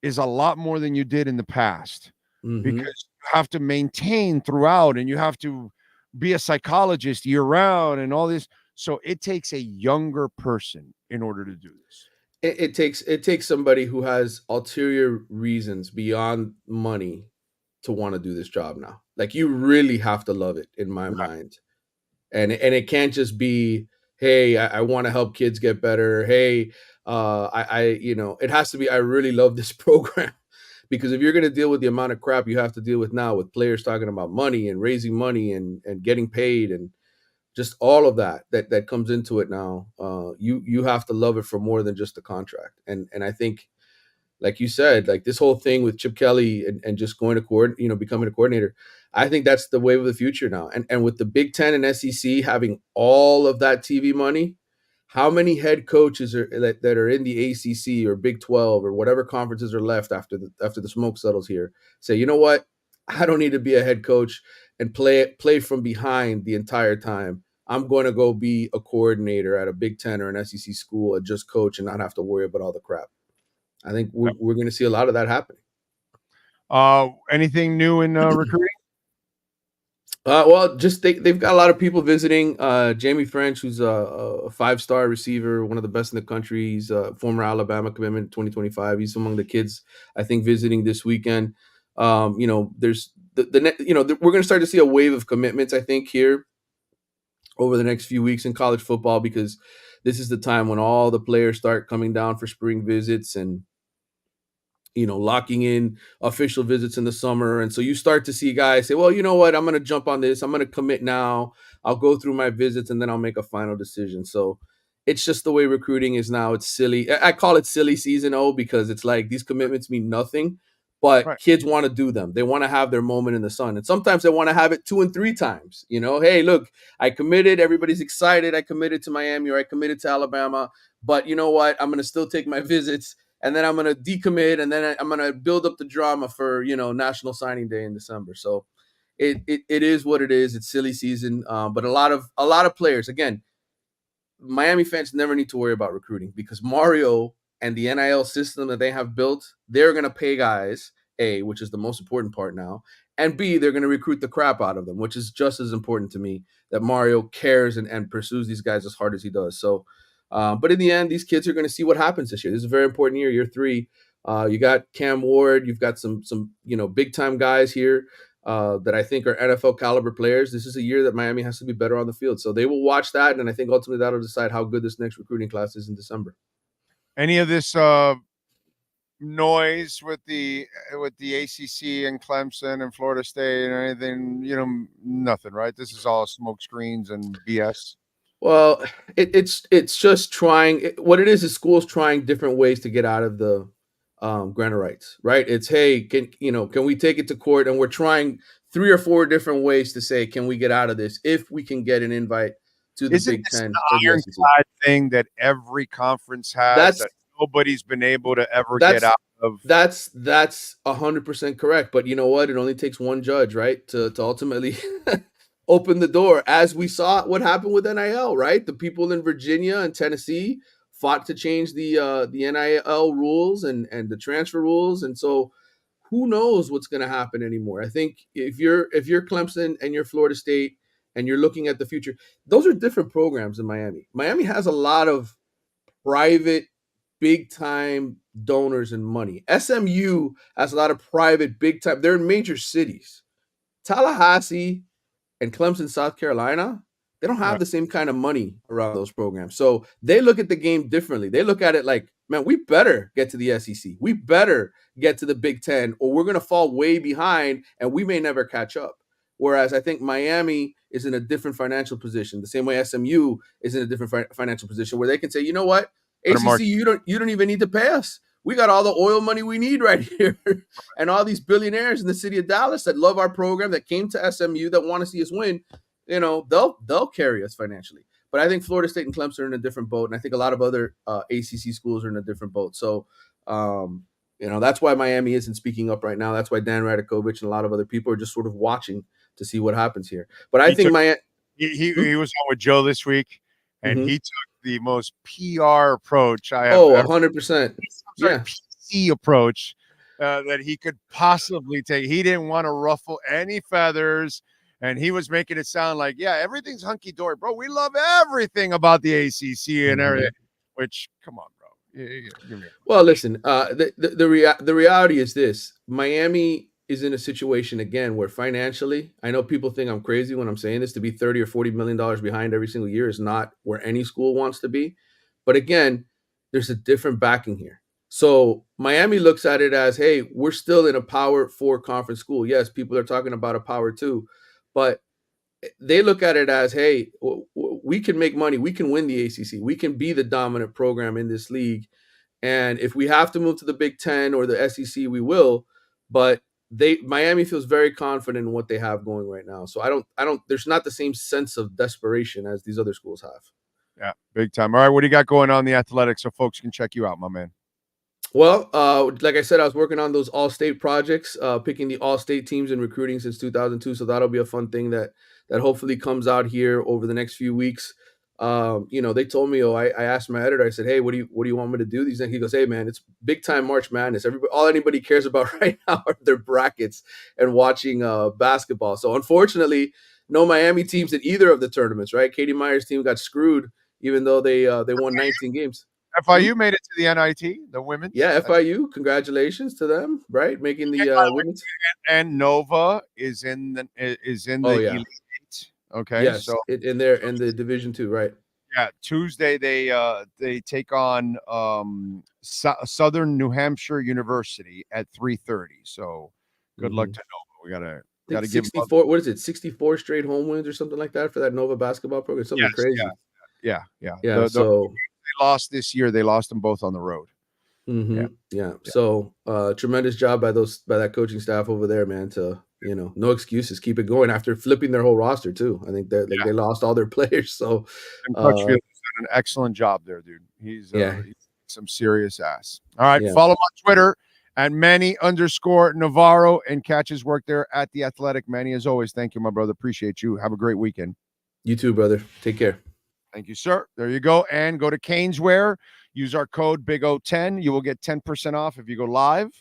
is a lot more than you did in the past, because you have to maintain throughout and you have to be a psychologist year round and all this. So it takes a younger person in order to do this. It takes somebody who has ulterior reasons beyond money to want to do this job now. Like, you really have to love it, in my mind. And it can't just be, hey, I want to help kids get better. Hey, it has to be, I really love this program. Because if you're going to deal with the amount of crap you have to deal with now, with players talking about money and raising money and getting paid and just all of that comes into it now, you have to love it for more than just the contract. And I think, like you said, like this whole thing with Chip Kelly and just going to becoming a coordinator, I think that's the wave of the future now. And with the Big Ten and SEC having all of that TV money, how many head coaches that are in the ACC or Big 12 or whatever conferences are left after the smoke settles here say, you know what, I don't need to be a head coach and play from behind the entire time. I'm going to go be a coordinator at a Big Ten or an SEC school and just coach and not have to worry about all the crap. I think we're going to see a lot of that happening. Anything new in recruiting? Well, just they've got a lot of people visiting. Jamie French, who's a 5-star receiver, one of the best in the country. He's a former Alabama commitment, 2025. He's among the kids, I think, visiting this weekend. There's we're going to start to see a wave of commitments, I think, here over the next few weeks in college football, because this is the time when all the players start coming down for spring visits and locking in official visits in the summer. And so you start to see guys say, well, you know what, I'm going to jump on this. I'm going to commit now. I'll go through my visits and then I'll make a final decision. So it's just the way recruiting is now. It's silly. I call it silly season, because it's like these commitments mean nothing, but kids want to do them. They want to have their moment in the sun. And sometimes they want to have it 2 and 3 times. Hey, look, I committed. Everybody's excited. I committed to Miami or I committed to Alabama. But you know what? I'm going to still take my visits. And then I'm going to decommit, and then I'm going to build up the drama for, National Signing Day in December. So it is what it is. It's silly season. But a lot of players, again, Miami fans never need to worry about recruiting, because Mario and the NIL system that they have built, they're going to pay guys, A, which is the most important part now, and B, they're going to recruit the crap out of them, which is just as important to me, that Mario cares and pursues these guys as hard as he does. So, but in the end, these kids are going to see what happens this year. This is a very important year 3. You got Cam Ward. You've got some big time guys here that I think are NFL caliber players. This is a year that Miami has to be better on the field. So they will watch that, and I think ultimately that'll decide how good this next recruiting class is in December. Any of this noise with the ACC and Clemson and Florida State and anything? Nothing, right? This is all smoke screens and BS. Well, it's just trying. What it is schools trying different ways to get out of the grant of rights, right? It's, hey, can we take it to court? And we're trying 3 or 4 different ways to say, can we get out of this if we can get an invite to the Big Ten? Ironclad thing that every conference has that nobody's been able to ever get out of. That's 100% correct. But you know what? It only takes one judge, right, to ultimately open the door, as we saw what happened with NIL, right? The people in Virginia and Tennessee fought to change the NIL rules and the transfer rules. And so who knows what's going to happen anymore? I think if you're Clemson and you're Florida State and you're looking at the future, those are different programs in Miami. Miami has a lot of private, big-time donors and money. SMU has a lot of private, big-time. They're in major cities. Tallahassee and Clemson, South Carolina, they don't have the same kind of money around those programs. So they look at the game differently. They look at it like, man, we better get to the SEC. We better get to the Big Ten, or we're going to fall way behind and we may never catch up. Whereas I think Miami is in a different financial position, the same way SMU is in a different financial position, where they can say, you know what, ACC, you don't even need to pay us. We got all the oil money we need right here. And all these billionaires in the city of Dallas that love our program, that came to SMU, that want to see us win, they'll carry us financially. But I think Florida State and Clemson are in a different boat. And I think a lot of other ACC schools are in a different boat. So, that's why Miami isn't speaking up right now. That's why Dan Radakovich and a lot of other people are just sort of watching to see what happens here. But I think he was on with Joe this week, and he took the most PR approach I have. 100%. PC approach that he could possibly take. He didn't want to ruffle any feathers, And he was making it sound like, yeah, everything's hunky-dory. Bro, we love everything about the ACC and everything. Which, come on, bro. Give me well, listen, the reality is this. Miami is in a situation, again, where financially, I know people think I'm crazy when I'm saying this, to be $30 or $40 million behind every single year is not where any school wants to be. But again, there's a different backing here. So Miami looks at it as, hey, we're still in a Power 4 conference school. Yes, people are talking about a Power 2, but they look at it as, hey, we can make money. We can win the ACC. We can be the dominant program in this league. And if we have to move to the Big Ten or the SEC, we will. But Miami feels very confident in what they have going right now. So I don't. There's not the same sense of desperation as these other schools have. Yeah, big time. All right, what do you got going on in the athletics so folks can check you out, my man? Well, like I said, I was working on those all-state projects, picking the all-state teams and recruiting since 2002. So that'll be a fun thing that hopefully comes out here over the next few weeks. They told me, I asked my editor, I said, hey, what do you want me to do these things? He goes, hey man, it's big time March Madness. All anybody cares about right now are their brackets and watching basketball. So unfortunately, no Miami teams in either of the tournaments, right? Katie Meyer's team got screwed, even though they won 19 games. FIU made it to the NIT, the women's. Yeah, FIU. Congratulations to them, right? Making the women's. And Nova is in the Elite Eight. Okay, yes, so in the Division II, right? Yeah, Tuesday they take on Southern New Hampshire University at 3:30. So good luck to Nova. We gotta give 64. What is it? 64 straight home wins or something like that for that Nova basketball program. Something crazy. Yeah. They lost this year. They lost them both on the road. Yeah. So tremendous job by that coaching staff over there, man. To no excuses, keep it going after flipping their whole roster too. I think that they lost all their players. So Coach Fields did an excellent job there, dude. He's some serious ass. All right, follow him on Twitter at Manny_Navarro and catch his work there at The Athletic. Manny, as always, thank you, my brother. Appreciate you. Have a great weekend. You too, brother. Take care. Thank you, sir. There you go. And go to Caneswear. Use our code BIGO10. You will get 10% off if you go live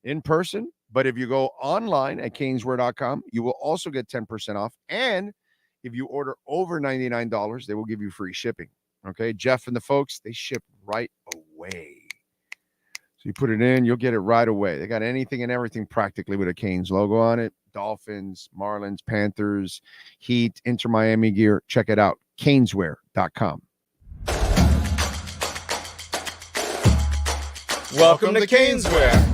in person. But if you go online at caneswear.com, you will also get 10% off. And if you order over $99, they will give you free shipping. Okay? Jeff and the folks, they ship right away. So you put it in, you'll get it right away. They got anything and everything practically with a Canes logo on it. Dolphins, Marlins, Panthers, Heat, InterMiami gear. Check it out. Caneswear.com. Welcome to Caneswear.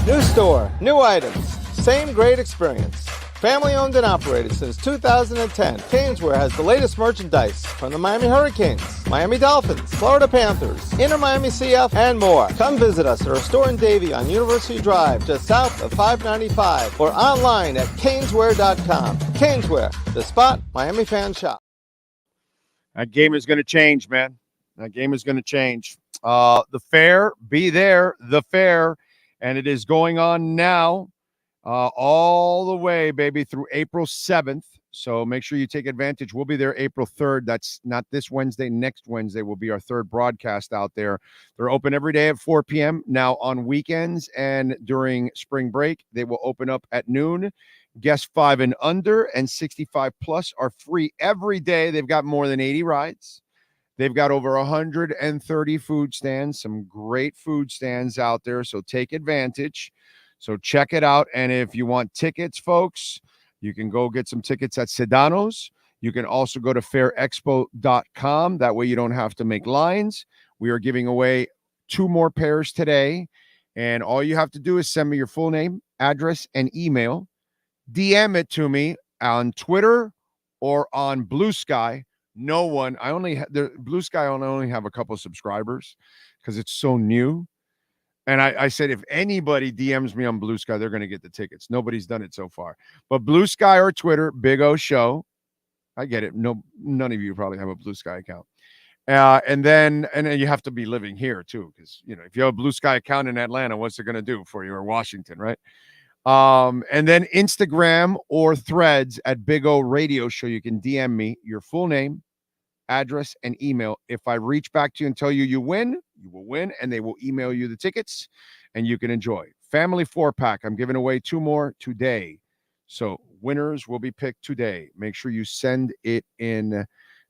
New store, new items, same great experience. Family owned and operated since 2010, Caneswear has the latest merchandise from the Miami Hurricanes, Miami Dolphins, Florida Panthers, InterMiamiCF, and more. Come visit us at our store in Davie on University Drive, just south of 595, or online at caneswear.com. Caneswear, the spot Miami fans shop. That game is going to change, man. That game is going to change. The fair, be there, the fair, and it is going on now. All the way, baby, through April 7th. So make sure you take advantage. We'll be there April 3rd. That's not this Wednesday. Next Wednesday will be our third broadcast out there. They're open every day at 4 p.m. Now on weekends and during spring break, they will open up at noon. Guests 5 and under and 65 plus are free every day. They've got more than 80 rides. They've got over 130 food stands, some great food stands out there. So take advantage. So check it out. And if you want tickets, folks, you can go get some tickets at Sedano's. You can also go to fairexpo.com. That way you don't have to make lines. We are giving away 2 more pairs today. And all you have to do is send me your full name, address, and email. DM it to me on Twitter or on Blue Sky. No one, Blue Sky only have a couple of subscribers because it's so new. And I said, if anybody DMs me on Blue Sky, they're going to get the tickets. Nobody's done it so far. But Blue Sky or Twitter, Big O Show. I get it. No, none of you probably have a Blue Sky account. And then you have to be living here too, because if you have a Blue Sky account in Atlanta, what's it going to do for you, or Washington, right? And then Instagram or Threads at Big O Radio Show. You can DM me your full name, address, and email. If I reach back to you and tell you you win, you will win, and they will email you the tickets, and you can enjoy family 4-pack. I'm giving away 2 more today. So winners will be picked today. Make sure you send it in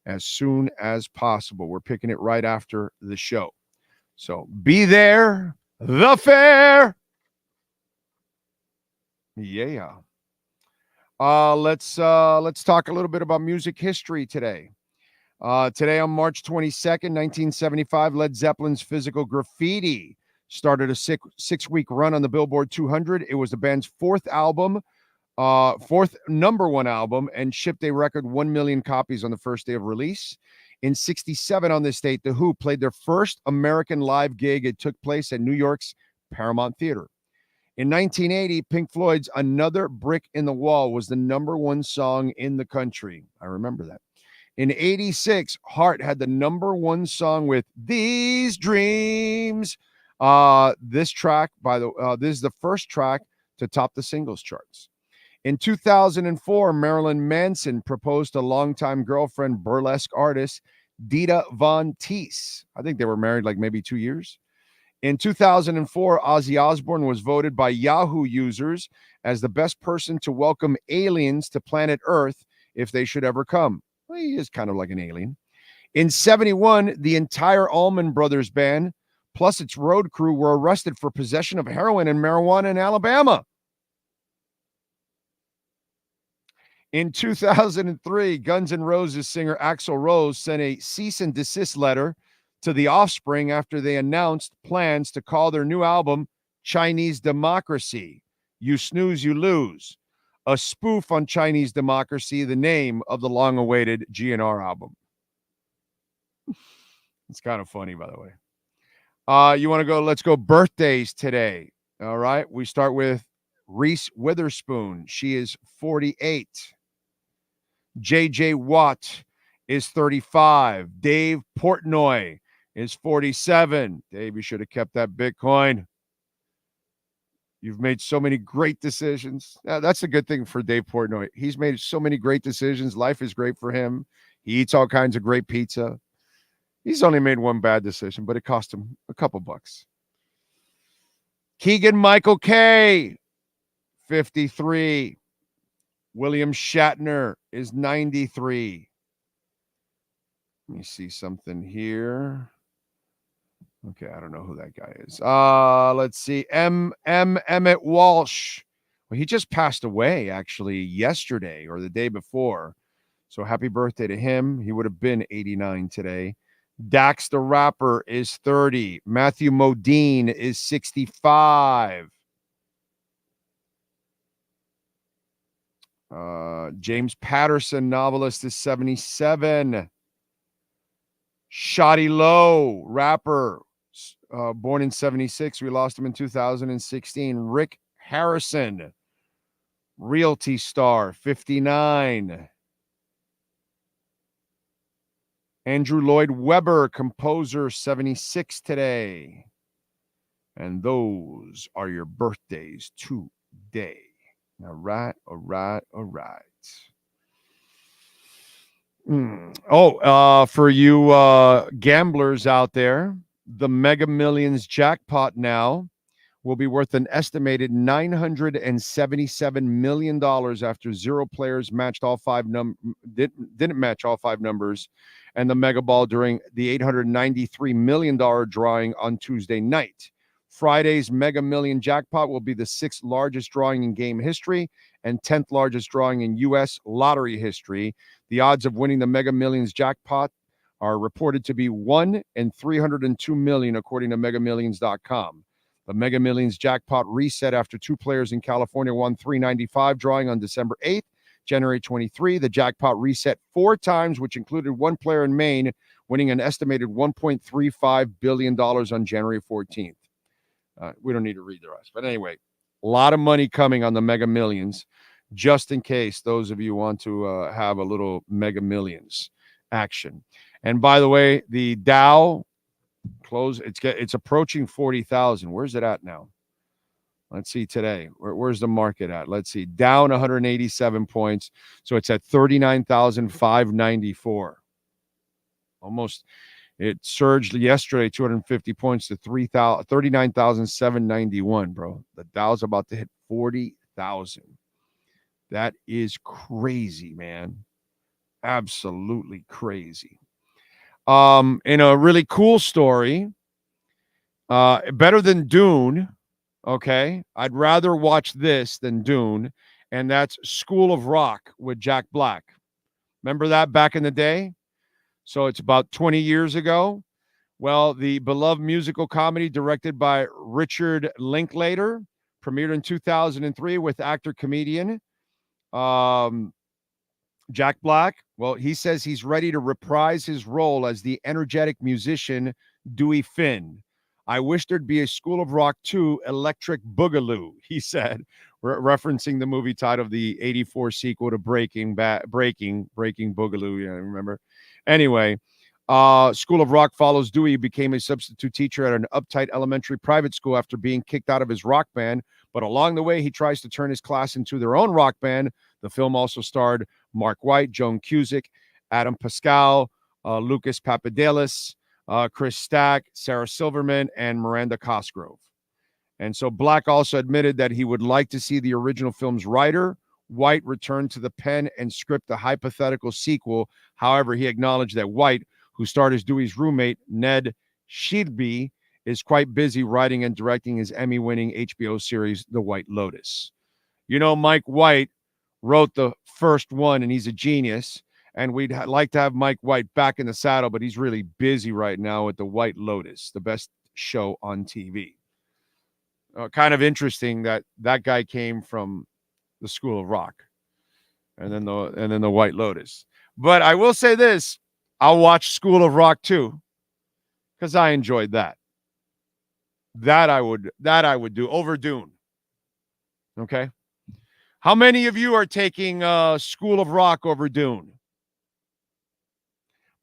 as soon as possible. We're picking it right after the show. So be there, the fair. Yeah. Let's talk a little bit about music history today. Today on March 22nd, 1975, Led Zeppelin's Physical Graffiti started a six-week run on the Billboard 200. It was the band's fourth number one album, and shipped a record 1 million copies on the first day of release. In 67 on this date, The Who played their first American live gig. It took place at New York's Paramount Theater. In 1980, Pink Floyd's Another Brick in the Wall was the number one song in the country. I remember that. In 86, Heart had the number one song with These Dreams. This track, this is the first track to top the singles charts. In 2004, Marilyn Manson proposed to longtime girlfriend, burlesque artist Dita Von Teese. I think they were married like maybe 2 years. In 2004, Ozzy Osbourne was voted by Yahoo users as the best person to welcome aliens to planet Earth if they should ever come. Well, he is kind of like an alien. In 71, the entire Allman Brothers Band, plus its road crew, were arrested for possession of heroin and marijuana in Alabama. In 2003, Guns N' Roses singer Axl Rose sent a cease and desist letter to The Offspring after they announced plans to call their new album Chinese Democracy. You snooze, you lose. A spoof on Chinese Democracy, the name of the long-awaited GNR album. It's kind of funny, by the way. You want to go? Let's go birthdays today. All right. We start with Reese Witherspoon. She is 48. J.J. Watt is 35. Dave Portnoy is 47. Dave, you should have kept that Bitcoin. You've made so many great decisions. That's a good thing for Dave Portnoy. He's made so many great decisions. Life is great for him. He eats all kinds of great pizza. He's only made one bad decision, but it cost him a couple bucks. Keegan Michael Kay, 53. William Shatner is 93. Let me see something here. Okay, I don't know who that guy is. Let's see. Emmett Walsh. Well, he just passed away actually yesterday or the day before. So happy birthday to him. He would have been 89 today. Dax the Rapper is 30. Matthew Modine is 65. James Patterson, novelist, is 77. Shotty Lowe, rapper, born in 76. We lost him in 2016. Rick Harrison, realty star, 59. Andrew Lloyd Webber, composer, 76 today. And those are your birthdays today. All right. For you gamblers out there, the Mega Millions jackpot now will be worth an estimated $977 million after zero players matched all didn't match all five numbers, and the Mega Ball during the $893 million drawing on Tuesday night. Friday's Mega Million jackpot will be the 6th largest drawing in game history and 10th largest drawing in U.S. lottery history. The odds of winning the Mega Millions jackpot are reported to be 1 in 302 million, according to megamillions.com. The Mega Millions jackpot reset after two players in California won $395 drawing on December 8th. January 23, the jackpot reset 4 times, which included one player in Maine winning an estimated $1.35 billion on January 14th. We don't need to read the rest. But anyway, a lot of money coming on the Mega Millions, just in case those of you want to have a little Mega Millions action. And by the way, the Dow close, it's approaching 40,000. Where's it at now? Let's see today. Where's the market at? Let's see. Down 187 points. So it's at 39,594. Almost. It surged yesterday 250 points to 39,791, bro. The Dow's about to hit 40,000. That is crazy, man. Absolutely crazy. In a really cool story, better than Dune, okay? I'd rather watch this than Dune, and that's School of Rock with Jack Black. Remember that back in the day? So it's about 20 years ago. Well, the beloved musical comedy directed by Richard Linklater premiered in 2003 with actor-comedian Jack Black. Well, he says he's ready to reprise his role as the energetic musician Dewey Finn. I wish there'd be a School of Rock 2 Electric Boogaloo, he said, referencing the movie title of the 84 sequel to Breaking Boogaloo. Yeah, remember? Anyway, School of Rock follows Dewey, became a substitute teacher at an uptight elementary private school after being kicked out of his rock band. But along the way, he tries to turn his class into their own rock band. The film also starred Mark White, Joan Cusack, Adam Pascal, Lucas Papadopoulos, Chris Stack, Sarah Silverman, and Miranda Cosgrove. And so Black also admitted that he would like to see the original film's writer, White, return to the pen and script a hypothetical sequel. However, he acknowledged that White, who starred as Dewey's roommate, Ned Sheedby, is quite busy writing and directing his Emmy-winning HBO series, The White Lotus. You know, Mike White wrote the first one, and he's a genius. And we'd like to have Mike White back in the saddle, but he's really busy right now with The White Lotus, the best show on TV. Kind of interesting that that guy came from the School of Rock, and then the White Lotus. But I will say this: I'll watch School of Rock too, because I enjoyed that. That I would do over Dune. Okay. How many of you are taking School of Rock over Dune?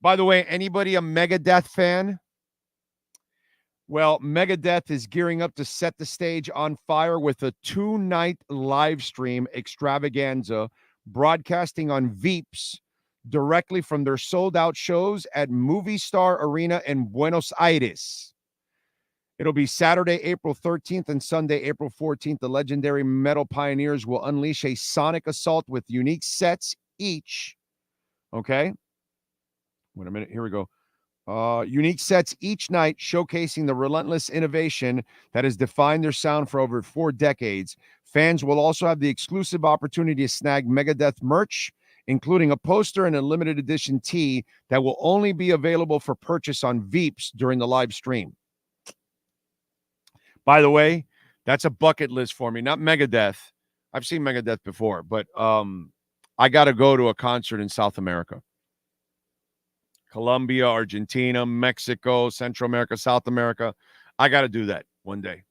By the way, anybody a Megadeth fan? Well, Megadeth is gearing up to set the stage on fire with a 2-night live stream extravaganza broadcasting on Veeps directly from their sold-out shows at Movie Star Arena in Buenos Aires. It'll be Saturday, April 13th and Sunday, April 14th. The legendary metal pioneers will unleash a sonic assault with unique sets each. Okay? Wait a minute. Here we go. Unique sets each night showcasing the relentless innovation that has defined their sound for over 4 decades. Fans will also have the exclusive opportunity to snag Megadeth merch, including a poster and a limited edition tee that will only be available for purchase on Veeps during the live stream. By the way, that's a bucket list for me, not Megadeth. I've seen Megadeth before, but I got to go to a concert in South America. Colombia, Argentina, Mexico, Central America, South America. I got to do that one day.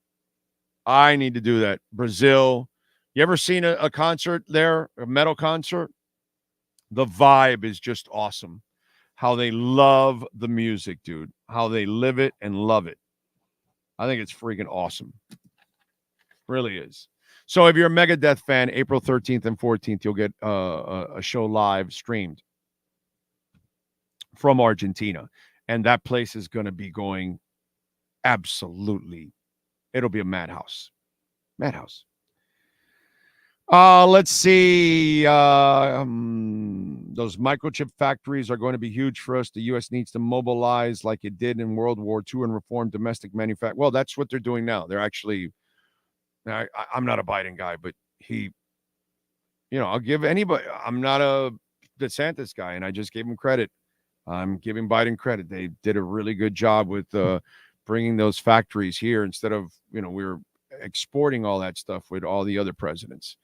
I need to do that. Brazil. You ever seen a concert there, a metal concert? The vibe is just awesome. How they love the music, dude. How they live it and love it. I think it's freaking awesome. Really is. So if you're a Megadeth fan, April 13th and 14th, you'll get a show live streamed from Argentina. And that place is going to be going absolutely. It'll be a madhouse. Madhouse. Let's see. Those microchip factories are going to be huge for us. The U.S. needs to mobilize like it did in World War II and reform domestic manufacturing. Well, that's what they're doing now. They're actually, I'm not a Biden guy, but I'll give anybody, I'm not a DeSantis guy, and I just gave him credit. I'm giving Biden credit. They did a really good job with bringing those factories here instead of, we were exporting all that stuff with all the other presidents.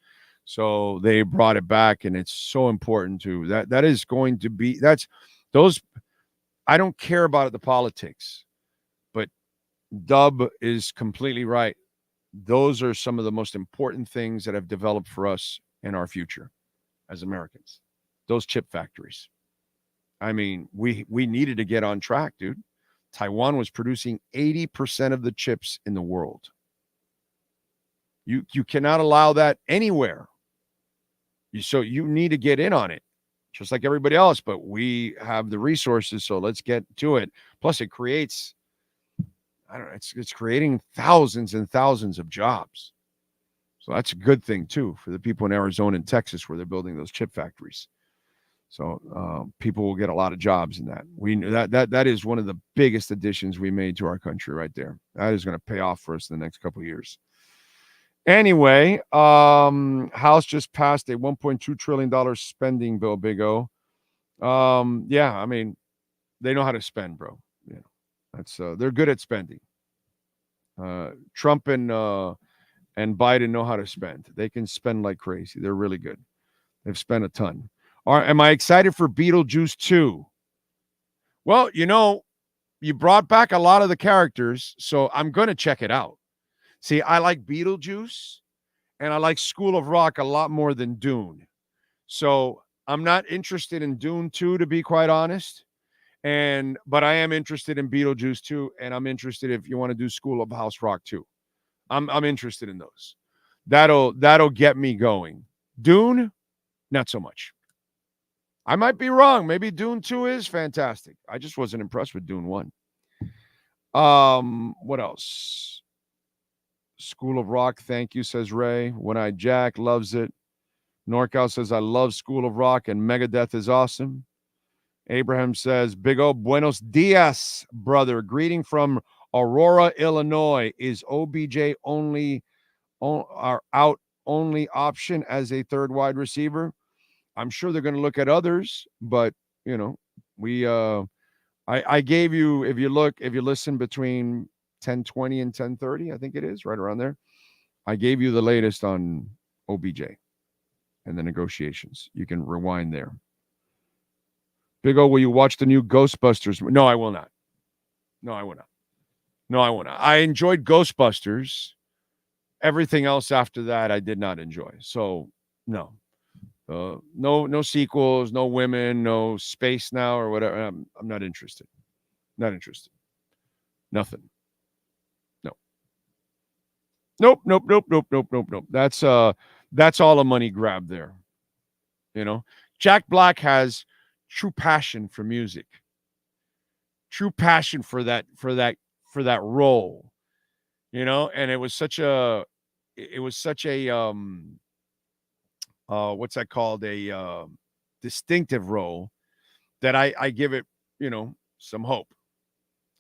So they brought it back, and it's so important to that is going to be, I don't care about the politics, but Dub is completely right. Those are some of the most important things that have developed for us in our future as Americans. Those chip factories. I mean, we needed to get on track, dude. Taiwan was producing 80% of the chips in the world. You cannot allow that anywhere. So you need to get in on it. just like everybody else, but we have the resources, so let's get to it. Plus, it creates, I don't know, it's creating thousands and thousands of jobs. So that's a good thing too for the people in Arizona and Texas where they're building those chip factories. So people will get a lot of jobs in that. We that is one of the biggest additions we made to our country right there. That is going to pay off for us in the next couple of years. Anyway, House just passed a $1.2 trillion spending bill, Big O. Yeah, I mean, they know how to spend, bro. Yeah, that's they're good at spending. Trump and Biden know how to spend. They can spend like crazy. They're really good. They've spent a ton. Am I excited for Beetlejuice 2? Well, you brought back a lot of the characters, so I'm going to check it out. See, I like Beetlejuice, and I like School of Rock a lot more than Dune. So I'm not interested in Dune 2, to be quite honest. But I am interested in Beetlejuice 2, and I'm interested if you want to do School of House Rock 2. I'm interested in those. That'll get me going. Dune, not so much. I might be wrong. Maybe Dune 2 is fantastic. I just wasn't impressed with Dune 1. What else? School of Rock, thank you, says Ray. One-Eyed Jack loves it. NorCal says, I love School of Rock, and Megadeth is awesome. Abraham says, Big O, buenos dias, brother. Greeting from Aurora, Illinois. Is OBJ our only option as a third wide receiver? I'm sure they're going to look at others, but I gave you, if you listen between 10:20 and 10:30, I think it is right around there. I gave you the latest on OBJ and the negotiations. You can rewind there. Big O, will you watch the new Ghostbusters? No, I will not. No, I will not. I enjoyed Ghostbusters. Everything else after that, I did not enjoy. So, no. No sequels, no women, no space now or whatever. I'm not interested. Not interested. Nothing. No. Nope. That's all a money grab there. Jack Black has true passion for music. True passion for that role. And it was such a what's that called? A distinctive role that I give it, some hope.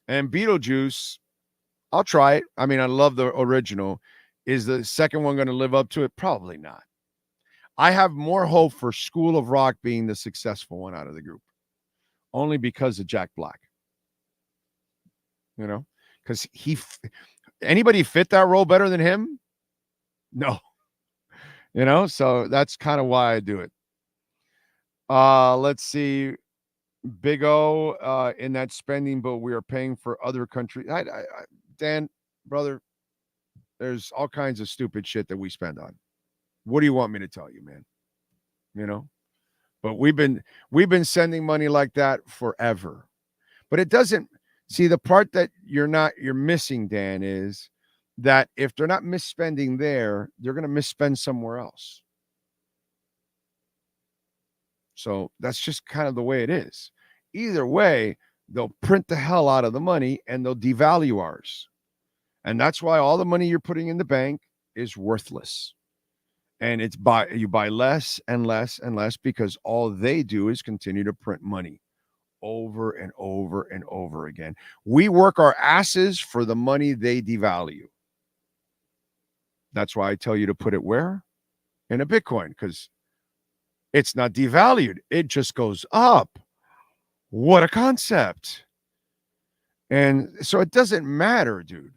And Beetlejuice, I'll try it. I mean, I love the original. Is the second one going to live up to it? Probably not. I have more hope for School of Rock being the successful one out of the group, only because of Jack Black. Because anybody fit that role better than him? No. So that's kind of why I do it. Let's see. Big O, in that spending bill, we are paying for other countries. Dan, brother, there's all kinds of stupid shit that we spend on. What do you want me to tell you, man? But we've been sending money like that forever. But it doesn't, see, the part that you're missing, Dan, is that if they're not misspending there, they're going to misspend somewhere else. So that's just kind of the way it is. Either way, they'll print the hell out of the money and they'll devalue ours. And that's why all the money you're putting in the bank is worthless. And you buy less and less and less because all they do is continue to print money over and over and over again. We work our asses for the money they devalue. That's why I tell you to put it where? In a Bitcoin, because it's not devalued. It just goes up. What a concept. And so it doesn't matter, dude.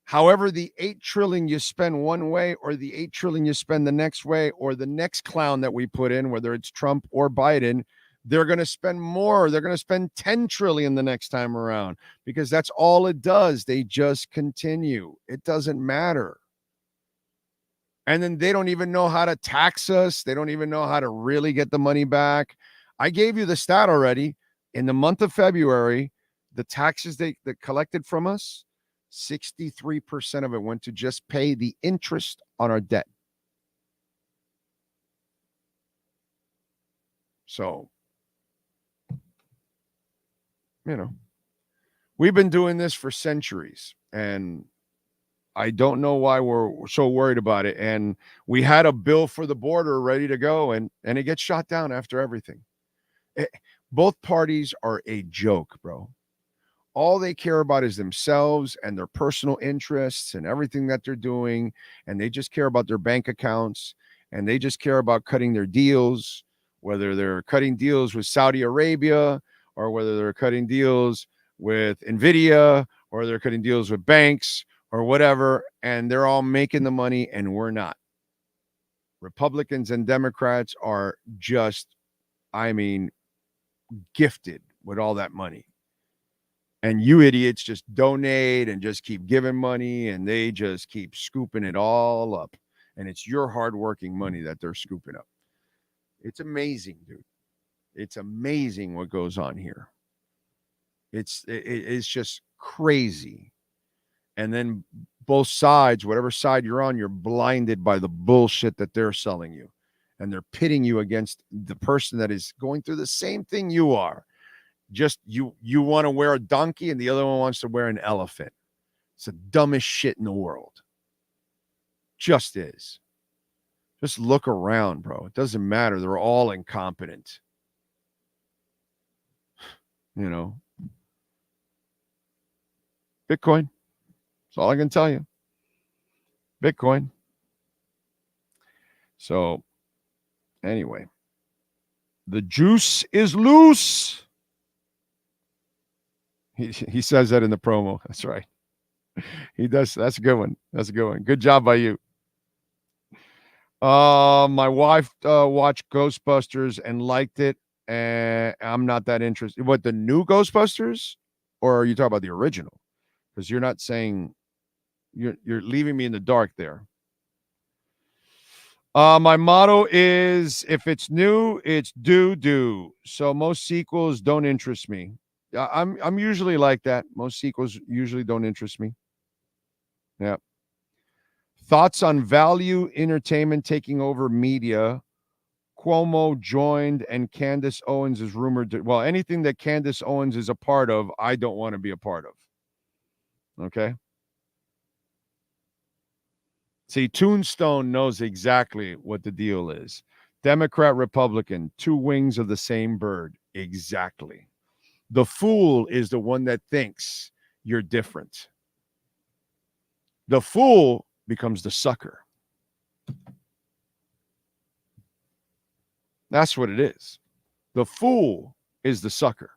However, the 8 trillion you spend one way or the 8 trillion you spend the next way or the next clown that we put in, whether it's Trump or Biden, they're going to spend more. They're going to spend 10 trillion the next time around because that's all it does. They just continue. It doesn't matter. And then they don't even know how to tax us. They don't even know how to really get the money back. I gave you the stat already. In the month of February, the taxes they collected from us, 63% of it went to just pay the interest on our debt. So, we've been doing this for centuries, and I don't know why we're so worried about it. And we had a bill for the border ready to go, and it gets shot down after everything. Both parties are a joke, bro. All they care about is themselves and their personal interests and everything that they're doing. And they just care about their bank accounts, and they just care about cutting their deals, whether they're cutting deals with Saudi Arabia or whether they're cutting deals with NVIDIA or they're cutting deals with banks or whatever. And they're all making the money and we're not. Republicans and Democrats are just, gifted with all that money. And you idiots just donate and just keep giving money, and they just keep scooping it all up. And it's your hardworking money that they're scooping up. It's amazing, dude. It's amazing what goes on here. It's just crazy. And then both sides, whatever side you're on, you're blinded by the bullshit that they're selling you. And they're pitting you against the person that is going through the same thing you are. Just you want to wear a donkey and the other one wants to wear an elephant. It's the dumbest shit in the world. Just is. Just look around, bro. It doesn't matter. They're all incompetent. Bitcoin. That's all I can tell you. Bitcoin. So, anyway, the juice is loose. He says that in the promo. That's right. He does. That's a good one. That's a good one. Good job by you. My wife watched Ghostbusters and liked it, and I'm not that interested. What, the new Ghostbusters, or are you talking about the original? Because you're not saying, you're leaving me in the dark there. My motto is, if it's new, it's do. So most sequels don't interest me. I'm usually like that. Most sequels usually don't interest me. Yeah. Thoughts on value entertainment taking over media. Cuomo joined and Candace Owens is rumored to. Well, anything that Candace Owens is a part of, I don't want to be a part of. Okay. See, Tombstone knows exactly what the deal is. Democrat, Republican, two wings of the same bird. Exactly. The fool is the one that thinks you're different. The fool becomes the sucker. That's what it is. The fool is the sucker.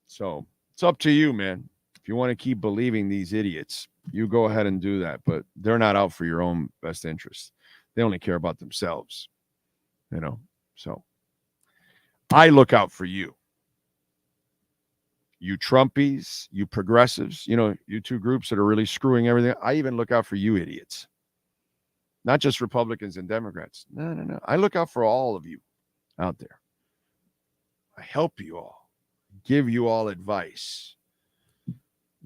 So it's up to you, man. If you want to keep believing these idiots, you go ahead and do that. But they're not out for your own best interest. They only care about themselves. So I look out for you. You Trumpies, you progressives, you two groups that are really screwing everything. I even look out for you idiots. Not just Republicans and Democrats. No. I look out for all of you out there. I help you all. Give you all advice.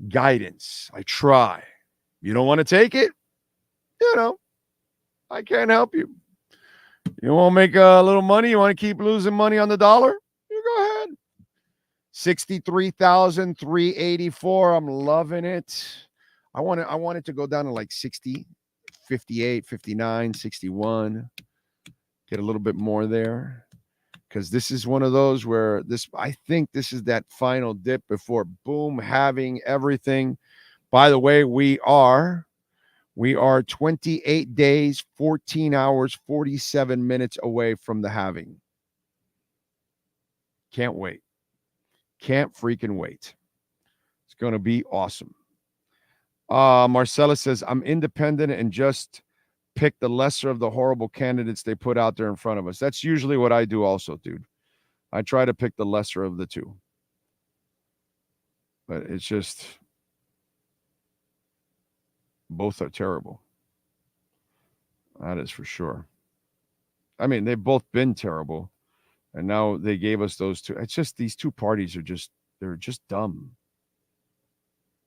Guidance. I try. You don't want to take it? I can't help you. You want to make a little money? You want to keep losing money on the dollar? You go ahead. 63,384. I'm loving it. I want it to go down to like 60, 58, 59, 61. Get a little bit more there. Because this is one of those where I think this is that final dip before boom, having everything. By the way, we are 28 days, 14 hours, 47 minutes away from the halving. Can't wait. Can't freaking wait. It's going to be awesome. Marcella says, I'm independent and just pick the lesser of the horrible candidates they put out there in front of us. That's usually what I do also, dude. I try to pick the lesser of the two. But it's just, both are terrible. That is for sure. I mean, they've both been terrible. And now they gave us those two. It's just, these two parties are they're just dumb.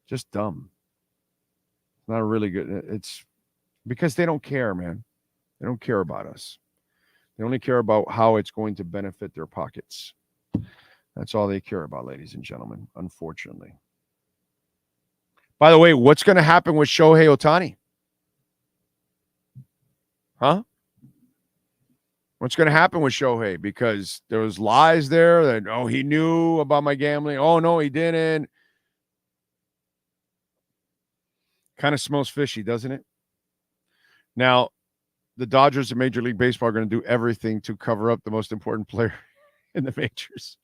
Just dumb. Not really good. It's because they don't care, man. They don't care about us. They only care about how it's going to benefit their pockets. That's all they care about, ladies and gentlemen, unfortunately. By the way, what's going to happen with Shohei Ohtani? Huh? What's going to happen with Shohei? Because there was lies there that, oh, he knew about my gambling. Oh, no, he didn't. Kind of smells fishy, doesn't it? Now, the Dodgers and Major League Baseball are going to do everything to cover up the most important player in the majors.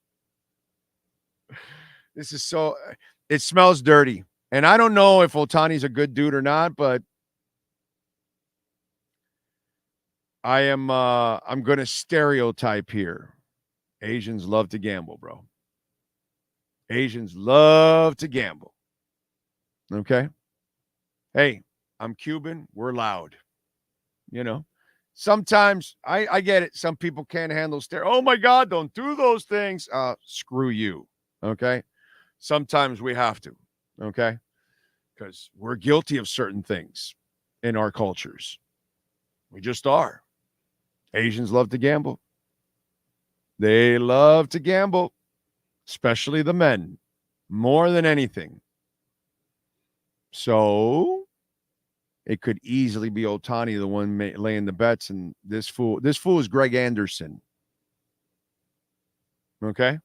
This is so, it smells dirty. And I don't know if Ohtani's a good dude or not, but I'm going to stereotype here. Asians love to gamble, bro. Asians love to gamble. Okay? Hey, I'm Cuban. We're loud. You know? Sometimes, I get it. Some people can't handle oh, my God, don't do those things. Screw you. Okay? Sometimes we have to. Okay? Because we're guilty of certain things in our cultures. We just are. Asians love to gamble. They love to gamble, especially the men, more than anything. So it could easily be Ohtani, the one laying the bets, and this fool is Greg Anderson. Okay?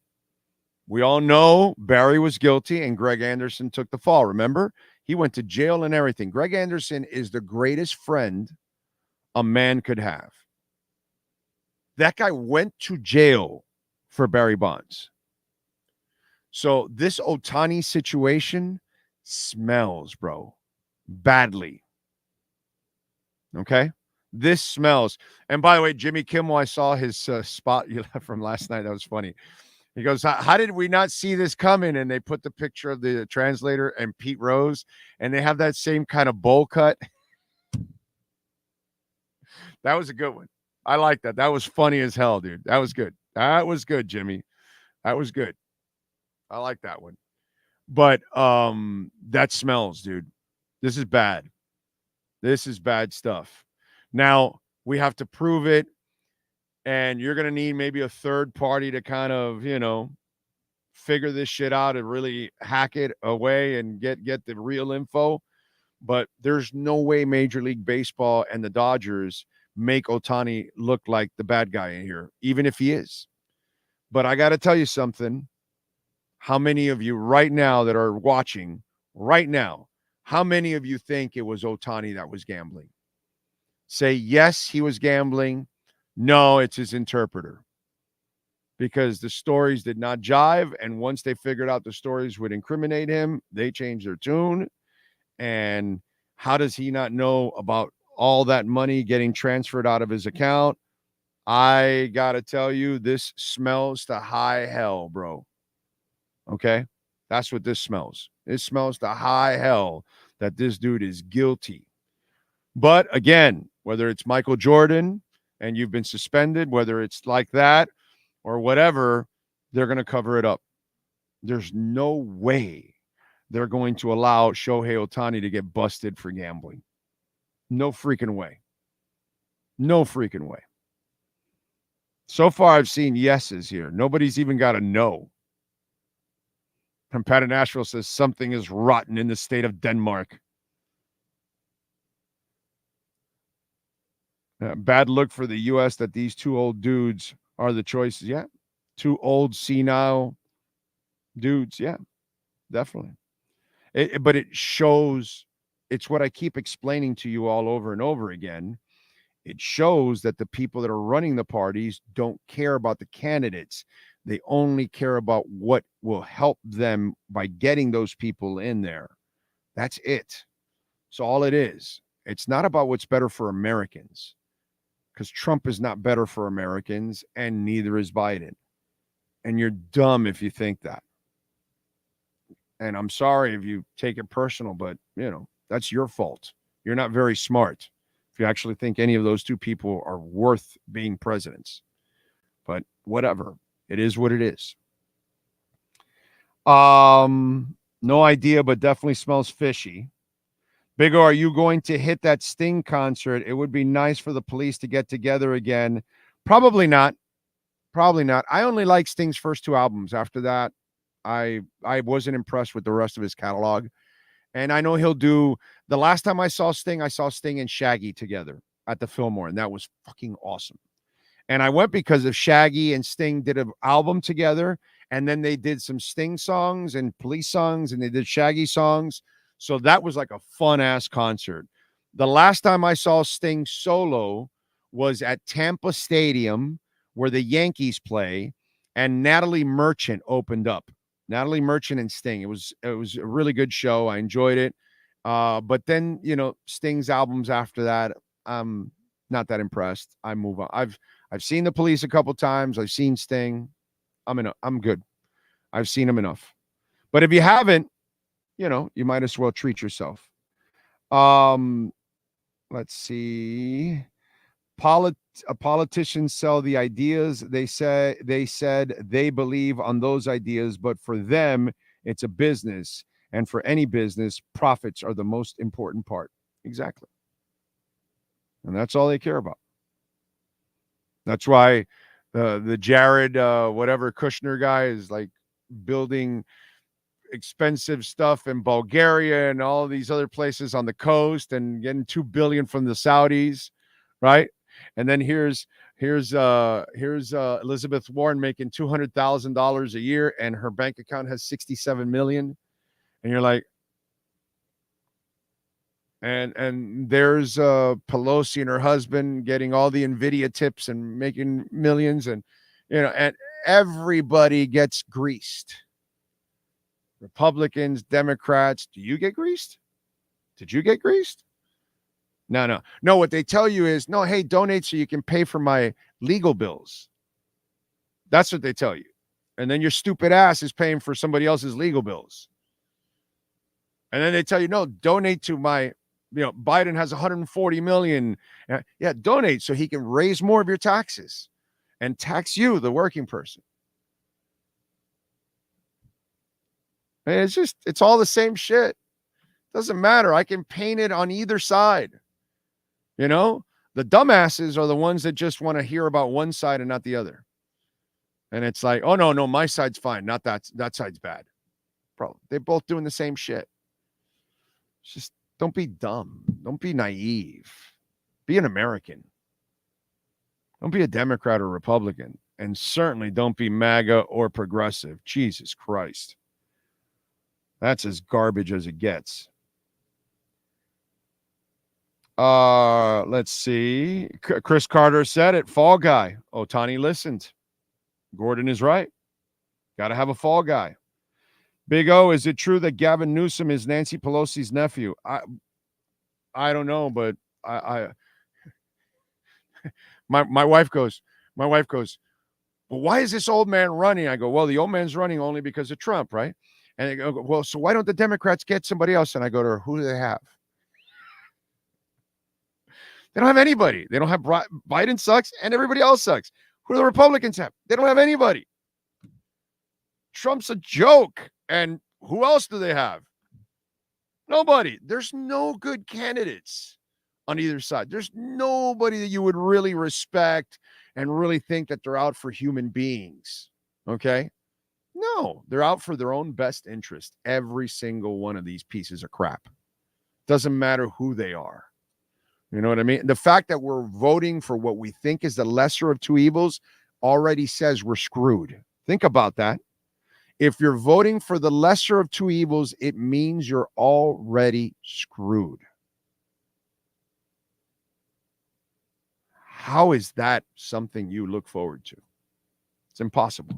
We all know Barry was guilty and Greg Anderson took the fall. Remember? He went to jail and everything. Greg Anderson is the greatest friend a man could have. That guy went to jail for Barry Bonds. So this Ohtani situation smells, bro, badly. Okay? This smells. And by the way, Jimmy Kimmel, I saw his spot from last night. That was funny. He goes, how did we not see this coming? And they put the picture of the translator and Pete Rose, and they have that same kind of bowl cut. That was a good one. I like that. That was funny as hell, dude. That was good. That was good, Jimmy. That was good. I like that one. But that smells, dude. This is bad. This is bad stuff. Now, we have to prove it. And you're going to need maybe a third party to kind of, figure this shit out and really hack it away and get the real info. But there's no way Major League Baseball and the Dodgers make Ohtani look like the bad guy in here, even if he is. But I got to tell you something. How many of you right now that are watching right now, how many of you think it was Ohtani that was gambling? Say, yes, he was gambling. No, it's his interpreter. Because the stories did not jive. And once they figured out the stories would incriminate him, they changed their tune. And how does he not know about all that money getting transferred out of his account? I got to tell you, this smells to high hell, bro. Okay? That's what this smells. It smells to high hell that this dude is guilty. But again, whether it's Michael Jordan and you've been suspended, whether it's like that or whatever, they're going to cover it up. There's no way they're going to allow Shohei Ohtani to get busted for gambling. No freaking way. No freaking way. So far, I've seen yeses here. Nobody's even got a no. And Pat in Nashville says something is rotten in the state of Denmark. Bad look for the U.S. that these two old dudes are the choices. Yeah. Two old senile dudes. Yeah, definitely. But it shows, it's what I keep explaining to you all over and over again. It shows that the people that are running the parties don't care about the candidates. They only care about what will help them by getting those people in there. That's it. So all it is. It's not about what's better for Americans, because Trump is not better for Americans, and neither is Biden. And you're dumb if you think that. And I'm sorry if you take it personal, but, that's your fault. You're not very smart if you actually think any of those two people are worth being presidents. But whatever. It is what it is. No idea, but definitely smells fishy. Big O, are you going to hit that Sting concert? It would be nice for the police to get together again, Probably not. Probably not. I only like Sting's first 2 albums. After that, I wasn't impressed with the rest of his catalog. And I know he'll do, the last time I saw Sting and Shaggy together at the Fillmore, and that was fucking awesome. And I went because of Shaggy and Sting did an album together, and then they did some Sting songs and Police songs, and they did Shaggy songs. So that was like a fun-ass concert. The last time I saw Sting solo was at Tampa Stadium, where the Yankees play, and Natalie Merchant opened up. Natalie Merchant and Sting. It was a really good show. I enjoyed it. But then, Sting's albums after that, I'm not that impressed. I move on. I've seen the Police a couple times. I've seen Sting. I'm good. I've seen him enough. But if you haven't, you might as well treat yourself. Let's see. Politicians sell the ideas. They said they believe on those ideas, but for them, it's a business. And for any business, profits are the most important part. Exactly. And that's all they care about. That's why the Jared, whatever Kushner guy is like building expensive stuff in Bulgaria and all these other places on the coast and getting $2 billion from the Saudis, right? And then here's Elizabeth Warren making $200,000 a year, and her bank account has $67 million. And you're like, and there's Pelosi and her husband getting all the Nvidia tips and making millions, and and everybody gets greased. Republicans, Democrats, do you get greased? Did you get greased? No. What they tell you is, no, hey, donate so you can pay for my legal bills. That's what they tell you. And then your stupid ass is paying for somebody else's legal bills. And then they tell you, no, donate to my, Biden has 140 million. Yeah, donate so he can raise more of your taxes and tax you, the working person. And it's all the same shit. Doesn't matter. I can paint it on either side. The dumbasses are the ones that just want to hear about one side and not the other. And it's like, oh, no, my side's fine. Not that side's bad. Bro, they're both doing the same shit. Just don't be dumb. Don't be naive. Be an American. Don't be a Democrat or Republican. And certainly don't be MAGA or progressive. Jesus Christ. That's as garbage as it gets. Let's see. Chris Carter said it. Fall guy. Ohtani listened. Gordon is right. Got to have a fall guy. Big O, is it true that Gavin Newsom is Nancy Pelosi's nephew? I don't know, but my wife goes, well, why is this old man running? I go, well, the old man's running only because of Trump, right? And they go, well, so why don't the Democrats get somebody else? And I go to her, who do they have? They don't have anybody. They don't have Biden sucks and everybody else sucks. Who do the Republicans have? They don't have anybody. Trump's a joke. And who else do they have? Nobody. There's no good candidates on either side. There's nobody that you would really respect and really think that they're out for human beings. Okay? No, they're out for their own best interest. Every single one of these pieces of crap. Doesn't matter who they are. You know what I mean? The fact that we're voting for what we think is the lesser of two evils already says we're screwed. Think about that. If you're voting for the lesser of two evils, it means you're already screwed. How is that something you look forward to? It's impossible.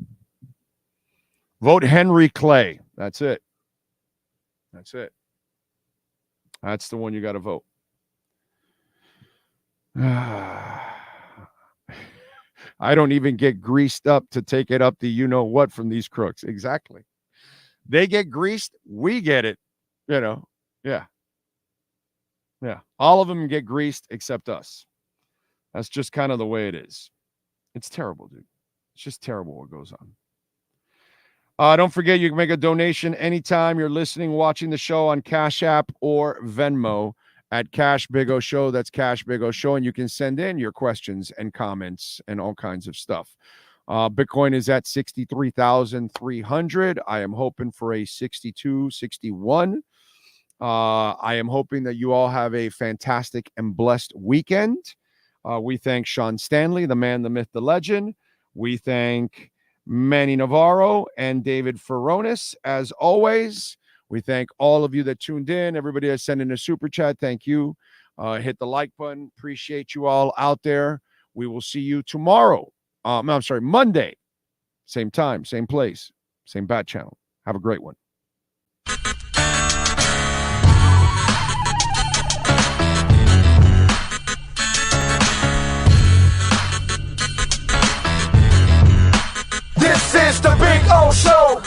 Vote Henry Clay. That's it. That's it. That's the one you got to vote. I don't even get greased up to take it up the you-know-what from these crooks. Exactly. They get greased. We get it. Yeah. Yeah. All of them get greased except us. That's just kind of the way it is. It's terrible, dude. It's just terrible what goes on. Don't forget, you can make a donation anytime you're listening, watching the show on Cash App or Venmo at Cash Big O Show. That's Cash Big O Show. And you can send in your questions and comments and all kinds of stuff. Bitcoin is at 63,300. I am hoping for a 62, 61. I am hoping that you all have a fantastic and blessed weekend. We thank Sean Stanley, the man, the myth, the legend. We thank Manny Navarro and David Furones, as always. We thank all of you that tuned in. Everybody that sent in a super chat, thank you. Hit the like button. Appreciate you all out there. We will see you tomorrow. Monday. Same time, same place, same bat channel. Have a great one. This is the Big O Show.